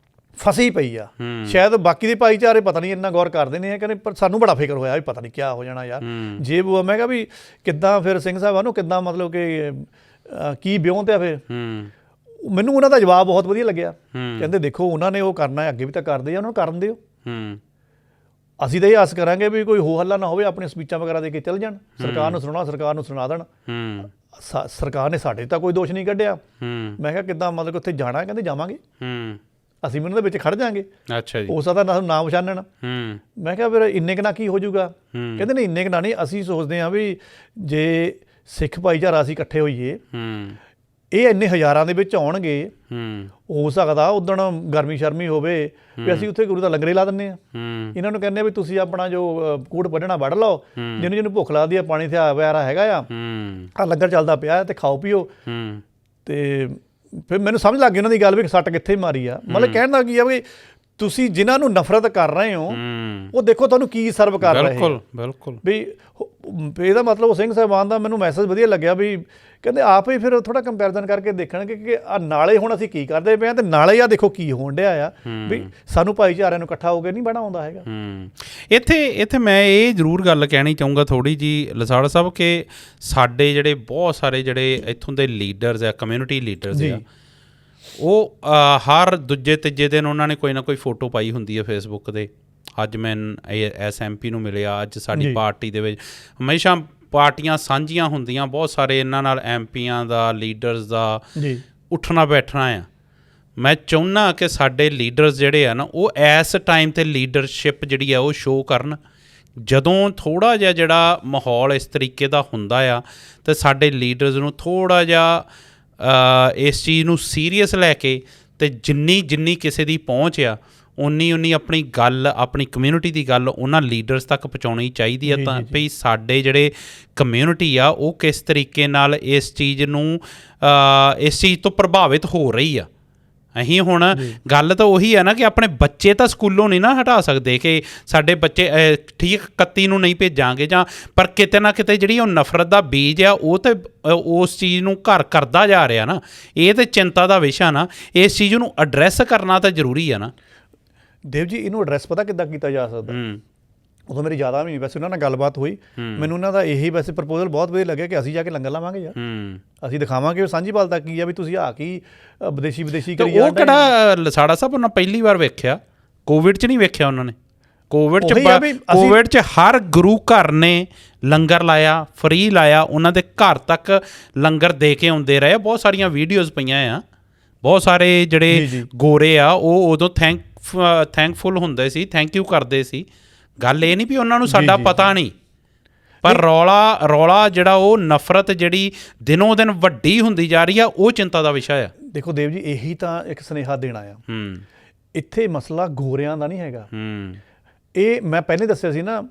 ਫਸੀ ਪਈ ਆ। ਸ਼ਾਇਦ ਬਾਕੀ ਦੇ ਭਾਈਚਾਰੇ ਪਤਾ ਨਹੀਂ ਇੰਨਾ ਗੌਰ ਕਰਦੇ ਨੇ, ਕਹਿੰਦੇ ਪਰ ਸਾਨੂੰ ਬੜਾ ਫਿਕਰ ਹੋਇਆ ਵੀ ਪਤਾ ਨਹੀਂ ਕਿਆ ਹੋ ਜਾਣਾ ਯਾਰ, ਜੇ ਉਹ। ਮੈਂ ਕਿਹਾ ਵੀ ਕਿੱਦਾਂ ਫਿਰ ਸਿੰਘ ਸਾਹਿਬ ਨੂੰ ਕਿੱਦਾਂ ਮਤਲਬ ਕਿ ਕੀ ਵਿਉਂਤ ਆ ਫਿਰ? ਮੈਨੂੰ ਉਹਨਾਂ ਦਾ ਜਵਾਬ ਬਹੁਤ ਵਧੀਆ ਲੱਗਿਆ। ਕਹਿੰਦੇ ਦੇਖੋ ਉਹਨਾਂ ਨੇ ਉਹ ਕਰਨਾ ਹੈ, ਅੱਗੇ ਵੀ ਤਾਂ ਕਰਦੇ ਆ, ਉਹਨਾਂ ਨੂੰ ਕਰਨ ਦਿਓ। ਅਸੀਂ ਤਾਂ ਇਹ ਆਸ ਕਰਾਂਗੇ ਵੀ ਕੋਈ ਹੋ ਹੱਲਾ ਨਾ ਹੋਵੇ, ਆਪਣੇ ਸਪੀਚਾਂ ਵਗੈਰਾ ਦੇ ਕੇ ਚੱਲ ਜਾਣ, ਸਰਕਾਰ ਨੂੰ ਸੁਣਾਉਣਾ, ਸਰਕਾਰ ਨੂੰ ਸੁਣਾ ਦੇਣ। ਸਰਕਾਰ ਨੇ ਸਾਡੇ ਤਾਂ ਕੋਈ ਦੋਸ਼ ਨਹੀਂ ਕੱਢਿਆ। ਮੈਂ ਕਿਹਾ ਕਿੱਦਾਂ ਮਤਲਬ ਉੱਥੇ ਜਾਣਾ? ਕਹਿੰਦੇ ਜਾਵਾਂਗੇ, ਅਸੀਂ ਵੀ ਉਹਨਾਂ ਦੇ ਵਿੱਚ ਖੜ ਜਾਵਾਂਗੇ। ਅੱਛਾ ਜੀ। ਹੋ ਸਕਦਾ ਨਾ ਨਾਮ ਪਛਾਣਨ। ਮੈਂ ਕਿਹਾ ਫਿਰ ਇੰਨੇ ਕੁ ਨਾਲ ਕੀ ਹੋ ਜਾਊਗਾ? ਕਹਿੰਦੇ ਨਹੀਂ ਇੰਨੇ ਕੁ ਨਾਲ ਨਹੀਂ, ਅਸੀਂ ਸੋਚਦੇ ਹਾਂ ਵੀ ਜੇ ਸਿੱਖ ਭਾਈਚਾਰਾ ਅਸੀਂ ਇਕੱਠੇ ਹੋਈਏ, ਇਹ ਇੰਨੇ ਹਜ਼ਾਰਾਂ ਦੇ ਵਿੱਚ ਆਉਣਗੇ, ਹੋ ਸਕਦਾ ਉਦਣ ਗਰਮੀ ਸ਼ਰਮੀ ਹੋਵੇ ਵੀ ਅਸੀਂ ਉੱਥੇ ਗੁਰੂ ਦਾ ਲੰਗਰ ਹੀ ਲਾ ਦਿੰਦੇ ਹਾਂ। ਇਹਨਾਂ ਨੂੰ ਕਹਿੰਦੇ ਵੀ ਤੁਸੀਂ ਆਪਣਾ ਜੋ ਕੂੜ ਵੱਢਣਾ ਵੱਢ ਲਓ, ਜਿਹਨੂੰ ਭੁੱਖ ਲੱਗਦੀ ਆ, ਪਾਣੀ ਤੇ ਵਗੈਰਾ ਹੈਗਾ ਆ ਲੰਗਰ ਚੱਲਦਾ ਪਿਆ ਤੇ ਖਾਓ ਪੀਓ। ਤੇ ਫਿਰ ਮੈਨੂੰ ਸਮਝ ਲੱਗ ਗਈ ਉਹਨਾਂ ਦੀ ਗੱਲ ਵੀ ਸੱਟ ਕਿੱਥੇ ਮਾਰੀ ਆ। ਮਤਲਬ ਕਹਿਣ ਦਾ ਕੀ ਆ ਵੀ ਤੁਸੀਂ ਜਿਨ੍ਹਾਂ ਨੂੰ ਨਫ਼ਰਤ ਕਰ ਰਹੇ ਹੋ, ਉਹ ਦੇਖੋ ਤੁਹਾਨੂੰ ਕੀ ਸਰਵ ਕਰ ਰਹੇ। ਬਿਲਕੁਲ ਵੀ ਇਹਦਾ ਮਤਲਬ ਸਿੰਘ ਸਾਹਿਬਾਨ ਦਾ ਮੈਨੂੰ ਮੈਸੇਜ ਵਧੀਆ ਲੱਗਿਆ ਵੀ ਕਹਿੰਦੇ ਆਪ ਹੀ ਫਿਰ ਥੋੜਾ ਕੰਪੈਰੀਜ਼ਨ ਕਰਕੇ ਦੇਖਣਗੇ ਕਿ ਆ ਨਾਲੇ ਹੁਣ ਅਸੀਂ ਕੀ ਕਰਦੇ ਪਏ ਹਾਂ ਤੇ ਨਾਲੇ ਆ ਦੇਖੋ ਕੀ ਹੋਣ ਡਿਆ ਆ, ਵੀ ਸਾਨੂੰ ਭਾਈਚਾਰਿਆਂ ਨੂੰ ਇਕੱਠਾ ਹੋ ਕੇ ਨਹੀਂ ਬਣਾ ਆਉਂਦਾ ਹੈਗਾ। ਇੱਥੇ ਮੈਂ ਇਹ ਜ਼ਰੂਰ ਗੱਲ ਕਹਿਣੀ ਚਾਹੂੰਗਾ ਥੋੜ੍ਹੀ ਜਿਹੀ ਲਸਾੜਾ ਸਾਹਿਬ, ਕਿ ਸਾਡੇ ਜਿਹੜੇ ਬਹੁਤ ਸਾਰੇ ਜਿਹੜੇ ਇੱਥੋਂ ਦੇ ਲੀਡਰਸ ਆ, ਕਮਿਊਨਿਟੀ ਲੀਡਰਸ ਆ, ਉਹ ਹਰ ਦੂਜੇ ਤੀਜੇ ਦਿਨ ਉਹਨਾਂ ਨੇ ਕੋਈ ਨਾ ਕੋਈ ਫੋਟੋ ਪਾਈ ਹੁੰਦੀ ਹੈ ਫੇਸਬੁੱਕ 'ਤੇ। ਅੱਜ ਮੈਂ SMP ਨੂੰ ਮਿਲਿਆ, ਅੱਜ ਸਾਡੀ ਪਾਰਟੀ ਦੇ ਵਿੱਚ ਹਮੇਸ਼ਾ ਪਾਰਟੀਆਂ ਸਾਂਝੀਆਂ ਹੁੰਦੀਆਂ, ਬਹੁਤ ਸਾਰੇ ਇਹਨਾਂ ਨਾਲ MPਆਂ ਦਾ, ਲੀਡਰਸ ਦਾ ਉੱਠਣਾ ਬੈਠਣਾ ਆ। ਮੈਂ ਚਾਹੁੰਦਾ ਕਿ ਸਾਡੇ ਲੀਡਰਸ ਜਿਹੜੇ ਆ ਨਾ, ਉਹ ਇਸ ਟਾਈਮ 'ਤੇ ਲੀਡਰਸ਼ਿਪ ਜਿਹੜੀ ਆ ਉਹ ਸ਼ੋਅ ਕਰਨ। ਜਦੋਂ ਥੋੜ੍ਹਾ ਜਿਹਾ ਜਿਹੜਾ ਮਾਹੌਲ ਇਸ ਤਰੀਕੇ ਦਾ ਹੁੰਦਾ ਆ, ਅਤੇ ਸਾਡੇ ਲੀਡਰਸ ਨੂੰ ਥੋੜ੍ਹਾ ਜਿਹਾ ਇਸ ਚੀਜ਼ ਨੂੰ ਸੀਰੀਅਸ ਲੈ ਕੇ, ਅਤੇ ਜਿੰਨੀ ਕਿਸੇ ਦੀ ਪਹੁੰਚ ਆ ਉਨੀ ਆਪਣੀ ਗੱਲ, ਆਪਣੀ ਕਮਿਊਨਿਟੀ ਦੀ ਗੱਲ ਉਹਨਾਂ ਲੀਡਰਸ ਤੱਕ ਪਹੁੰਚਾਉਣੀ ਚਾਹੀਦੀ ਆ, ਤਾਂ ਵੀ ਸਾਡੇ ਜਿਹੜੇ ਕਮਿਊਨਿਟੀ ਆ ਉਹ ਕਿਸ ਤਰੀਕੇ ਨਾਲ ਇਸ ਚੀਜ਼ ਤੋਂ ਪ੍ਰਭਾਵਿਤ ਹੋ ਰਹੀ ਆ। ਅਸੀਂ ਹੁਣ ਗੱਲ ਤਾਂ ਉਹੀ ਆ ਨਾ ਕਿ ਆਪਣੇ ਬੱਚੇ ਤਾਂ ਸਕੂਲੋਂ ਨਹੀਂ ਨਾ ਹਟਾ ਸਕਦੇ ਕਿ ਸਾਡੇ ਬੱਚੇ ਠੀਕ 31 ਨੂੰ ਨਹੀਂ ਭੇਜਾਂਗੇ ਜਾਂ, ਪਰ ਕਿਤੇ ਨਾ ਕਿਤੇ ਜਿਹੜੀ ਉਹ ਨਫ਼ਰਤ ਦਾ ਬੀਜ ਆ ਉਹ ਤਾਂ ਉਸ ਚੀਜ਼ ਨੂੰ ਘਰ ਕਰਦਾ ਜਾ ਰਿਹਾ ਨਾ। ਇਹ ਤਾਂ ਚਿੰਤਾ ਦਾ ਵਿਸ਼ਾ ਨਾ, ਇਸ ਚੀਜ਼ ਨੂੰ ਐਡਰੈਸ ਕਰਨਾ ਤਾਂ ਜ਼ਰੂਰੀ ਆ ਨਾ। ਦੇਵ ਜੀ, ਇਹਨੂੰ ਐਡਰੈਸ ਪਤਾ ਕਿੱਦਾਂ ਕੀਤਾ ਜਾ ਸਕਦਾ? ਉਦੋਂ ਮੇਰੀ ਜ਼ਿਆਦਾ ਵੀ ਨਹੀਂ, ਵੈਸੇ ਉਹਨਾਂ ਨਾਲ ਗੱਲਬਾਤ ਹੋਈ, ਮੈਨੂੰ ਉਹਨਾਂ ਦਾ ਇਹੀ ਵੈਸੇ ਪ੍ਰਪੋਜ਼ਲ ਬਹੁਤ ਵਧੀਆ ਲੱਗਿਆ ਕਿ ਅਸੀਂ ਜਾ ਕੇ ਲੰਗਰ ਲਾਵਾਂਗੇ ਯਾਰ, ਅਸੀਂ ਦਿਖਾਵਾਂਗੇ ਉਹ ਸਾਂਝੀਵਾਲਤਾ ਕੀ ਆ, ਵੀ ਤੁਸੀਂ ਆ ਕੀ ਵਿਦੇਸ਼ੀ ਕਰੀ ਜਾਂਦੇ। ਉਹ ਕਿਹੜਾ ਲਸਾੜਾ ਸਾਹਿਬ ਉਹਨਾਂ ਪਹਿਲੀ ਵਾਰ ਵੇਖਿਆ, ਕੋਵਿਡ 'ਚ ਨਹੀਂ ਵੇਖਿਆ ਉਹਨਾਂ ਨੇ। ਕੋਵਿਡ ਉਹੀ ਆ ਵੀ 'ਚ ਕੋਵਿਡ 'ਚ ਹਰ ਗੁਰੂ ਘਰ ਨੇ ਲੰਗਰ ਲਾਇਆ, ਫ੍ਰੀ ਲਾਇਆ, ਉਹਨਾਂ ਦੇ ਘਰ ਤੱਕ ਲੰਗਰ ਦੇ ਕੇ ਆਉਂਦੇ ਰਹੇ। ਬਹੁਤ ਸਾਰੀਆਂ ਵੀਡੀਓਜ਼ ਪਈਆਂ ਆ। ਬਹੁਤ ਸਾਰੇ ਜਿਹੜੇ ਗੋਰੇ ਆ ਉਹ ਉਦੋਂ ਥੈਂਕਫੁਲ ਹੁੰਦੇ ਸੀ, ਥੈਂਕ ਯੂ ਕਰਦੇ ਸੀ। ਗੱਲ ਇਹ ਨਹੀਂ ਵੀ ਉਹਨਾਂ ਨੂੰ ਸਾਡਾ ਪਤਾ ਨਹੀਂ, ਪਰ ਰੌਲਾ ਜਿਹੜਾ ਉਹ ਨਫ਼ਰਤ ਜਿਹੜੀ ਦਿਨੋਂ ਦਿਨ ਵੱਡੀ ਹੁੰਦੀ ਜਾ ਰਹੀ ਆ, ਉਹ ਚਿੰਤਾ ਦਾ ਵਿਸ਼ਾ ਆ। ਦੇਖੋ ਦੇਵ ਜੀ, ਇਹੀ ਤਾਂ ਇੱਕ ਸੁਨੇਹਾ ਦੇਣਾ ਆ। ਇੱਥੇ ਮਸਲਾ ਗੋਰਿਆਂ ਦਾ ਨਹੀਂ ਹੈਗਾ। ਇਹ ਮੈਂ ਪਹਿਲੇ ਦੱਸਿਆ ਸੀ ਨਾ,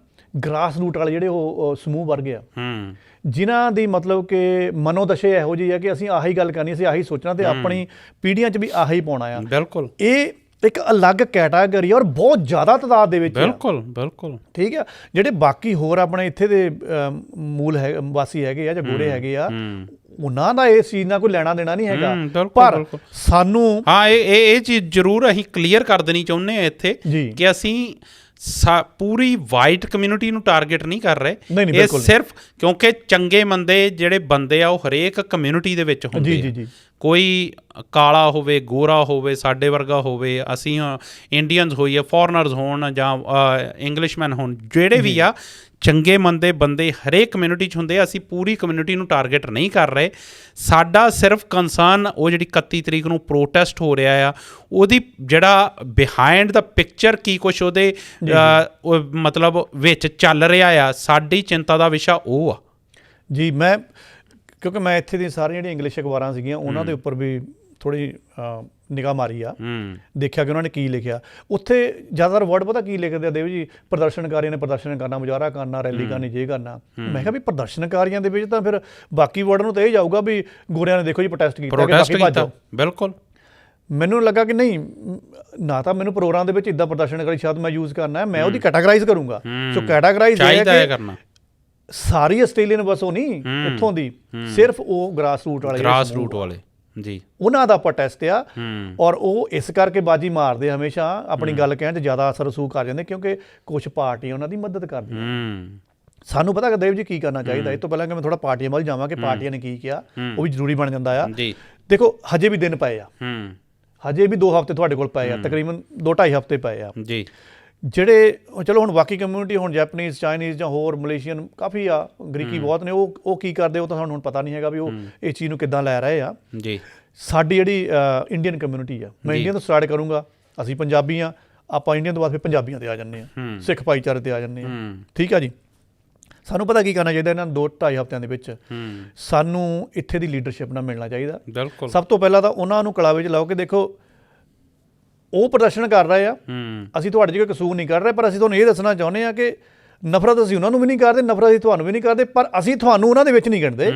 ਗ੍ਰਾਸ ਰੂਟ ਵਾਲੇ ਜਿਹੜੇ ਉਹ ਸਮੂਹ ਵਰਗੇ ਆ, ਜਿਨ੍ਹਾਂ ਦੀ ਮਤਲਬ ਕਿ ਮਨੋਦਸ਼ਾ ਇਹੋ ਜਿਹੀ ਹੈ ਕਿ ਅਸੀਂ ਆਹੀ ਗੱਲ ਕਰਨੀ, ਅਸੀਂ ਆਹੀ ਸੋਚਣਾ ਤੇ ਆਪਣੀ ਪੀੜ੍ਹੀਆਂ 'ਚ ਵੀ ਆਹੀ ਪਾਉਣਾ ਆ। ਬਿਲਕੁਲ, ਇਹ ਇੱਕ ਅਲੱਗ ਕੈਟਾਗਰੀ ਔਰ ਬਹੁਤ ਜ਼ਿਆਦਾ ਤਾਦਾਦ ਦੇ ਵਿੱਚ। ਬਿਲਕੁਲ ਠੀਕ ਆ। ਜਿਹੜੇ ਬਾਕੀ ਹੋਰ ਆਪਣੇ ਇੱਥੇ ਦੇ ਮੂਲ ਵਾਸੀ ਹੈਗੇ ਆ ਜਾਂ ਗੋਰੇ ਹੈਗੇ ਆ, ਉਹਨਾਂ ਦਾ ਇਸ ਚੀਜ਼ ਨਾਲ ਕੋਈ ਲੈਣਾ ਦੇਣਾ ਨਹੀਂ ਹੈਗਾ। ਪਰ ਸਾਨੂੰ ਇਹ ਚੀਜ਼ ਜ਼ਰੂਰ ਅਸੀਂ ਕਲੀਅਰ ਕਰ ਦੇਣੀ ਚਾਹੁੰਦੇ ਹਾਂ ਇੱਥੇ ਕਿ ਅਸੀਂ ਪੂਰੀ ਵਾਈਟ ਕਮਿਊਨਿਟੀ ਨੂੰ ਟਾਰਗੇਟ ਨਹੀਂ ਕਰ ਰਹੇ। ਇਹ ਸਿਰਫ ਕਿਉਂਕਿ ਚੰਗੇ ਮੰਦੇ ਜਿਹੜੇ ਬੰਦੇ ਆ ਉਹ ਹਰੇਕ ਕਮਿਊਨਿਟੀ ਦੇ ਵਿੱਚ ਹੁੰਦੇ ਆ। ਕੋਈ ਕਾਲਾ ਹੋਵੇ, ਗੋਰਾ ਹੋਵੇ, ਸਾਡੇ ਵਰਗਾ ਹੋਵੇ, ਅਸੀਂ ਇੰਡੀਅਨਸ ਹੋਈਏ, ਫੋਰਨਰਸ ਹੋਣ ਜਾਂ ਇੰਗਲਿਸ਼ਮੈਨ ਹੋਣ, ਜਿਹੜੇ ਵੀ ਆ ਚੰਗੇ ਮੰਦੇ ਬੰਦੇ ਹਰੇਕ ਕਮਿਊਨਿਟੀ 'ਚ ਹੁੰਦੇ ਆ। ਅਸੀਂ ਪੂਰੀ ਕਮਿਊਨਿਟੀ ਨੂੰ ਟਾਰਗੇਟ ਨਹੀਂ ਕਰ ਰਹੇ। ਸਾਡਾ ਸਿਰਫ ਕੰਸਰਨ ਉਹ ਜਿਹੜੀ 31 ਤਰੀਕ ਨੂੰ ਪ੍ਰੋਟੈਸਟ ਹੋ ਰਿਹਾ ਆ, ਉਹਦੀ ਜਿਹੜਾ ਬਿਹਾਈਂਡ ਦਾ ਪਿਕਚਰ ਕੀ ਕੁਛ ਉਹਦੇ ਮਤਲਬ ਵਿੱਚ ਚੱਲ ਰਿਹਾ ਆ, ਸਾਡੀ ਚਿੰਤਾ ਦਾ ਵਿਸ਼ਾ ਉਹ ਆ ਜੀ। ਕਿਉਂਕਿ ਮੈਂ ਇੱਥੇ ਦੀਆਂ ਸਾਰੀਆਂ ਜਿਹੜੀਆਂ ਇੰਗਲਿਸ਼ ਅਖਬਾਰਾਂ ਸੀਗੀਆਂ ਉਹਨਾਂ ਦੇ ਉੱਪਰ ਵੀ ਥੋੜ੍ਹੀ ਨਿਗਾਹ ਮਾਰੀ ਆ, ਦੇਖਿਆ ਕਿ ਉਹਨਾਂ ਨੇ ਕੀ ਲਿਖਿਆ। ਉੱਥੇ ਜ਼ਿਆਦਾਤਰ ਵਰਡ ਪਤਾ ਕੀ ਲਿਖਦੇ ਆ ਦੇਵ ਜੀ? ਪ੍ਰਦਰਸ਼ਨਕਾਰੀਆਂ ਨੇ ਪ੍ਰਦਰਸ਼ਨ ਕਰਨਾ, ਮੁਜ਼ਾਹਰਾ ਕਰਨਾ, ਰੈਲੀ ਕਰਨੀ, ਜੇ ਕਰਨਾ। ਮੈਂ ਕਿਹਾ ਵੀ ਪ੍ਰਦਰਸ਼ਨਕਾਰੀਆਂ ਦੇ ਵਿੱਚ ਤਾਂ ਫਿਰ ਬਾਕੀ ਵਰਡ ਨੂੰ ਤਾਂ ਇਹ ਜਾਊਗਾ ਵੀ ਗੋਰਿਆਂ ਨੇ ਦੇਖੋ ਜੀ ਪ੍ਰੋਟੈਸਟ ਕੀਤਾ। ਬਿਲਕੁਲ, ਮੈਨੂੰ ਲੱਗਾ ਕਿ ਨਹੀਂ, ਨਾ ਤਾਂ ਮੈਨੂੰ ਪ੍ਰੋਗਰਾਮ ਦੇ ਵਿੱਚ ਇੱਦਾਂ ਪ੍ਰਦਰਸ਼ਨਕਾਰੀ ਸ਼ਬਦ ਮੈਂ ਯੂਜ਼ ਕਰਨਾ ਹੈ, ਮੈਂ ਉਹਦੀ ਕੈਟਾਗਰਾਈਜ਼ ਕਰੂੰਗਾ। ਸੋ ਕੈਟਾਗਰਾਈਜ਼ ਕਰਨਾ ਸਾਰੀ ਆਸਟ੍ਰੇਲੀਅਨ ਬਸ ਉਹ ਨਹੀਂ ਉੱਥੋਂ ਦੀ, ਸਿਰਫ ਉਹ ਗ੍ਰਾਸ ਰੂਟ ਵਾਲੇ ਜੀ, ਉਹਨਾਂ ਦਾ ਪ੍ਰੋਟੈਸਟ ਆ। ਔਰ ਉਹ ਇਸ ਕਰਕੇ ਬਾਜੀ ਮਾਰਦੇ ਹਮੇਸ਼ਾ, ਆਪਣੀ ਗੱਲ ਕਹਿਣ 'ਚ ਜ਼ਿਆਦਾ ਅਸਰ ਰਸੂਖ ਕਰ ਜਾਂਦੇ ਕਿਉਂਕਿ ਕੁਛ ਪਾਰਟੀਆਂ ਉਹਨਾਂ ਦੀ ਮਦਦ ਕਰਦੀਆਂ। ਸਾਨੂੰ ਪਤਾ ਕਿ ਦੇਵ ਜੀ ਕੀ ਕਰਨਾ ਚਾਹੀਦਾ। ਇਹ ਤੋਂ ਪਹਿਲਾਂ ਕਿ ਮੈਂ ਥੋੜਾ ਪਾਰਟੀਆਂ ਵੱਲ ਜਾਵਾਂ ਕਿ ਪਾਰਟੀਆਂ ਨੇ ਕੀ ਕਿਹਾ, ਉਹ ਵੀ ਜ਼ਰੂਰੀ ਬਣ ਜਾਂਦਾ ਆ। ਦੇਖੋ ਹਜੇ ਵੀ ਦਿਨ ਪਏ ਆ, ਹਜੇ ਵੀ 2 ਹਫ਼ਤੇ ਤੁਹਾਡੇ ਕੋਲ ਪਏ ਆ, ਤਕਰੀਬਨ 2-2.5 ਹਫ਼ਤੇ ਪਏ ਆ ਜੀ। ਜਿਹੜੇ ਚਲੋ ਹੁਣ ਬਾਕੀ ਕਮਿਊਨਿਟੀ, ਹੁਣ ਜੈਪਨੀਜ਼, ਚਾਈਨੀਜ਼ ਜਾਂ ਹੋਰ ਮਲੇਸ਼ੀਅਨ ਕਾਫੀ ਆ, ਗ੍ਰੀਕੀ ਬਹੁਤ ਨੇ, ਉਹ ਕੀ ਕਰਦੇ ਉਹ ਤਾਂ ਸਾਨੂੰ ਹੁਣ ਪਤਾ ਨਹੀਂ ਹੈਗਾ ਵੀ ਉਹ ਇਸ ਚੀਜ਼ ਨੂੰ ਕਿੱਦਾਂ ਲੈ ਰਹੇ ਆ ਜੀ। ਸਾਡੀ ਜਿਹੜੀ ਇੰਡੀਅਨ ਕਮਿਊਨਿਟੀ ਆ, ਮੈਂ ਇੰਡੀਅਨ ਤੋਂ ਸਟਾਰਟ ਕਰੂੰਗਾ। ਅਸੀਂ ਪੰਜਾਬੀ ਆ, ਆਪਾਂ ਇੰਡੀਅਨ ਤੋਂ ਬਾਅਦ ਫਿਰ ਪੰਜਾਬੀਆਂ 'ਤੇ ਆ ਜਾਂਦੇ ਹਾਂ, ਸਿੱਖ ਭਾਈਚਾਰੇ 'ਤੇ ਆ ਜਾਂਦੇ ਹਾਂ। ਠੀਕ ਆ ਜੀ। ਸਾਨੂੰ ਪਤਾ ਕੀ ਕਰਨਾ ਚਾਹੀਦਾ ਇਹਨਾਂ 2-2.5 ਹਫ਼ਤਿਆਂ ਦੇ ਵਿੱਚ। ਸਾਨੂੰ ਇੱਥੇ ਦੀ ਲੀਡਰਸ਼ਿਪ ਨਾਲ ਮਿਲਣਾ ਚਾਹੀਦਾ। ਸਭ ਤੋਂ ਪਹਿਲਾਂ ਤਾਂ ਉਹਨਾਂ ਨੂੰ ਕਲਾਵੇ 'ਚ ਲਾਓ ਕਿ ਦੇਖੋ ਉਹ ਪ੍ਰਦਰਸ਼ਨ ਕਰ ਰਹੇ ਆ, ਅਸੀਂ ਤੁਹਾਡੇ 'ਚ ਕੋਈ ਕਸੂਰ ਨਹੀਂ ਕਰ ਰਹੇ, ਪਰ ਅਸੀਂ ਤੁਹਾਨੂੰ ਇਹ ਦੱਸਣਾ ਚਾਹੁੰਦੇ ਹਾਂ ਕਿ ਨਫ਼ਰਤ ਅਸੀਂ ਉਹਨਾਂ ਨੂੰ ਵੀ ਨਹੀਂ ਕਰਦੇ, ਨਫ਼ਰਤ ਅਸੀਂ ਤੁਹਾਨੂੰ ਵੀ ਨਹੀਂ ਕਰਦੇ, ਪਰ ਅਸੀਂ ਤੁਹਾਨੂੰ ਉਹਨਾਂ ਦੇ ਵਿੱਚ ਨਹੀਂ ਗਿਣਦੇ।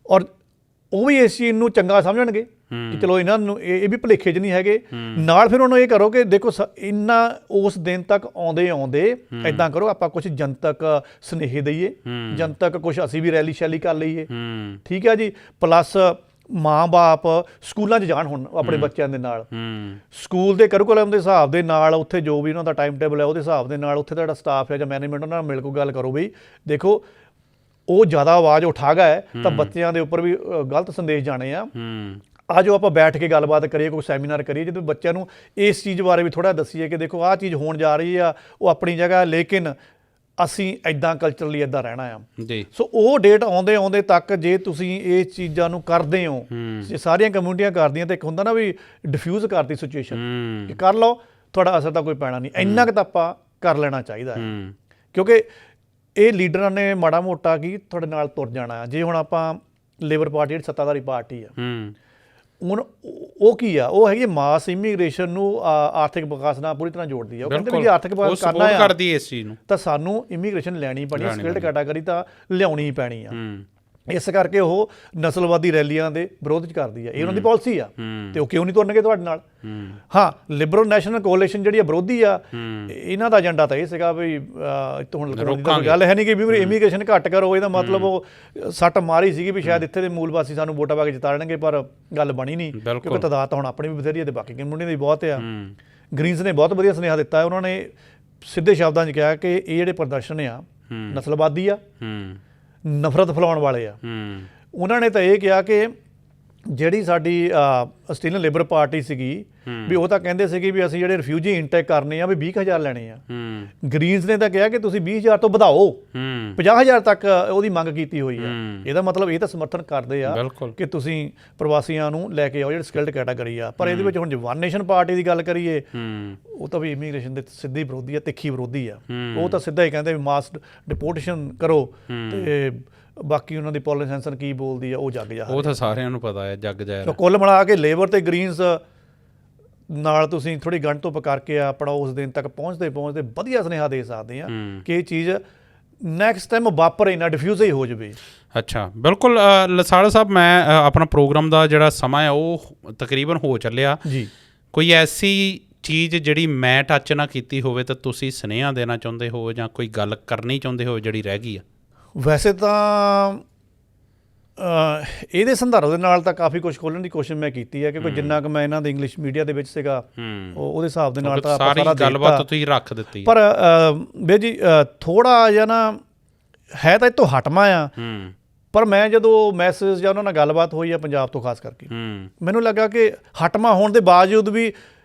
ਔਰ ਉਹ ਵੀ ਇਸ ਚੀਜ਼ ਨੂੰ ਚੰਗਾ ਸਮਝਣਗੇ ਕਿ ਚਲੋ ਇਹਨਾਂ ਨੂੰ ਇਹ ਵੀ ਭੁਲੇਖੇ 'ਚ ਨਹੀਂ ਹੈਗੇ। ਨਾਲ ਫਿਰ ਉਹਨੂੰ ਇਹ ਕਰੋ ਕਿ ਦੇਖੋ ਇੰਨਾ ਉਸ ਦਿਨ ਤੱਕ ਆਉਂਦੇ ਇੱਦਾਂ ਕਰੋ, ਆਪਾਂ ਕੁਛ ਜਨਤਕ ਸੁਨੇਹੇ ਦਈਏ, ਜਨਤਕ ਕੁਛ ਅਸੀਂ ਵੀ ਰੈਲੀ ਸ਼ੈਲੀ ਕਰ ਲਈਏ। ਠੀਕ ਹੈ ਜੀ। ਪਲੱਸ ਮਾਂ-ਬਾਪ ਸਕੂਲਾਂ 'ਚ ਜਾਣ ਹੁਣ ਆਪਣੇ ਬੱਚਿਆਂ ਦੇ ਨਾਲ, ਸਕੂਲ ਦੇ ਕਰਿਕੂਲਮ ਦੇ ਹਿਸਾਬ ਦੇ ਨਾਲ, ਉੱਥੇ ਜੋ ਵੀ ਉਹਨਾਂ ਦਾ ਟਾਈਮ ਟੇਬਲ ਹੈ ਉਹਦੇ ਹਿਸਾਬ ਦੇ ਨਾਲ, ਉੱਥੇ ਦਾ ਜਿਹੜਾ ਸਟਾਫ ਹੈ ਜਾਂ ਮੈਨੇਜਮੈਂਟ, ਉਹਨਾਂ ਨਾਲ ਮਿਲ ਕੇ ਗੱਲ ਕਰੋ ਬਈ ਦੇਖੋ ਉਹ ਜ਼ਿਆਦਾ ਆਵਾਜ਼ ਉਠਾ ਗਿਆ ਤਾਂ ਬੱਚਿਆਂ ਦੇ ਉੱਪਰ ਵੀ ਗਲਤ ਸੰਦੇਸ਼ ਜਾਣੇ ਆ। ਆ ਜੋ ਆਪਾਂ ਬੈਠ ਕੇ ਗੱਲਬਾਤ ਕਰੀਏ, ਕੋਈ ਸੈਮੀਨਾਰ ਕਰੀਏ, ਜਦੋਂ ਬੱਚਿਆਂ ਨੂੰ ਇਸ ਚੀਜ਼ ਬਾਰੇ ਵੀ ਥੋੜ੍ਹਾ ਦੱਸੀਏ ਕਿ ਦੇਖੋ ਆਹ ਚੀਜ਼ ਹੋਣ ਜਾ ਰਹੀ ਆ, ਉਹ ਆਪਣੀ ਜਗ੍ਹਾ, ਲੇਕਿਨ ਅਸੀਂ ਇੱਦਾਂ ਕਲਚਰਲੀ ਇੱਦਾਂ ਰਹਿਣਾ ਆ ਜੀ। ਸੋ ਉਹ ਡੇਟ ਆਉਂਦੇ ਤੱਕ ਜੇ ਤੁਸੀਂ ਇਹ ਚੀਜ਼ਾਂ ਨੂੰ ਕਰਦੇ ਹੋ, ਜੇ ਸਾਰੀਆਂ ਕਮਿਊਨਿਟੀਆਂ ਕਰਦੀਆਂ ਤਾਂ ਇੱਕ ਹੁੰਦਾ ਨਾ ਵੀ ਡਿਫਿਊਜ਼ ਕਰਦੀ ਸਿਚੁਏਸ਼ਨ, ਕਿ ਕਰ ਲਓ, ਤੁਹਾਡਾ ਅਸਰ ਤਾਂ ਕੋਈ ਪੈਣਾ ਨਹੀਂ। ਇੰਨਾ ਕੁ ਤਾਂ ਆਪਾਂ ਕਰ ਲੈਣਾ ਚਾਹੀਦਾ ਹੈ ਕਿਉਂਕਿ ਇਹ ਲੀਡਰਾਂ ਨੇ ਮਾੜਾ ਮੋਟਾ ਕੀ ਤੁਹਾਡੇ ਨਾਲ ਤੁਰ ਜਾਣਾ। ਜੇ ਹੁਣ ਆਪਾਂ ਲੇਬਰ ਪਾਰਟੀ ਜਿਹੜੀ ਸੱਤਾਧਾਰੀ ਪਾਰਟੀ ਆ, ਹੁਣ ਉਹ ਕੀ ਆ, ਉਹ ਹੈਗੀ ਮਾਸ ਇਮੀਗ੍ਰੇਸ਼ਨ ਨੂੰ ਆਰਥਿਕ ਵਿਕਾਸ ਨਾਲ ਪੂਰੀ ਤਰ੍ਹਾਂ ਜੋੜਦੀ ਆ। ਉਹ ਕਹਿੰਦੇ ਵੀ ਜੇ ਆਰਥਿਕ ਵਿਕਾਸ ਕਰਨਾ ਆ ਕਰਦੀ ਇਸ ਚੀਜ਼ ਨੂੰ ਤਾਂ ਸਾਨੂੰ ਇਮੀਗ੍ਰੇਸ਼ਨ ਲੈਣੀ ਪੈਣੀ, ਸਕਿਲਡ ਕੈਟਾਗਰੀ ਤਾਂ ਲਿਆਉਣੀ ਹੀ ਪੈਣੀ ਆ। ਇਸ ਕਰਕੇ ਉਹ ਨਸਲਵਾਦੀ ਰੈਲੀਆਂ ਦੇ ਵਿਰੋਧ 'ਚ ਕਰਦੀ ਆ, ਇਹ ਉਹਨਾਂ ਦੀ ਪਾਲਿਸੀ ਆ ਤੇ ਉਹ ਕਿਉਂ ਨਹੀਂ ਤੁਰਨਗੇ ਤੁਹਾਡੇ ਨਾਲ। ਹਾਂ, ਲਿਬਰਲ ਨੈਸ਼ਨਲ ਕੋਅਲੀਸ਼ਨ ਜਿਹੜੀ ਆ ਵਿਰੋਧੀ ਆ, ਇਹਨਾਂ ਦਾ ਏਜੰਡਾ ਤਾਂ ਇਹ ਸੀਗਾ ਵੀ ਹੁਣ ਗੱਲ ਹੈ ਨਹੀਂ ਕਿ ਵੀ ਇਮੀਗ੍ਰੇਸ਼ਨ ਘੱਟ ਕਰੋ, ਇਹਦਾ ਮਤਲਬ ਉਹ ਸੱਟ ਮਾਰੀ ਸੀਗੀ ਵੀ ਸ਼ਾਇਦ ਇੱਥੇ ਦੇ ਮੂਲ ਵਾਸੀ ਸਾਨੂੰ ਵੋਟਾਂ ਪਾ ਕੇ ਜਿਤਾ ਲੈਣਗੇ, ਪਰ ਗੱਲ ਬਣੀ ਨਹੀਂ ਕਿਉਂਕਿ ਤਾਦਾਦ ਤਾਂ ਹੁਣ ਆਪਣੀ ਵੀ ਬਥੇਰੀ ਹੈ ਤੇ ਬਾਕੀ ਕਮਿਊਨਿਟੀ ਦੀ ਬਹੁਤ ਆ। ਗ੍ਰੀਨਸ ਨੇ ਬਹੁਤ ਵਧੀਆ ਸੁਨੇਹਾ ਦਿੱਤਾ, ਉਹਨਾਂ ਨੇ ਸਿੱਧੇ ਸ਼ਬਦਾਂ 'ਚ ਕਿਹਾ ਕਿ ਇਹ ਜਿਹੜੇ ਪ੍ਰਦਰਸ਼ਨ ਆ ਨਸਲਵਾਦੀ ਆ, ਨਫ਼ਰਤ ਫੈਲਾਉਣ ਵਾਲੇ ਆ। ਉਹਨਾਂ ਨੇ ਤਾਂ ਇਹ ਕਿਹਾ ਕਿ ਜਿਹੜੀ ਸਾਡੀ ਆਸਟ੍ਰੇਲੀਅਨ ਲੇਬਰ ਪਾਰਟੀ ਸੀਗੀ ਵੀ ਉਹ ਤਾਂ ਕਹਿੰਦੇ ਸੀਗੇ ਵੀ ਅਸੀਂ ਜਿਹੜੇ ਰਿਫਿਊਜੀ ਇਨਟੇਕ ਕਰਨੇ ਆ ਵੀ 20,000 ਲੈਣੇ ਆ। ਗ੍ਰੀਨਸ ਨੇ ਤਾਂ ਕਿਹਾ ਕਿ ਤੁਸੀਂ 20,000 ਤੋਂ ਵਧਾਓ, 50,000 ਤੱਕ ਉਹਦੀ ਮੰਗ ਕੀਤੀ ਹੋਈ ਆ। ਇਹਦਾ ਮਤਲਬ ਇਹ ਤਾਂ ਸਮਰਥਨ ਕਰਦੇ ਆ ਕਿ ਤੁਸੀਂ ਪ੍ਰਵਾਸੀਆਂ ਨੂੰ ਲੈ ਕੇ ਆਓ ਜਿਹੜੇ ਸਕਿਲਡ ਕੈਟਾਗਰੀ ਆ। ਪਰ ਇਹਦੇ ਵਿੱਚ ਹੁਣ ਜੇ ਵਨ ਨੇਸ਼ਨ ਪਾਰਟੀ ਦੀ ਗੱਲ ਕਰੀਏ, ਉਹ ਤਾਂ ਵੀ ਇਮੀਗ੍ਰੇਸ਼ਨ ਦੇ ਸਿੱਧੀ ਵਿਰੋਧੀ ਆ, ਤਿੱਖੀ ਵਿਰੋਧੀ ਆ। ਉਹ ਤਾਂ ਸਿੱਧਾ ਹੀ ਕਹਿੰਦੇ ਵੀ ਮਾਸ ਡਿਪੋਰਟੇਸ਼ਨ ਕਰੋ, ਤੇ ਬਾਕੀ ਉਹਨਾਂ ਦੀ ਪੋਲੀਸੈਂਸਨ ਕੀ ਬੋਲਦੀ ਆ ਉਹ ਜੱਗ ਜਾ, ਉਹ ਤਾਂ ਸਾਰਿਆਂ ਨੂੰ ਪਤਾ ਹੈ ਜੱਗ ਜਾ। ਕੁੱਲ ਮਿਲਾ ਕੇ ਲੇਬਰ ਤੇ ਗ੍ਰੀਨਸ ਨਾਲ ਤੁਸੀਂ ਥੋੜੀ ਗੰਢ ਧੁੱਪ ਕਰਕੇ ਆਪਣਾ ਉਸ ਦਿਨ ਤੱਕ ਪਹੁੰਚਦੇ ਵਧੀਆ ਸੁਨੇਹਾ ਦੇ ਸਕਦੇ ਆ ਕਿ ਇਹ ਚੀਜ਼ ਨੈਕਸਟ ਟਾਈਮ ਵਾਪਰੇ ਨਾ, ਡਿਫਿਊਜ਼ ਹੀ ਹੋ ਜਾਵੇ। ਅੱਛਾ, ਬਿਲਕੁਲ। ਲਸਾੜਾ ਸਾਹਿਬ, ਮੈਂ ਆਪਣਾ ਪ੍ਰੋਗਰਾਮ ਦਾ ਜਿਹੜਾ ਸਮਾਂ ਹੈ ਉਹ ਤਕਰੀਬਨ ਹੋ ਚੱਲਿਆ ਜੀ। ਕੋਈ ਐਸੀ ਚੀਜ਼ ਜਿਹੜੀ ਮੈਂ ਟੱਚ ਨਾ ਕੀਤੀ ਹੋਵੇ ਤਾਂ ਤੁਸੀਂ ਸੁਨੇਹਾ ਦੇਣਾ ਚਾਹੁੰਦੇ ਹੋ ਜਾਂ ਕੋਈ ਗੱਲ ਕਰਨੀ ਚਾਹੁੰਦੇ ਹੋ ਜਿਹੜੀ ਰਹਿ ਗਈ ਆ? ਵੈਸੇ ਤਾਂ ਇਹਦੇ ਸੰਦਰਭ ਦੇ ਨਾਲ ਤਾਂ ਕਾਫੀ ਕੁਝ ਖੋਲ੍ਹਣ ਦੀ ਕੋਸ਼ਿਸ਼ ਮੈਂ ਕੀਤੀ ਹੈ, ਕਿਉਂਕਿ ਜਿੰਨਾ ਕੁ ਮੈਂ ਇਹਨਾਂ ਦੇ ਇੰਗਲਿਸ਼ ਮੀਡੀਆ ਦੇ ਵਿੱਚ ਸੀਗਾ ਉਹਦੇ ਹਿਸਾਬ ਦੇ ਨਾਲ ਤਾਂ ਆਪਾਂ ਸਾਰਾ ਗੱਲਬਾਤ ਤੁਸੀਂ ਰੱਖ ਦਿੱਤੀ। ਪਰ ਬੇ ਜੀ ਥੋੜਾ ਜਿਹਾ ਨਾ ਹੈ ਤਾਂ ਇਹ ਤੋਂ ਹਟਵਾਂ ਆ, ਪਰ ਮੈਂ ਜਦੋਂ ਮੈਸੇਜ ਜਾਂ ਉਹਨਾਂ ਨਾਲ ਗੱਲਬਾਤ ਹੋਈ ਆ ਪੰਜਾਬ ਤੋਂ ਖਾਸ ਕਰਕੇ, ਮੈਨੂੰ ਲੱਗਾ ਕਿ ਹਟਵਾਂ ਹੋਣ ਦੇ ਬਾਵਜੂਦ ਵੀ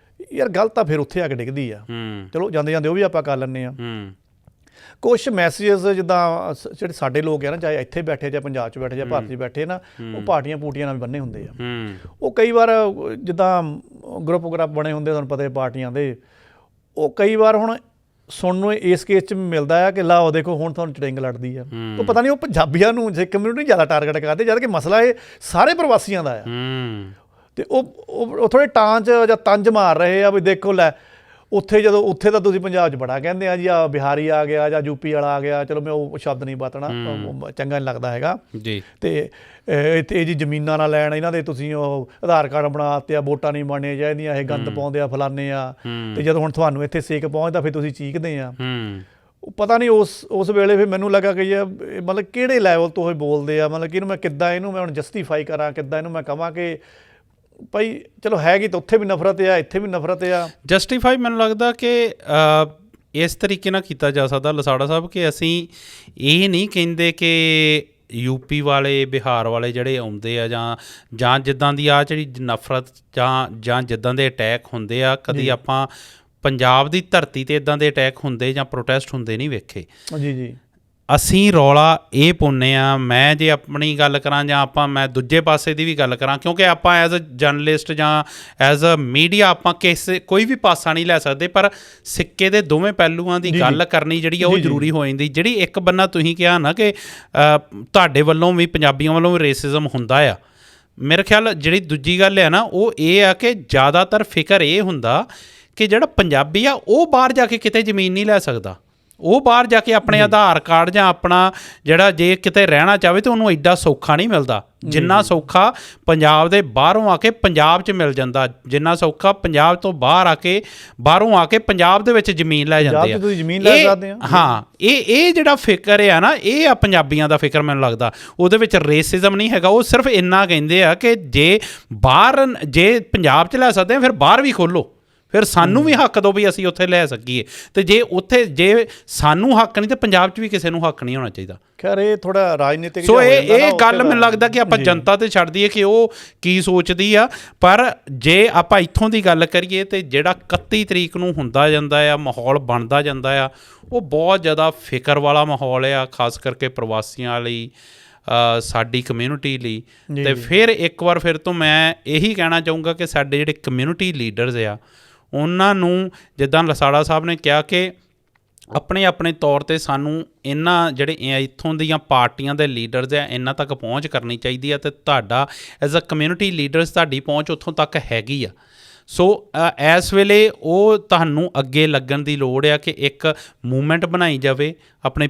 ਯਾਰ ਗੱਲ ਤਾਂ ਫਿਰ ਉੱਥੇ ਆ ਕੇ ਡਿੱਗਦੀ ਆ। ਚਲੋ ਜਾਂਦੇ ਜਾਂਦੇ ਉਹ ਵੀ ਆਪਾਂ ਕਰ ਲੈਂਦੇ ਆ। ਕੁਛ ਮੈਸੇਜਸ ਜਿੱਦਾਂ ਜਿਹੜੇ ਸਾਡੇ ਲੋਕ ਆ ਨਾ, ਚਾਹੇ ਇੱਥੇ ਬੈਠੇ, ਚਾਹੇ ਪੰਜਾਬ 'ਚ ਬੈਠੇ, ਚਾਹੇ ਭਾਰਤ 'ਚ ਬੈਠੇ ਨਾ, ਉਹ ਪਾਰਟੀਆਂ ਪੂਟੀਆਂ ਨਾਲ ਵੀ ਬੰਨੇ ਹੁੰਦੇ ਆ। ਉਹ ਕਈ ਵਾਰ ਜਿੱਦਾਂ ਗਰੁੱਪ ਬਣੇ ਹੁੰਦੇ, ਤੁਹਾਨੂੰ ਪਤਾ ਪਾਰਟੀਆਂ ਦੇ, ਉਹ ਕਈ ਵਾਰ ਹੁਣ ਸੁਣਨ ਨੂੰ ਇਸ ਕੇਸ 'ਚ ਮਿਲਦਾ ਆ ਕਿ ਲਾਓ ਦੇਖੋ ਹੁਣ ਤੁਹਾਨੂੰ ਚੜਿੰਗ ਲੜਦੀ ਆ। ਉਹ ਪਤਾ ਨਹੀਂ ਉਹ ਪੰਜਾਬੀਆਂ ਨੂੰ ਜੇ ਕਮਿਊਨਿਟੀ ਜ਼ਿਆਦਾ ਟਾਰਗੇਟ ਕਰਦੇ, ਜਦ ਕਿ ਮਸਲਾ ਇਹ ਸਾਰੇ ਪ੍ਰਵਾਸੀਆਂ ਦਾ ਆ। ਤੇ ਉਹ ਥੋੜੇ ਟਾਂਚ ਜਾਂ ਤੰਜ ਮਾਰ ਰਹੇ ਆ ਵੀ ਦੇਖੋ ਲੈ ਉੱਥੇ ਤਾਂ ਤੁਸੀਂ ਪੰਜਾਬ 'ਚ ਬੜਾ ਕਹਿੰਦੇ ਆ ਜੀ, ਆ ਬਿਹਾਰੀ ਆ ਗਿਆ ਜਾਂ ਯੂਪੀ ਵਾਲਾ ਆ ਗਿਆ। ਚਲੋ ਮੈਂ ਉਹ ਸ਼ਬਦ ਨਹੀਂ ਵਰਤਣਾ, ਚੰਗਾ ਨਹੀਂ ਲੱਗਦਾ ਹੈਗਾ ਜੀ। ਤੇ ਇੱਥੇ ਜੀ ਜ਼ਮੀਨਾਂ ਨਾਲ ਲੈਣ, ਇਹਨਾਂ ਦੇ ਤੁਸੀਂ ਉਹ ਆਧਾਰ ਕਾਰਡ ਬਣਾ ਦਿੱਤੇ ਆ, ਵੋਟਾਂ ਨਹੀਂ ਬਣਨੀਆਂ ਚਾਹੀਦੀਆਂ, ਇਹ ਗੰਦ ਪਾਉਂਦੇ ਆ, ਫਲਾਨੇ ਆ। ਤੇ ਜਦੋਂ ਹੁਣ ਤੁਹਾਨੂੰ ਇੱਥੇ ਸੇਕ ਪਹੁੰਚਦਾ ਫਿਰ ਤੁਸੀਂ ਚੀਕਦੇ ਆ। ਪਤਾ ਨਹੀਂ ਉਸ ਵੇਲੇ ਫਿਰ ਮੈਨੂੰ ਲੱਗਾ ਕਿ ਮਤਲਬ ਕਿਹੜੇ ਲੈਵਲ ਤੋਂ ਇਹ ਬੋਲਦੇ ਆ, ਮਤਲਬ ਕਿ ਇਹਨੂੰ ਮੈਂ ਹੁਣ ਜਸਟੀਫਾਈ ਕਰਾਂ, ਕਿੱਦਾਂ ਇਹਨੂੰ ਮੈਂ ਕਹਾਂ ਕਿ ਭਾਈ ਚਲੋ ਹੈਗੀ ਤਾਂ ਉੱਥੇ ਵੀ ਨਫ਼ਰਤ ਆ, ਇੱਥੇ ਵੀ ਨਫ਼ਰਤ ਆ। ਜਸਟੀਫਾਈ ਮੈਨੂੰ ਲੱਗਦਾ ਕਿ ਇਸ ਤਰੀਕੇ ਨਾਲ ਕੀਤਾ ਜਾ ਸਕਦਾ ਲਸਾੜਾ ਸਾਹਿਬ ਕਿ ਅਸੀਂ ਇਹ ਨਹੀਂ ਕਹਿੰਦੇ ਕਿ ਯੂਪੀ ਵਾਲੇ, ਬਿਹਾਰ ਵਾਲੇ ਜਿਹੜੇ ਆਉਂਦੇ ਆ ਜਾਂ ਜਿੱਦਾਂ ਦੀ ਆ ਜਿਹੜੀ ਨਫ਼ਰਤ ਜਾਂ ਜਿੱਦਾਂ ਦੇ ਅਟੈਕ ਹੁੰਦੇ ਆ, ਕਦੀ ਆਪਾਂ ਪੰਜਾਬ ਦੀ ਧਰਤੀ 'ਤੇ ਇੱਦਾਂ ਦੇ ਅਟੈਕ ਹੁੰਦੇ ਜਾਂ ਪ੍ਰੋਟੈਸਟ ਹੁੰਦੇ ਨਹੀਂ ਵੇਖੇ। ਜੀ। ਅਸੀਂ ਰੌਲਾ ਇਹ ਪਾਉਂਦੇ ਹਾਂ, ਮੈਂ ਜੇ ਆਪਣੀ ਗੱਲ ਕਰਾਂ ਜਾਂ ਮੈਂ ਦੂਜੇ ਪਾਸੇ ਦੀ ਵੀ ਗੱਲ ਕਰਾਂ, ਕਿਉਂਕਿ ਆਪਾਂ ਐਜ਼ ਅ ਜਰਨਲਿਸਟ ਜਾਂ ਐਜ਼ ਅ ਮੀਡੀਆ ਆਪਾਂ ਕੋਈ ਵੀ ਪਾਸਾ ਨਹੀਂ ਲੈ ਸਕਦੇ, ਪਰ ਸਿੱਕੇ ਦੇ ਦੋਵੇਂ ਪਹਿਲੂਆਂ ਦੀ ਗੱਲ ਕਰਨੀ ਜਿਹੜੀ ਆ ਉਹ ਜ਼ਰੂਰੀ ਹੋ ਜਾਂਦੀ। ਜਿਹੜੀ ਇੱਕ ਬੰਨਾ ਤੁਸੀਂ ਕਿਹਾ ਨਾ ਕਿ ਤੁਹਾਡੇ ਵੱਲੋਂ ਵੀ, ਪੰਜਾਬੀਆਂ ਵੱਲੋਂ ਵੀ ਰੇਸਿਜ਼ਮ ਹੁੰਦਾ ਆ, ਮੇਰੇ ਖਿਆਲ ਜਿਹੜੀ ਦੂਜੀ ਗੱਲ ਹੈ ਨਾ ਉਹ ਇਹ ਆ ਕਿ ਜ਼ਿਆਦਾਤਰ ਫਿਕਰ ਇਹ ਹੁੰਦਾ ਕਿ ਜਿਹੜਾ ਪੰਜਾਬੀ ਆ ਉਹ ਬਾਹਰ ਜਾ ਕੇ ਕਿਤੇ ਜ਼ਮੀਨ ਨਹੀਂ ਲੈ ਸਕਦਾ। ਉਹ ਬਾਹਰ ਜਾ ਕੇ ਆਪਣੇ ਆਧਾਰ ਕਾਰਡ ਜਾਂ ਆਪਣਾ ਜਿਹੜਾ ਜੇ ਕਿਤੇ ਰਹਿਣਾ ਚਾਹਵੇ ਤਾਂ ਉਹਨੂੰ ਐਡਾ ਸੌਖਾ ਨਹੀਂ ਮਿਲਦਾ ਜਿੰਨਾ ਸੌਖਾ ਪੰਜਾਬ ਦੇ ਬਾਹਰੋਂ ਆ ਕੇ ਪੰਜਾਬ 'ਚ ਮਿਲ ਜਾਂਦਾ, ਜਿੰਨਾ ਸੌਖਾ ਪੰਜਾਬ ਤੋਂ ਬਾਹਰੋਂ ਆ ਕੇ ਪੰਜਾਬ ਦੇ ਵਿੱਚ ਜ਼ਮੀਨ ਲੈ ਜਾਂਦੇ ਆ। ਹਾਂ, ਇਹ ਜਿਹੜਾ ਫਿਕਰ ਆ ਨਾ, ਇਹ ਆ ਪੰਜਾਬੀਆਂ ਦਾ ਫਿਕਰ। ਮੈਨੂੰ ਲੱਗਦਾ ਉਹਦੇ ਵਿੱਚ ਰੇਸਿਜ਼ਮ ਨਹੀਂ ਹੈਗਾ। ਉਹ ਸਿਰਫ ਇੰਨਾ ਕਹਿੰਦੇ ਆ ਕਿ ਜੇ ਪੰਜਾਬ 'ਚ ਲੈ ਸਕਦੇ ਆ ਫਿਰ ਬਾਹਰ ਵੀ ਖੋਲ੍ਹੋ, ਫਿਰ ਸਾਨੂੰ ਵੀ ਹੱਕ ਦਿਓ ਵੀ ਅਸੀਂ ਉੱਥੇ ਲੈ ਸਕੀਏ। ਤੇ ਜੇ ਸਾਨੂੰ ਹੱਕ ਨਹੀਂ ਤੇ ਪੰਜਾਬ 'ਚ ਵੀ ਕਿਸੇ ਨੂੰ ਹੱਕ ਨਹੀਂ ਹੋਣਾ ਚਾਹੀਦਾ। ਖੈਰ ਇਹ ਥੋੜਾ ਰਾਜਨੀਤਿਕ ਸੋ ਇਹ ਗੱਲ ਮੈਨੂੰ ਲੱਗਦਾ ਕਿ ਆਪਾਂ ਜਨਤਾ ਤੇ ਛੱਡ ਦਈਏ ਕਿ ਉਹ ਕੀ ਸੋਚਦੀ ਆ। ਪਰ ਜੇ ਆਪਾਂ ਇੱਥੋਂ ਦੀ ਗੱਲ ਕਰੀਏ ਤੇ ਜਿਹੜਾ 31 ਤਰੀਕ ਨੂੰ ਹੁੰਦਾ ਜਾਂਦਾ ਆ, ਮਾਹੌਲ ਬਣਦਾ ਜਾਂਦਾ ਆ, ਉਹ ਬਹੁਤ ਜ਼ਿਆਦਾ ਫਿਕਰ ਵਾਲਾ ਮਾਹੌਲ ਆ, ਖਾਸ ਕਰਕੇ ਪ੍ਰਵਾਸੀਆਂ ਲਈ, ਸਾਡੀ ਕਮਿਊਨਿਟੀ ਲਈ। ਤੇ ਫਿਰ ਇੱਕ ਵਾਰ ਫਿਰ ਤੋਂ ਮੈਂ ਇਹੀ ਕਹਿਣਾ ਚਾਹੂੰਗਾ ਕਿ ਸਾਡੇ ਜਿਹੜੇ ਕਮਿਊਨਿਟੀ ਲੀਡਰਸ ਆ ਉਹਨਾਂ ਨੂੰ, ਜਿੱਦਾਂ ਲਸਾੜਾ ਸਾਹਿਬ ਨੇ ਕਿਹਾ ਕਿ ਆਪਣੇ ਤੌਰ 'ਤੇ ਸਾਨੂੰ ਇਹਨਾਂ ਜਿਹੜੇ ਇੱਥੋਂ ਦੀਆਂ ਪਾਰਟੀਆਂ ਦੇ ਲੀਡਰਸ ਆ ਇਹਨਾਂ ਤੱਕ ਪਹੁੰਚ ਕਰਨੀ ਚਾਹੀਦੀ ਆ, ਅਤੇ ਤੁਹਾਡਾ ਐਜ਼ ਅ ਕਮਿਊਨਿਟੀ ਲੀਡਰਸ ਤੁਹਾਡੀ ਪਹੁੰਚ ਉੱਥੋਂ ਤੱਕ ਹੈਗੀ ਆ। ਸੋ ਇਸ ਵੇਲੇ ਉਹ ਤੁਹਾਨੂੰ ਅੱਗੇ ਲੱਗਣ ਦੀ ਲੋੜ ਆ ਕਿ ਇੱਕ ਮੂਵਮੈਂਟ ਬਣਾਈ ਜਾਵੇ, ਆਪਣੇ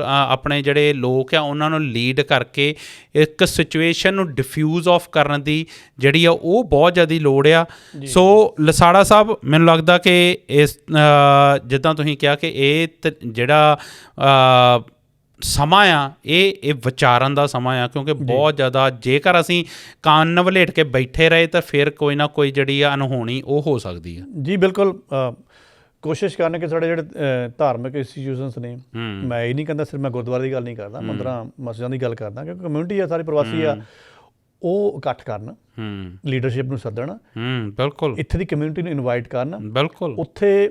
ਆਪਣੇ ਜਿਹੜੇ ਲੋਕ ਆ ਉਹਨਾਂ ਨੂੰ ਲੀਡ ਕਰਕੇ ਇੱਕ ਸਿਚੁਏਸ਼ਨ ਨੂੰ ਡਿਫਿਊਜ਼ ਆਫ ਕਰਨ ਦੀ ਜਿਹੜੀ ਆ ਉਹ ਬਹੁਤ ਜ਼ਿਆਦਾ ਲੋੜ ਆ। ਸੋ ਲਸਾੜਾ ਸਾਹਿਬ, ਮੈਨੂੰ ਲੱਗਦਾ ਕਿ ਇਸ ਜਿੱਦਾਂ ਤੁਸੀਂ ਕਿਹਾ ਕਿ ਇਹ ਜਿਹੜਾ ਸਮਾਂ ਆ ਇਹ ਵਿਚਾਰਨ ਦਾ ਸਮਾਂ ਆ, ਕਿਉਂਕਿ ਬਹੁਤ ਜ਼ਿਆਦਾ ਜੇਕਰ ਅਸੀਂ ਕੰਨ ਵਲੇਟ ਕੇ ਬੈਠੇ ਰਹੇ ਤਾਂ ਫਿਰ ਕੋਈ ਨਾ ਕੋਈ ਜਿਹੜੀ ਆ ਅਨਹੋਣੀ ਉਹ ਹੋ ਸਕਦੀ ਆ। ਜੀ ਬਿਲਕੁਲ, ਕੋਸ਼ਿਸ਼ ਕਰਨ ਕਿ ਸਾਡੇ ਜਿਹੜੇ ਧਾਰਮਿਕ ਇੰਸਟੀਟਿਊਸ਼ਨਸ ਨੇ, ਮੈਂ ਇਹ ਨਹੀਂ ਕਹਿੰਦਾ ਸਿਰਫ ਮੈਂ ਗੁਰਦੁਆਰੇ ਦੀ ਗੱਲ ਨਹੀਂ ਕਰਦਾ, ਮੰਦਰਾਂ ਮਸਜਿਦਾਂ ਦੀ ਗੱਲ ਕਰਦਾ, ਕਿਉਂਕਿ ਕਮਿਊਨਿਟੀ ਆ, ਸਾਰੇ ਪ੍ਰਵਾਸੀ ਆ, ਉਹ ਇਕੱਠ ਕਰਨ, ਲੀਡਰਸ਼ਿਪ ਨੂੰ ਸੱਦਣ, ਬਿਲਕੁਲ ਇੱਥੇ ਦੀ ਕਮਿਊਨਿਟੀ ਨੂੰ ਇਨਵਾਈਟ ਕਰਨ, ਬਿਲਕੁਲ ਉੱਥੇ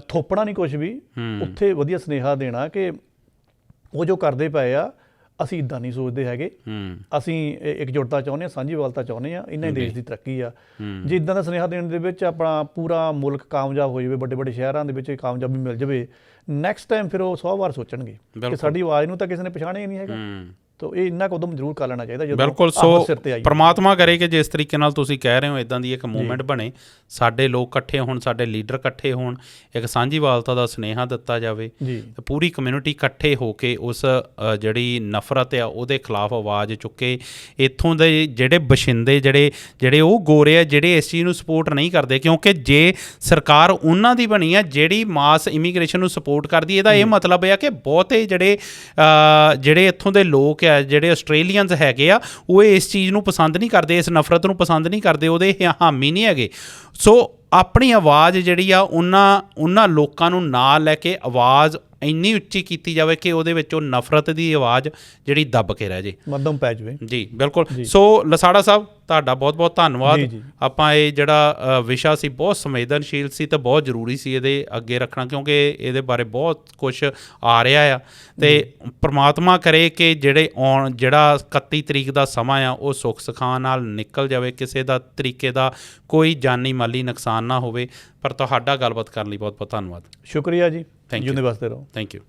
ਥੋਪਣਾ ਨਹੀਂ ਕੁਛ ਵੀ, ਉੱਥੇ ਵਧੀਆ ਸੁਨੇਹਾ ਦੇਣਾ ਕਿ ਉਹ ਜੋ ਕਰਦੇ ਪਏ ਆ ਅਸੀਂ ਇੱਦਾਂ ਨਹੀਂ ਸੋਚਦੇ ਹੈਗੇ, ਅਸੀਂ ਇਕਜੁੱਟਤਾ ਚਾਹੁੰਦੇ ਹਾਂ, ਸਾਂਝੀਵਾਲਤਾ ਚਾਹੁੰਦੇ ਹਾਂ, ਇਹਨਾਂ ਹੀ ਦੇਸ਼ ਦੀ ਤਰੱਕੀ ਆ। ਜੇ ਇੱਦਾਂ ਦਾ ਸੁਨੇਹਾ ਦੇਣ ਦੇ ਵਿੱਚ ਆਪਣਾ ਪੂਰਾ ਮੁਲਕ ਕਾਮਯਾਬ ਹੋ ਜਾਵੇ, ਵੱਡੇ ਵੱਡੇ ਸ਼ਹਿਰਾਂ ਦੇ ਵਿੱਚ ਕਾਮਯਾਬੀ ਮਿਲ ਜਾਵੇ, ਨੈਕਸਟ ਟਾਈਮ ਫਿਰ ਉਹ 100 ਵਾਰ ਸੋਚਣਗੇ ਕਿ ਸਾਡੀ ਆਵਾਜ਼ ਨੂੰ ਤਾਂ ਕਿਸੇ ਨੇ ਪਛਾਣਿਆ ਹੀ ਨਹੀਂ ਹੈਗਾ। ਤੋ ਇਹ ਇੰਨਾ ਕੁ ਉਦਮ ਜ਼ਰੂਰ ਕਰ ਲੈਣਾ ਚਾਹੀਦਾ ਜਦੋਂ ਬਿਲਕੁਲ। ਸੋ ਪਰਮਾਤਮਾ ਕਰੇ ਕਿ ਜਿਸ ਤਰੀਕੇ ਨਾਲ ਤੁਸੀਂ ਕਹਿ ਰਹੇ ਹੋ ਇਦਾਂ ਦੀ ਇੱਕ ਮੂਵਮੈਂਟ ਬਣੇ, ਸਾਡੇ ਲੋਕ ਇਕੱਠੇ ਹੋਣ, ਸਾਡੇ ਲੀਡਰ ਇਕੱਠੇ ਹੋਣ, ਇੱਕ ਸਾਂਝੀਵਾਲਤਾ ਦਾ ਸੁਨੇਹਾ ਦਿੱਤਾ ਜਾਵੇ, ਤੇ ਪੂਰੀ ਕਮਿਊਨਿਟੀ ਇਕੱਠੇ ਹੋ ਕੇ ਉਸ ਜਿਹੜੀ ਨਫ਼ਰਤ ਆ ਉਹਦੇ ਖਿਲਾਫ ਆਵਾਜ਼ ਚੁੱਕੇ। ਇੱਥੋਂ ਦੇ ਜਿਹੜੇ ਬਸ਼ਿੰਦੇ ਜਿਹੜੇ ਉਹ ਗੋਰੇ ਆ ਜਿਹੜੇ ਇਸ ਚੀਜ਼ ਨੂੰ ਸਪੋਰਟ ਨਹੀਂ ਕਰਦੇ, ਕਿਉਂਕਿ ਜੇ ਸਰਕਾਰ ਉਹਨਾਂ ਦੀ ਬਣੀ ਆ ਜਿਹੜੀ ਮਾਸ ਇਮੀਗ੍ਰੇਸ਼ਨ ਨੂੰ ਸਪੋਰਟ ਕਰਦੀ, ਇਹਦਾ ਇਹ ਮਤਲਬ ਆ ਕਿ ਬਹੁਤੇ ਜਿਹੜੇ ਇੱਥੋਂ ਦੇ ਲੋਕ ਆ, ਜਿਹੜੇ ਆਸਟ੍ਰੇਲੀਅਨਸ ਹੈਗੇ ਆ, ਉਹ ਇਸ ਚੀਜ਼ ਨੂੰ ਪਸੰਦ ਨਹੀਂ ਕਰਦੇ, ਇਸ ਨਫ਼ਰਤ ਨੂੰ ਪਸੰਦ ਨਹੀਂ ਕਰਦੇ, ਉਹਦੇ ਹਾਮੀ ਨਹੀਂ ਹੈਗੇ। ਸੋ ਆਪਣੀ ਆਵਾਜ਼ ਜਿਹੜੀ ਆ ਉਹਨਾਂ ਲੋਕਾਂ ਨੂੰ ਨਾਲ ਲੈ ਕੇ ਆਵਾਜ਼ ਇੰਨੀ ਉੱਚੀ ਕੀਤੀ ਜਾਵੇ ਕਿ ਉਹਦੇ ਵਿੱਚ ਉਹ ਨਫ਼ਰਤ ਦੀ ਆਵਾਜ਼ ਜਿਹੜੀ ਦੱਬ ਕੇ ਰਹਿ ਜੇ, ਮੱਧਮ ਪੈ ਜਾਵੇ। ਜੀ ਬਿਲਕੁਲ। ਸੋ ਲਸਾੜਾ ਸਾਹਿਬ ਤੁਹਾਡਾ ਬਹੁਤ ਬਹੁਤ ਧੰਨਵਾਦ। ਆਪਾਂ ਇਹ ਜਿਹੜਾ ਵਿਸ਼ਾ ਸੀ ਬਹੁਤ ਸੰਵੇਦਨਸ਼ੀਲ ਸੀ ਤੇ ਬਹੁਤ ਜ਼ਰੂਰੀ ਸੀ ਇਹਦੇ ਅੱਗੇ ਰੱਖਣਾ, ਕਿਉਂਕਿ ਇਹਦੇ ਬਾਰੇ ਬਹੁਤ ਕੁਛ ਆ ਰਿਹਾ ਆ, ਤੇ ਪ੍ਰਮਾਤਮਾ ਕਰੇ ਕਿ ਜਿਹੜਾ 31 ਤਰੀਕ ਦਾ ਸਮਾਂ ਆ ਉਹ ਸੁੱਖ ਸੁਖਾਂ ਨਾਲ ਨਿਕਲ ਜਾਵੇ, ਕਿਸੇ ਦਾ ਤਰੀਕੇ ਦਾ ਕੋਈ ਜਾਨੀ ਮਾਲੀ ਨੁਕਸਾਨ ਨਾ ਹੋਵੇ। ਪਰ ਤੁਹਾਡਾ ਗੱਲਬਾਤ ਕਰਨ ਲਈ ਬਹੁਤ ਬਹੁਤ ਧੰਨਵਾਦ। ਸ਼ੁਕਰੀਆ ਜੀ। Thank you. ਜਿਉਂਦੇ ਵਸਦੇ ਰਹੋ। Thank you.